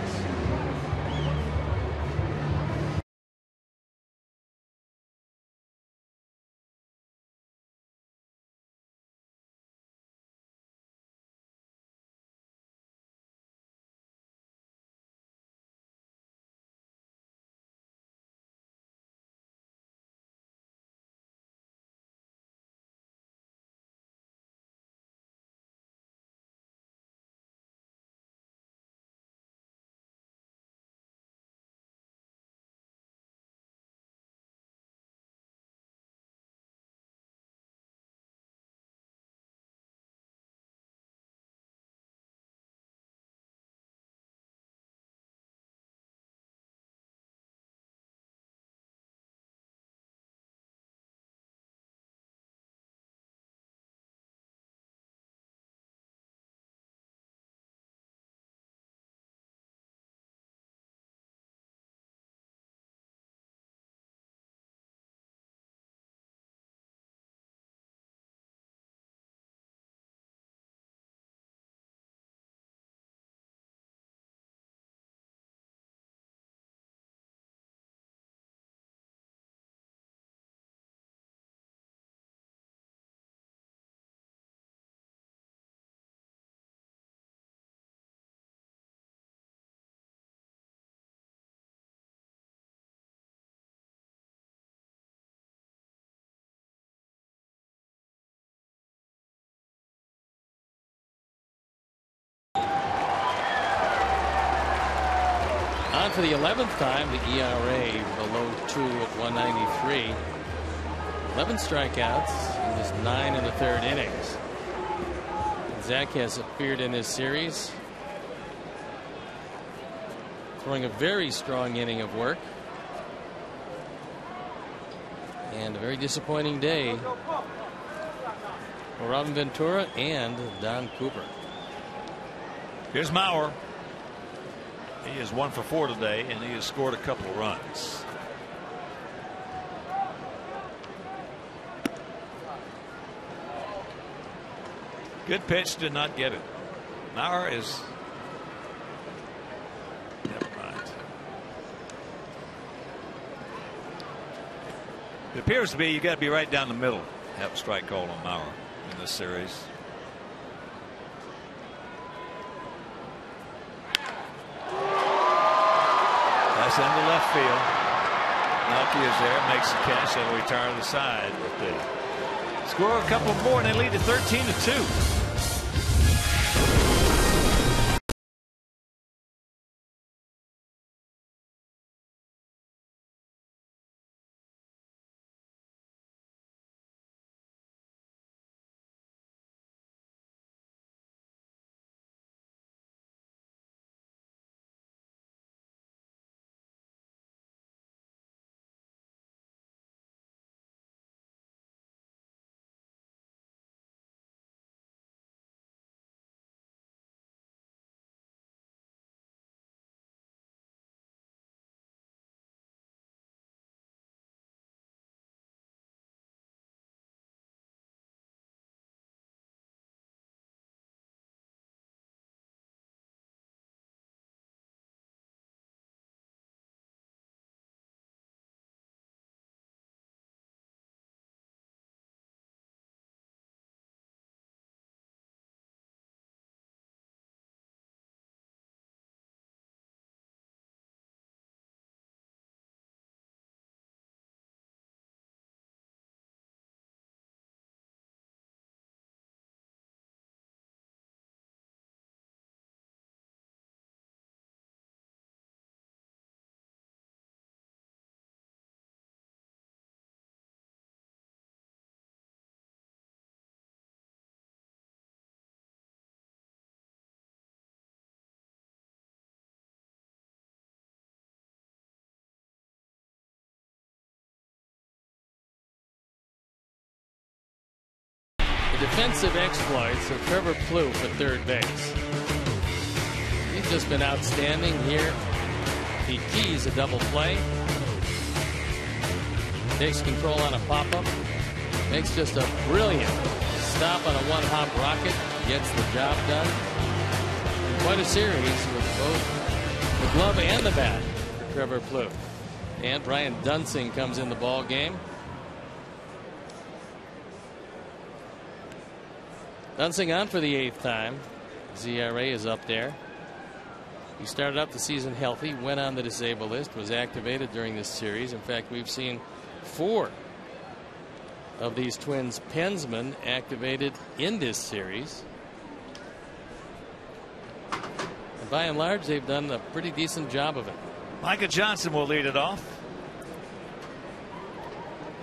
for the 11th time, the ERA below 2 at 193. 11 strikeouts in his 9 1/3 innings. Zach has appeared in this series, throwing a very strong inning of work. And a very disappointing day for Robin Ventura and Don Cooper. Here's Mauer. He is 1 for 4 today, and he has scored a couple of runs. Good pitch, did not get it. Mauer is. Never mind. It appears to be you got to be right down the middle. Have a strike called on Mauer in this series. That's into left field. Melky is there, makes the catch, and retire to the side. But they score a couple more, and they lead to 13-2. Defensive exploits of Trevor Plouffe at third base. He's just been outstanding here. He keys a double play. Takes control on a pop-up. Makes just a brilliant stop on a one-hop rocket. Gets the job done. Quite a series with both the glove and the bat for Trevor Plouffe. And Brian Dunsing comes in the ball game. Dunsing on for the 8th time. ZRA is up there. He started out the season healthy, went on the disabled list, was activated during this series. In fact, we've seen 4 of these Twins pensmen activated in this series. And by and large, they've done a pretty decent job of it. Micah Johnson will lead it off.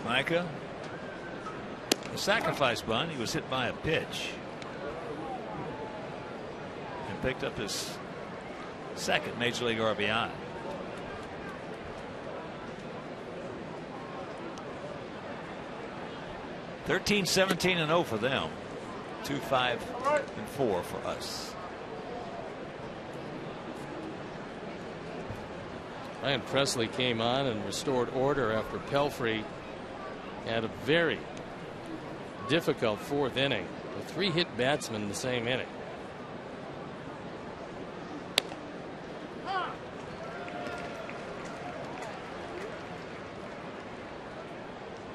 Micah, a sacrifice bunt. He was hit by a pitch and picked up his second Major League RBI. (13, 17, and 0 for them. 2, 5, and 4 for us. Ryan Presley came on and restored order after Pelfrey had a very difficult 4th inning with 3 hit batsmen in the same inning.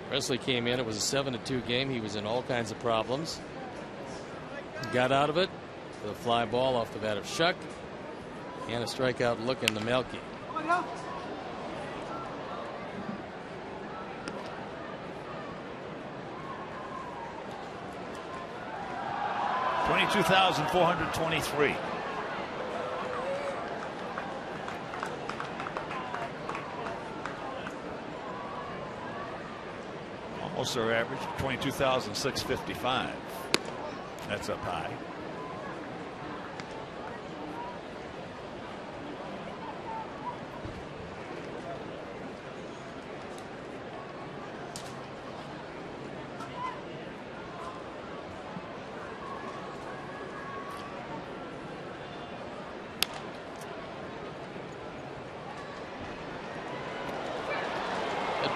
Presley came in. It was a 7-2 game. He was in all kinds of problems. Got out of it with a fly ball off the bat of Shuck and a strikeout look in the Melky. $22,423. almost their average, 22,655. That's up high.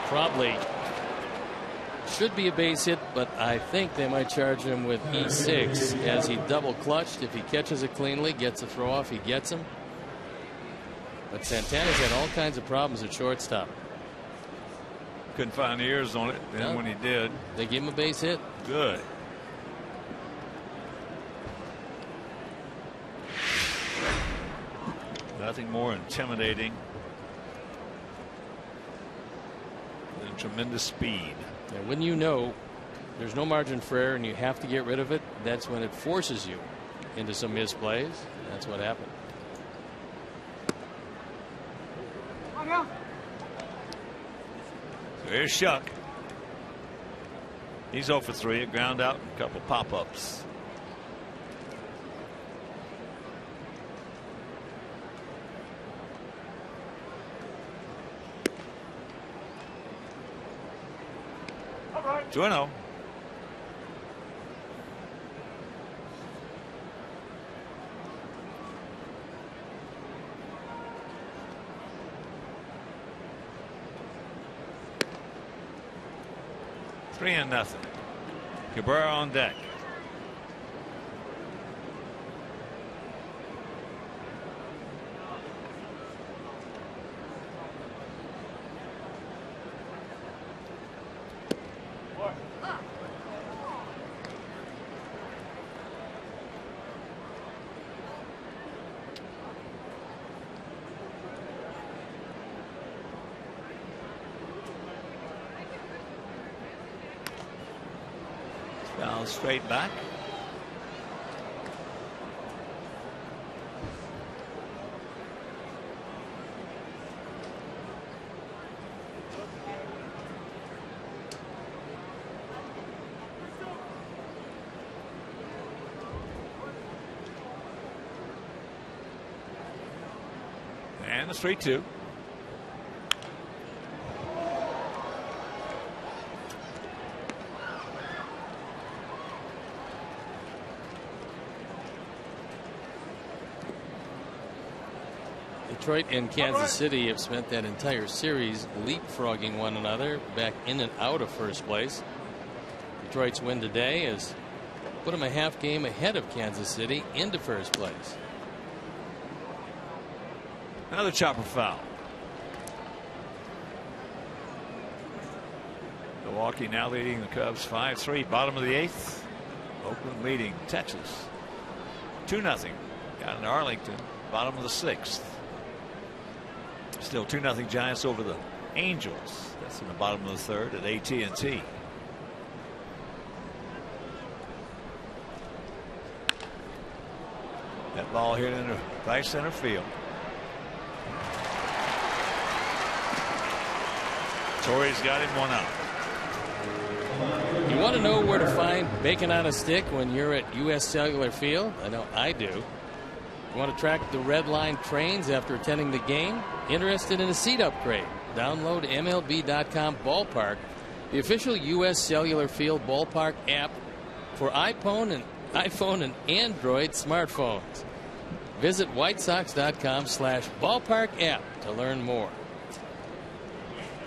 Probably should be a base hit, but I think they might charge him with E6 as he double clutched. If he catches it cleanly, gets a throw off, he gets him. But Santana's had all kinds of problems at shortstop. Couldn't find the ears on it. Then when he did, they gave him a base hit. Good. Nothing more intimidating than tremendous speed. And when you know there's no margin for error and you have to get rid of it, that's when it forces you into some misplays. That's what happened. So here's Shuck. He's 0 for 3, a ground out, and a couple pop-ups. Right. 2-0. Three and nothing. Cabrera on deck. Down straight back. And the 3-2. Detroit and Kansas City have spent that entire series leapfrogging one another back in and out of first place. Detroit's win today has put them a half game ahead of Kansas City into first place. Another chopper foul. Milwaukee now leading the Cubs 5-3, bottom of the 8th. Oakland leading Texas 2-0 down in Arlington, bottom of the 6th. Still 2-0 Giants over the Angels. That's in the bottom of the 3rd at AT&T. That ball hit into right center field. Torrey's got him one out. You want to know where to find bacon on a stick when you're at U.S. Cellular Field? I know I do. You want to track the red line trains after attending the game? Interested in a seat upgrade? Download MLB.com Ballpark, the official U.S. Cellular Field Ballpark app for iPhone and Android smartphones. Visit WhiteSox.com/ballpark app to learn more.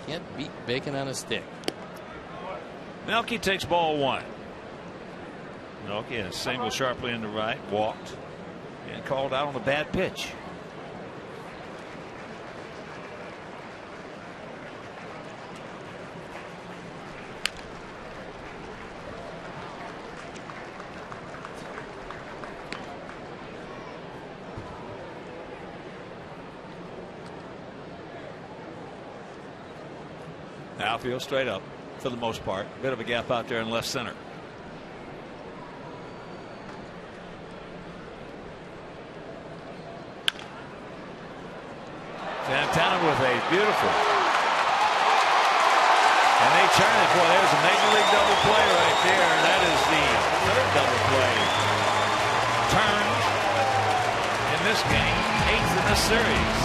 Can't beat bacon on a stick. Melky takes ball 1. Melky had a single sharply into right, walked, and called out on a bad pitch. Outfield straight up for the most part. A bit of a gap out there in left center. Santana with a beautiful And they turn it. Boy, there's a major league double play right there. That is the third double play turned in this game, 8th in this series.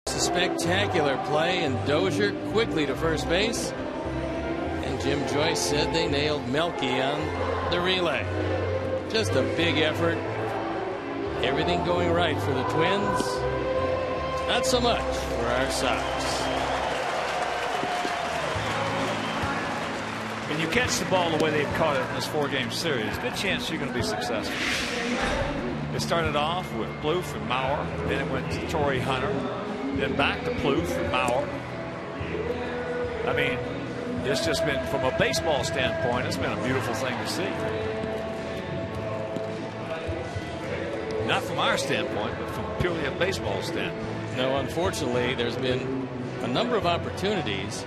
Spectacular play, and Dozier quickly to first base. And Jim Joyce said they nailed Melky on the relay. Just a big effort. Everything going right for the Twins. Not so much for our Sox. When you catch the ball the way they've caught it in this 4-game series, good chance you're going to be successful. It started off with Plouffe and Mauer. Then it went to Torrey Hunter. Then back to Plouffe and Mauer. I mean, it's just been, from a baseball standpoint, it's been a beautiful thing to see. Not from our standpoint, but from purely a baseball standpoint. No, unfortunately, there's been a number of opportunities,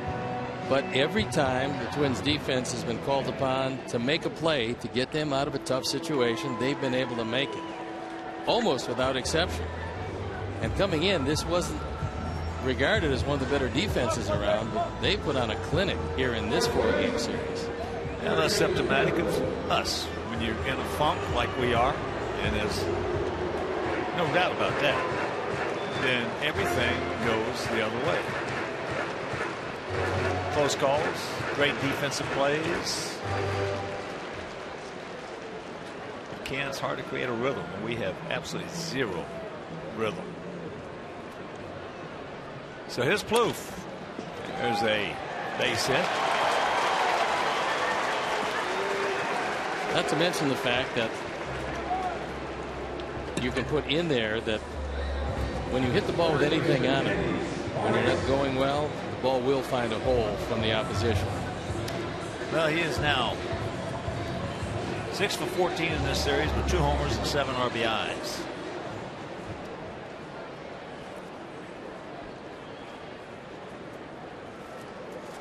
but every time the Twins defense has been called upon to make a play to get them out of a tough situation, they've been able to make it, almost without exception. And coming in, this wasn't regarded as one of the better defenses around, but they put on a clinic here in this 4-game series. And that's symptomatic of us. When you're in a funk like we are, and there's no doubt about that, then everything goes the other way. Close calls, great defensive plays. It's hard to create a rhythm, and we have absolutely zero rhythm. So here's Plouffe. There's a base hit. Not to mention the fact that you can put in there that when you hit the ball with anything on it, when you're not going well, the ball will find a hole from the opposition. Well, he is now 6 for 14 in this series with 2 homers and 7 RBIs.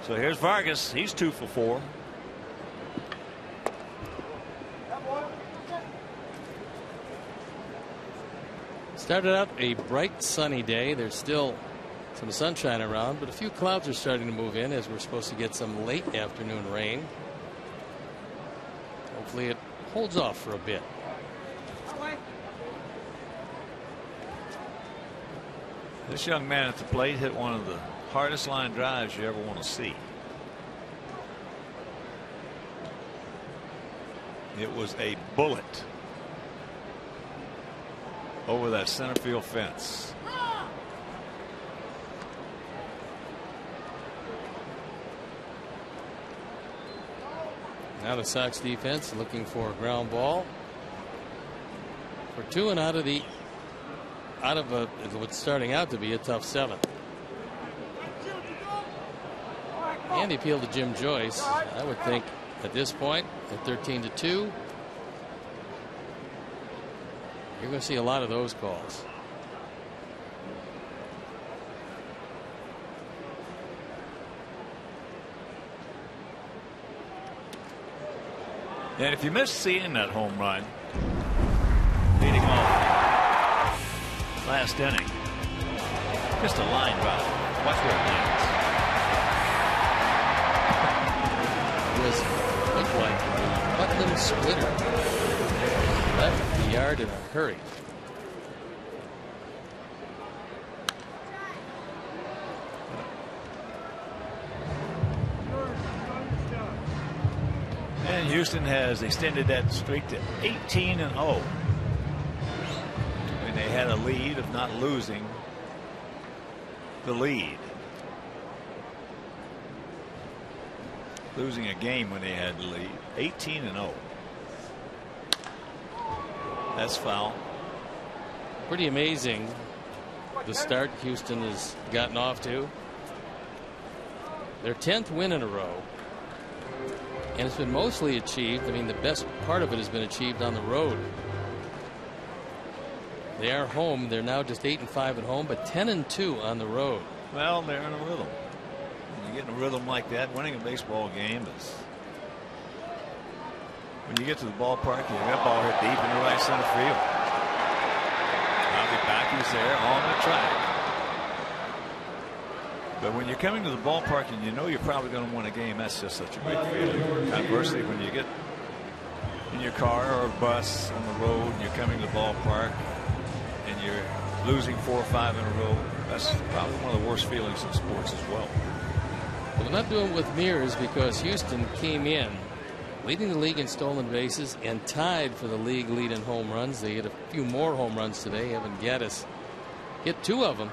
So here's Vargas. He's 2 for 4. Started out a bright sunny day. There's still some sunshine around, but a few clouds are starting to move in as we're supposed to get some late afternoon rain. Hopefully it holds off for a bit. This young man at the plate hit one of the hardest line drives you ever want to see. It was a bullet over that center field fence. Now the Sox defense looking for a ground ball for two, and out of what's starting out to be a tough seventh. And he appealed to Jim Joyce. I would think at this point at 13-2, you're going to see a lot of those calls. And if you missed seeing that home run leading off last inning, just a line drive. Watch where it lands. Looked like a Putnam splitter. Left the yard in a hurry. And Houston has extended that streak to 18-0. When they had a lead of not losing the lead. Losing a game when they had the lead. 18-0. That's foul. Pretty amazing the start Houston has gotten off to. Their 10th win in a row. And it's been mostly achieved. I mean, the best part of it has been achieved on the road. They are home. They're now just 8-5 at home, but 10-2 on the road. Well, they're in a rhythm. When you get in a rhythm like that, winning a baseball game is. When you get to the ballpark, you get that ball hit deep in the right center field. Bobby Backy's there on the track. But when you're coming to the ballpark and you know you're probably going to win a game, that's just such a great feeling. Conversely, when you get in your car or a bus on the road and you're coming to the ballpark and you're losing 4 or 5 in a row, that's probably one of the worst feelings in sports as well. Well, they're not doing it with mirrors because Houston came in leading the league in stolen bases and tied for the league lead in home runs. They hit a few more home runs today. Evan Gattis hit 2 of them.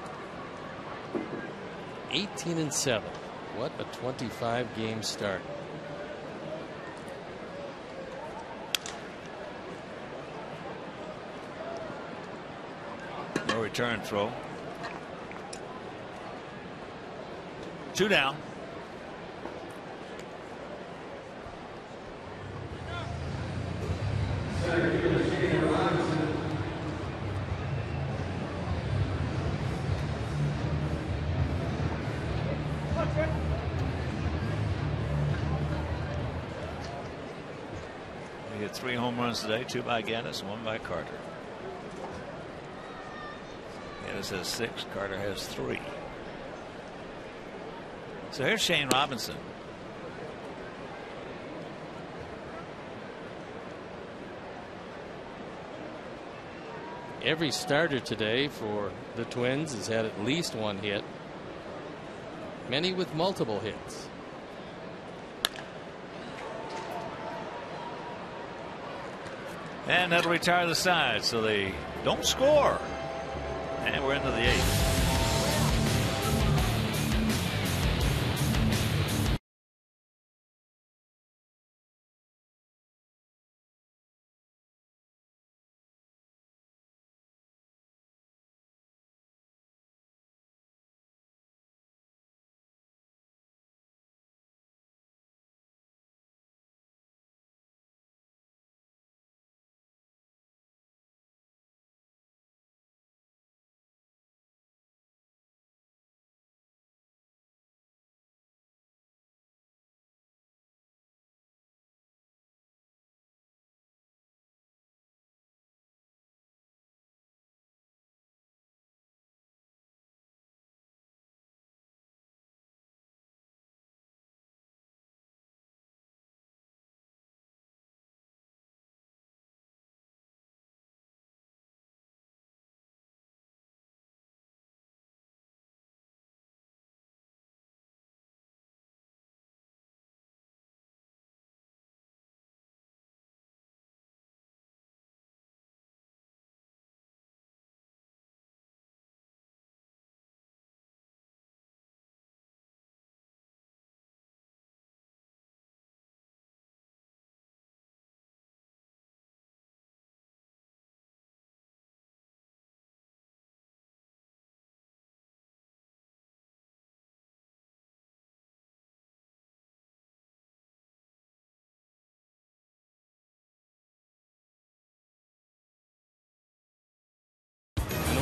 18-7. What a 25-game start. No return throw. 2 down. He hit 3 home runs today, 2 by Gattis, 1 by Carter. Gattis has 6, Carter has 3. So here's Shane Robinson. Every starter today for the Twins has had at least 1 hit. Many with multiple hits. And that'll retire the side so they don't score. And we're into the 8th.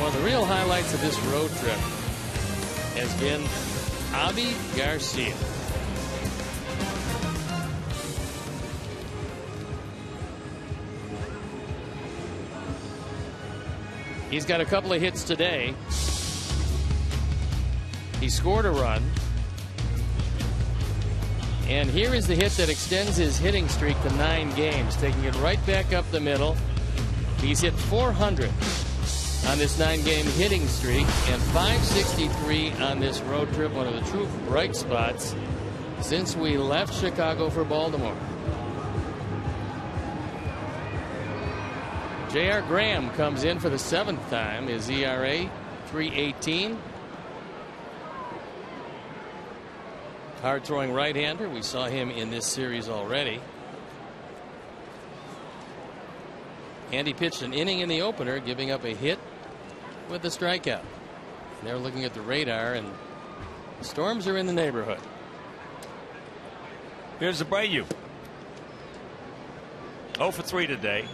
One of the real highlights of this road trip has been Avi Garcia. He's got a couple of hits today. He scored a run. And here is the hit that extends his hitting streak to 9 games, taking it right back up the middle. He's hit 400 on this 9-game hitting streak and 563 on this road trip. One of the true bright spots since we left Chicago for Baltimore. J.R. Graham comes in for the 7th time. His ERA 3.18. Hard throwing right-hander. We saw him in this series already. And he pitched an inning in the opener, giving up a hit with a strikeout. And they're looking at the radar, and the Storms are in the neighborhood. Here's Abreu. 0 for 3 today.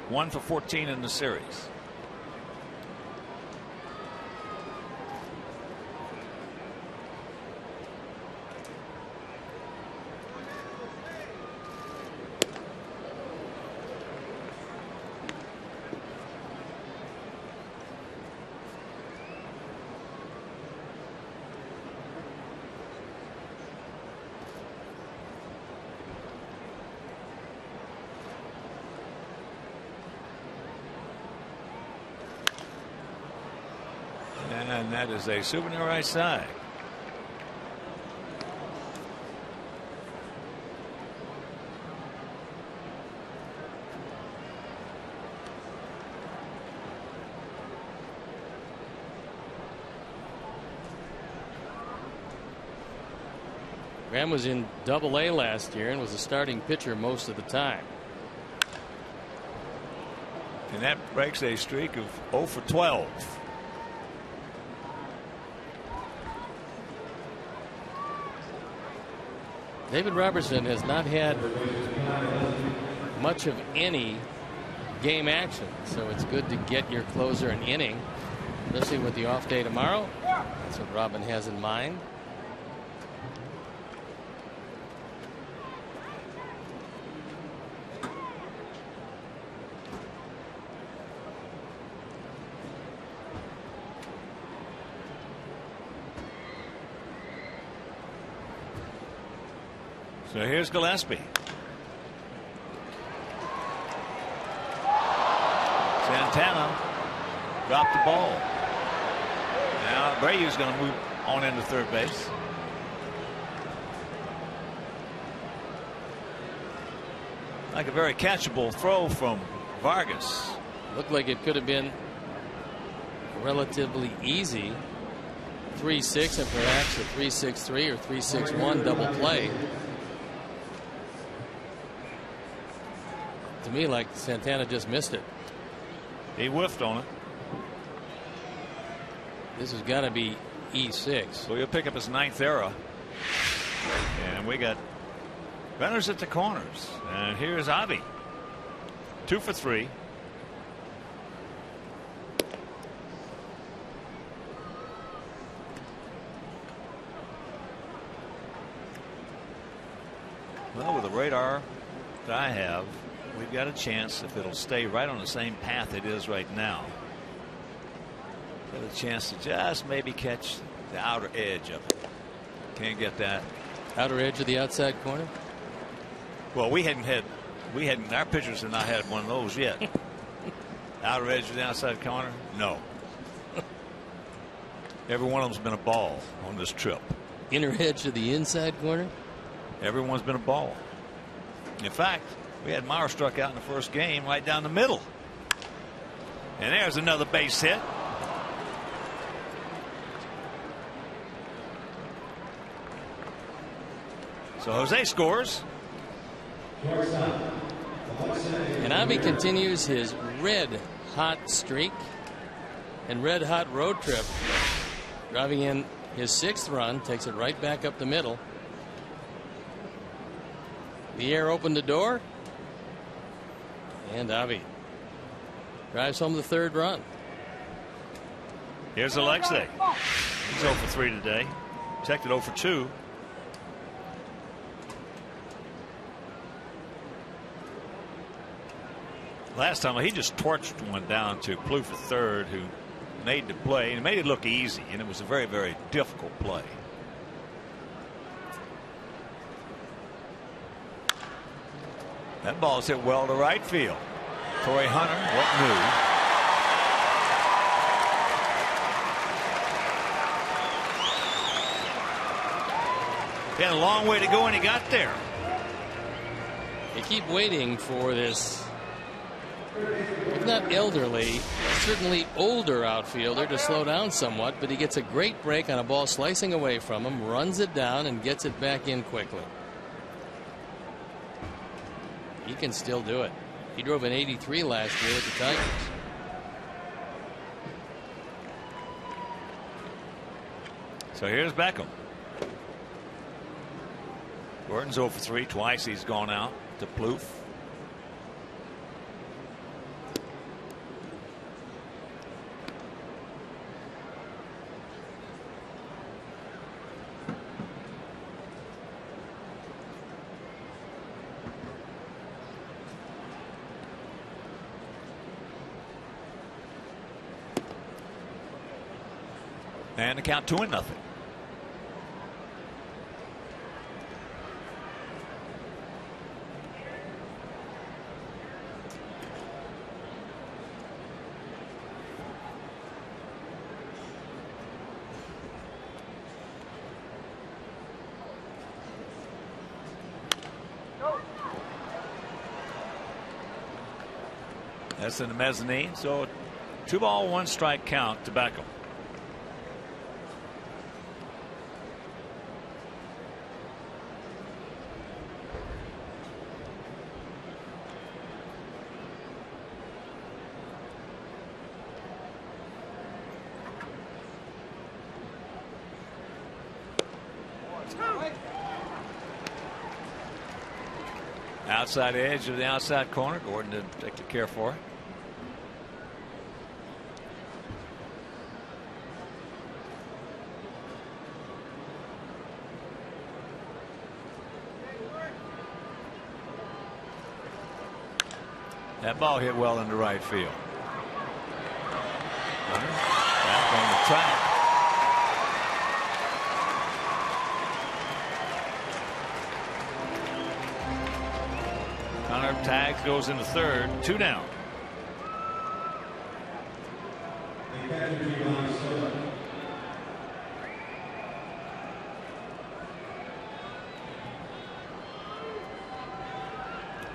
1 for 14 in the series. And that is a souvenir right side. Graham was in Double-A last year and was a starting pitcher most of the time. And that breaks a streak of 0 for 12. David Robertson has not had much of any game action, so it's good to get your closer an inning, especially with the off day tomorrow. That's what Robin has in mind. So here's Gillespie. Santana dropped the ball. Now Abreu's going to move on into third base. Like a very catchable throw from Vargas. Looked like it could have been relatively easy 3-6 and perhaps a 3-6-3 or 3-6-1 double play. To me, like Santana just missed it. He whiffed on it. This has got to be E6. So he'll pick up his 9th error. And we got runners at the corners. And here's Avi. 2 for 3. Well, with the radar that I have, we've got a chance, if it'll stay right on the same path it is right now, got a chance to just maybe catch the outer edge of it. Can't get that. Outer edge of the outside corner? Well, our pitchers have not had one of those yet. Outer edge of the outside corner? No. Every one of them's been a ball on this trip. Inner edge of the inside corner? Everyone's been a ball. In fact, we had Mauer struck out in the first game right down the middle. And there's another base hit. So Jose scores. And Avi continues his red hot streak and red hot road trip, driving in his 6th run, takes it right back up the middle. The air opened the door, and Avi drives home the 3rd run. Here's Alexei. He's 0 for 3 today. Protected 0 for 2. Last time he just torched one down to Plouffe for third, who made the play and made it look easy, and it was a very, very difficult play. That ball's hit well to right field. Torrey Hunter, what news? He had a long way to go and he got there. They keep waiting for this, if not elderly, certainly older outfielder to slow down somewhat, but he gets a great break on a ball slicing away from him, runs it down and gets it back in quickly. He can still do it. He drove an 83 last year with the Tigers. So here's Beckham. Gordon's 0 for 3. Twice he's gone out to Plouffe. And the count 2-0. That's in the mezzanine. So 2 ball, 1 strike count to Beckham. Outside edge of the outside corner. Gordon didn't particularly care for it. That ball hit well into right field. Back on the track. Connor tags, goes into third. 2 down.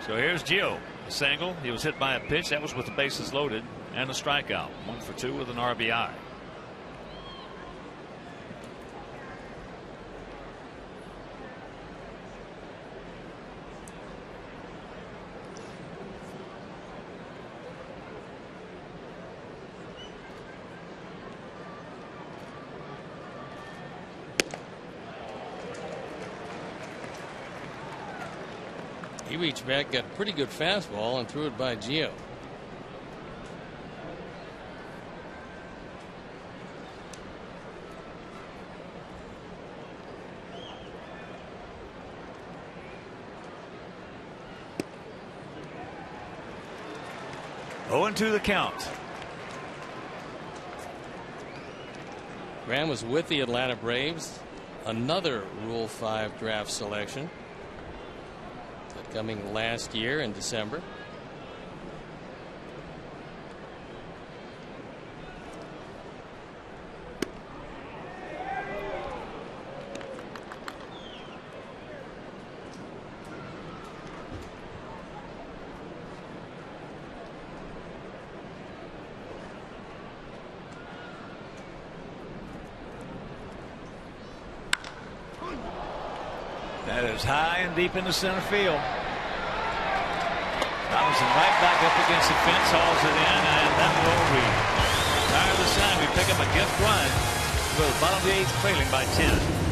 So here's Gio. A single. He was hit by a pitch. That was with the bases loaded and a strikeout. 1 for 2 with an RBI. He reached back, got a pretty good fastball, and threw it by Gio. Oh, and 2 the count. Graham was with the Atlanta Braves. Another Rule 5 draft selection. Coming last year in December. That is high and deep into center field. Robinson right back up against the fence, hauls it in, and that will read. Retire the sign. We pick up a gift run. Go to the bottom of the 8th, trailing by 10.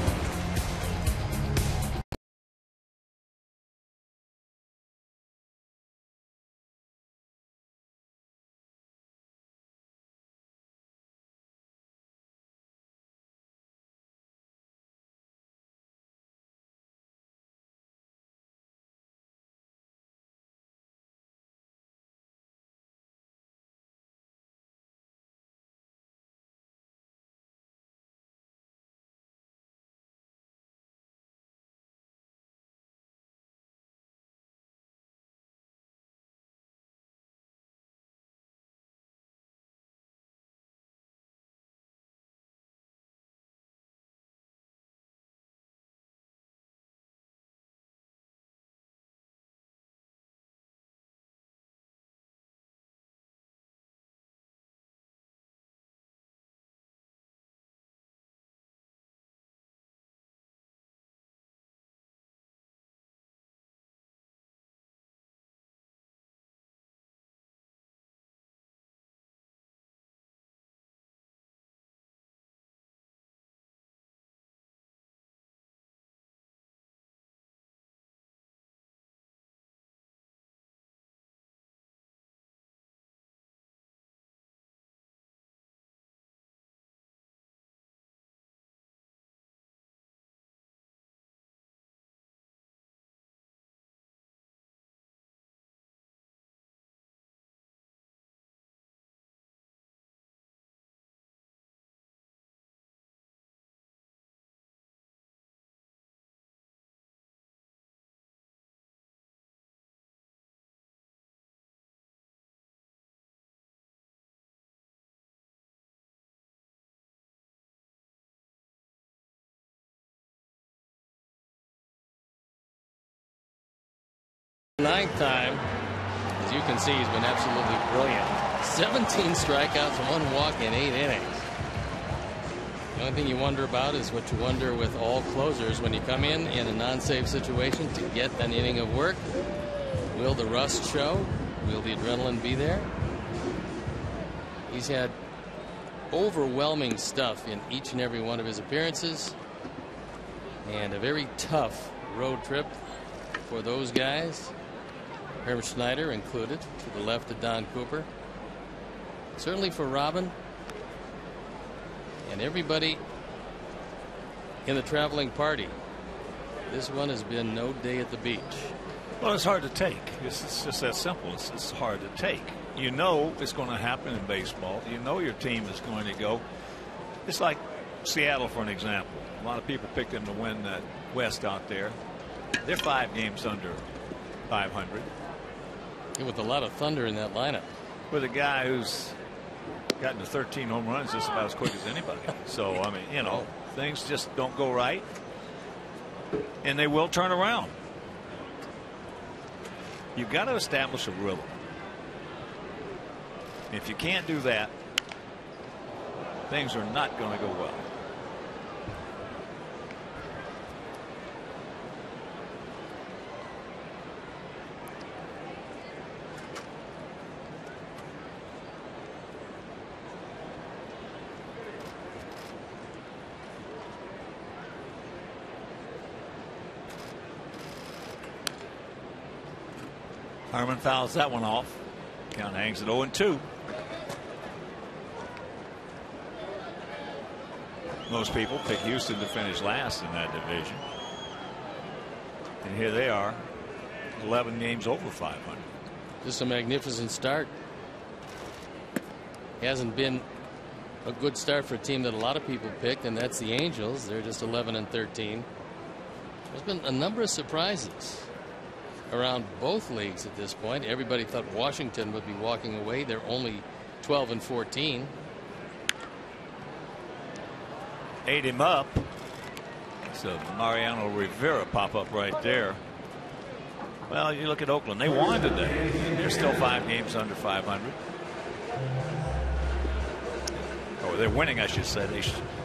Ninth time, as you can see, he's been absolutely brilliant. 17 strikeouts, 1 walk in 8 innings. The only thing you wonder about is what you wonder with all closers when you come in a non-save situation to get an inning of work. Will the rust show? Will the adrenaline be there? He's had overwhelming stuff in each and every one of his appearances, and a very tough road trip for those guys, Herm Schneider included, to the left of Don Cooper. Certainly for Robin and everybody in the traveling party, this one has been no day at the beach. Well, it's hard to take. It's just that simple. It's hard to take. You know it's going to happen in baseball. You know your team is going to go. It's like Seattle, for an example. A lot of people picked them to win that West out there. They're 5 games under 500. Yeah, with a lot of thunder in that lineup. With a guy who's gotten to 13 home runs just about as quick as anybody. So, I mean, you know, things just don't go right. And they will turn around. You've got to establish a rhythm. If you can't do that, things are not going to go well. Harmon fouls that one off. Count hangs at 0-2. Most people pick Houston to finish last in that division. And here they are, 11 games over 500. Just a magnificent start. Hasn't been a good start for a team that a lot of people picked, and that's the Angels. They're just 11-13. There's been a number of surprises around both leagues at this point. Everybody thought Washington would be walking away. They're only 12-14. Ate him up. So Mariano Rivera pop up right there. Well, you look at Oakland. They won today. They're still 5 games under 500. Or they're winning, I should say. They're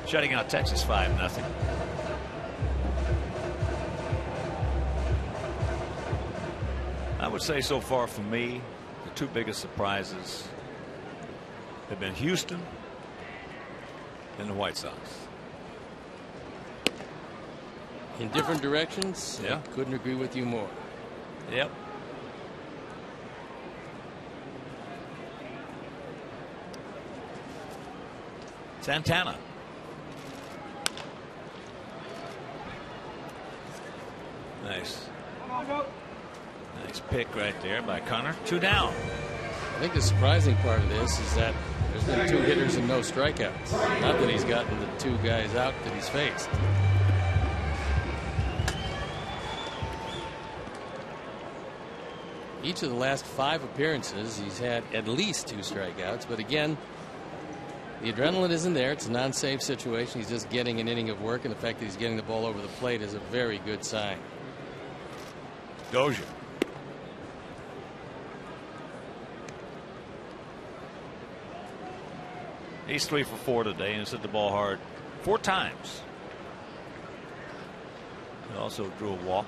shutting out Texas 5-0. I would say so far for me, the 2 biggest surprises have been Houston and the White Sox. In different directions. Yeah. I couldn't agree with you more. Yep. Santana. Nice. Nice pick right there by Connor. 2 down. I think the surprising part of this is that there's been 2 hitters and no strikeouts. Not that he's gotten the 2 guys out that he's faced. Each of the last 5 appearances, he's had at least 2 strikeouts. But again, the adrenaline isn't there. It's a non-save situation. He's just getting an inning of work, and the fact that he's getting the ball over the plate is a very good sign. Dozier. He's 3 for 4 today and has hit the ball hard 4 times. He also drew a walk.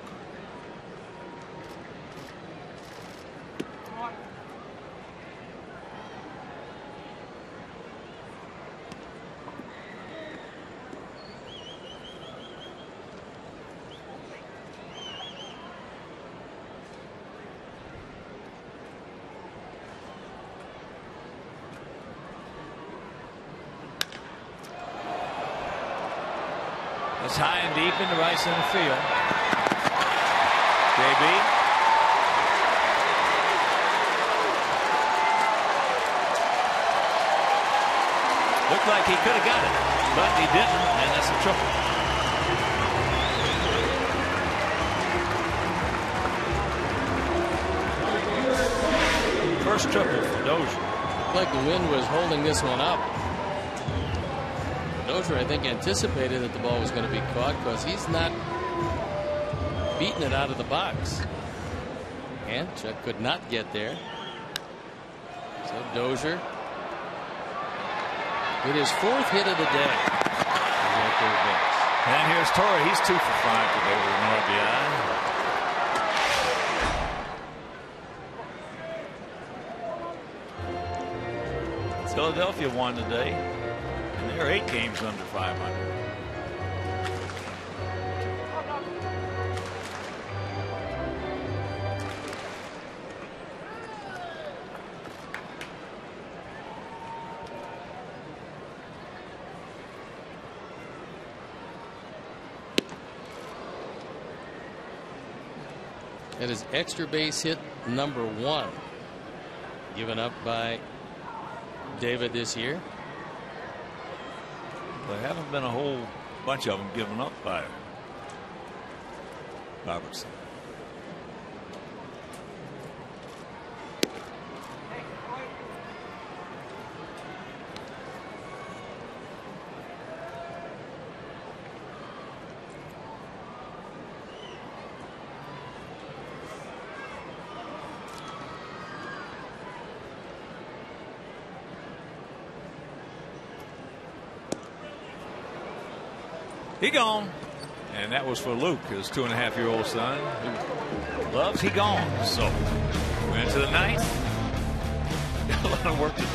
It's high and deep into right center field. JB. Looked like he could have got it, but he didn't, and that's a triple. First triple for Dozier. Looked like the wind was holding this one up. Dozier, I think, anticipated that the ball was going to be caught because he's not beating it out of the box. And Chuck could not get there. So Dozier with his 4th hit of the day. And here's Torrey. He's 2 for 5 today with an RBI. Philadelphia won today, and they're 8 games under 500. That is extra base hit number 1 given up by David this year. There haven't been a whole bunch of them given up by Robertson. He gone. And that was for Luke, his 2.5-year-old son, who loves he gone. So we're into the 9th. Got a lot of work to do.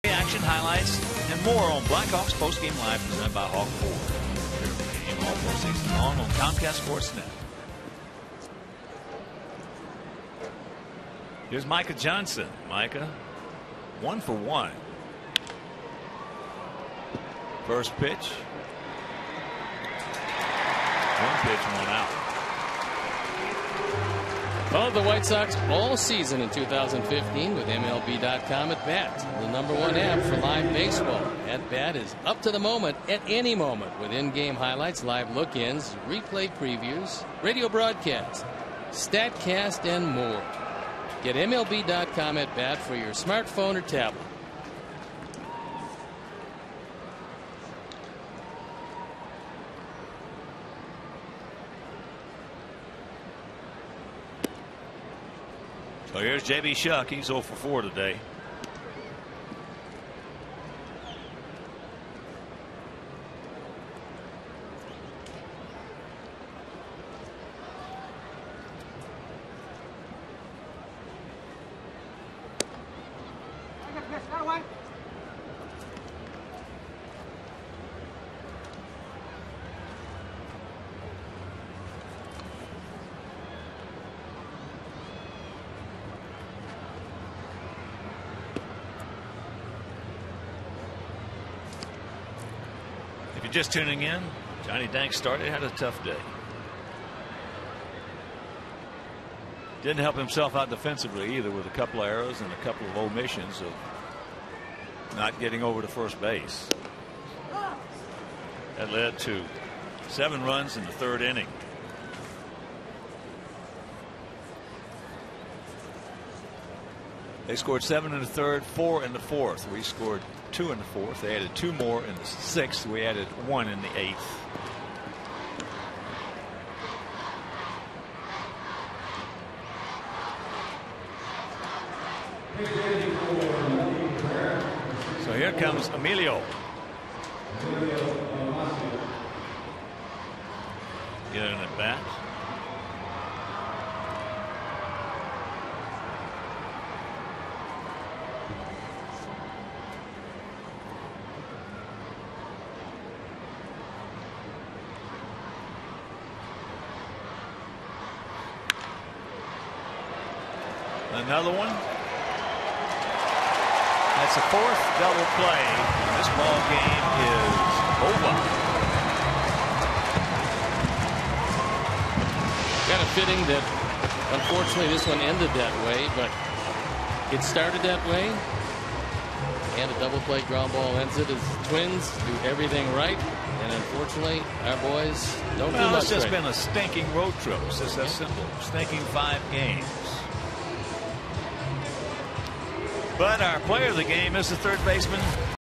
Action highlights and more on Blackhawks postgame live presented by Hawk Ford. Game all 460 on Comcast Sportsnet. Here's Micah Johnson. Micah, 1 for 1. First pitch. 1 pitch, 1 out. Followed the White Sox all season in 2015 with MLB.com at Bat, the #1 app for live baseball. At Bat is up to the moment at any moment with in-game highlights, live look-ins, replay previews, radio broadcasts, StatCast, and more. Get MLB.com at Bat for your smartphone or tablet. So here's J.B. Shuck. He's 0 for 4 today. you're just tuning in, Johnny Danks had a tough day. Didn't help himself out defensively either, with a couple of errors and a couple of omissions of not getting over to first base. That led to 7 runs in the 3rd inning. They scored 7 in the 3rd, 4 in the 4th. We scored 2 in the 4th. They added 2 more in the 6th. We added 1 in the 8th. So here comes Emilio. Get in at bat. Another one. That's a 4th double play. This ball game is over. Kind of fitting that, unfortunately, this one ended that way, but it started that way. And a double play ground ball ends it as Twins do everything right. And unfortunately, our boys don't do much. It's just right. been a stinking road trip. It's just that simple. Stinking 5 games. But our player of the game is the 3rd baseman,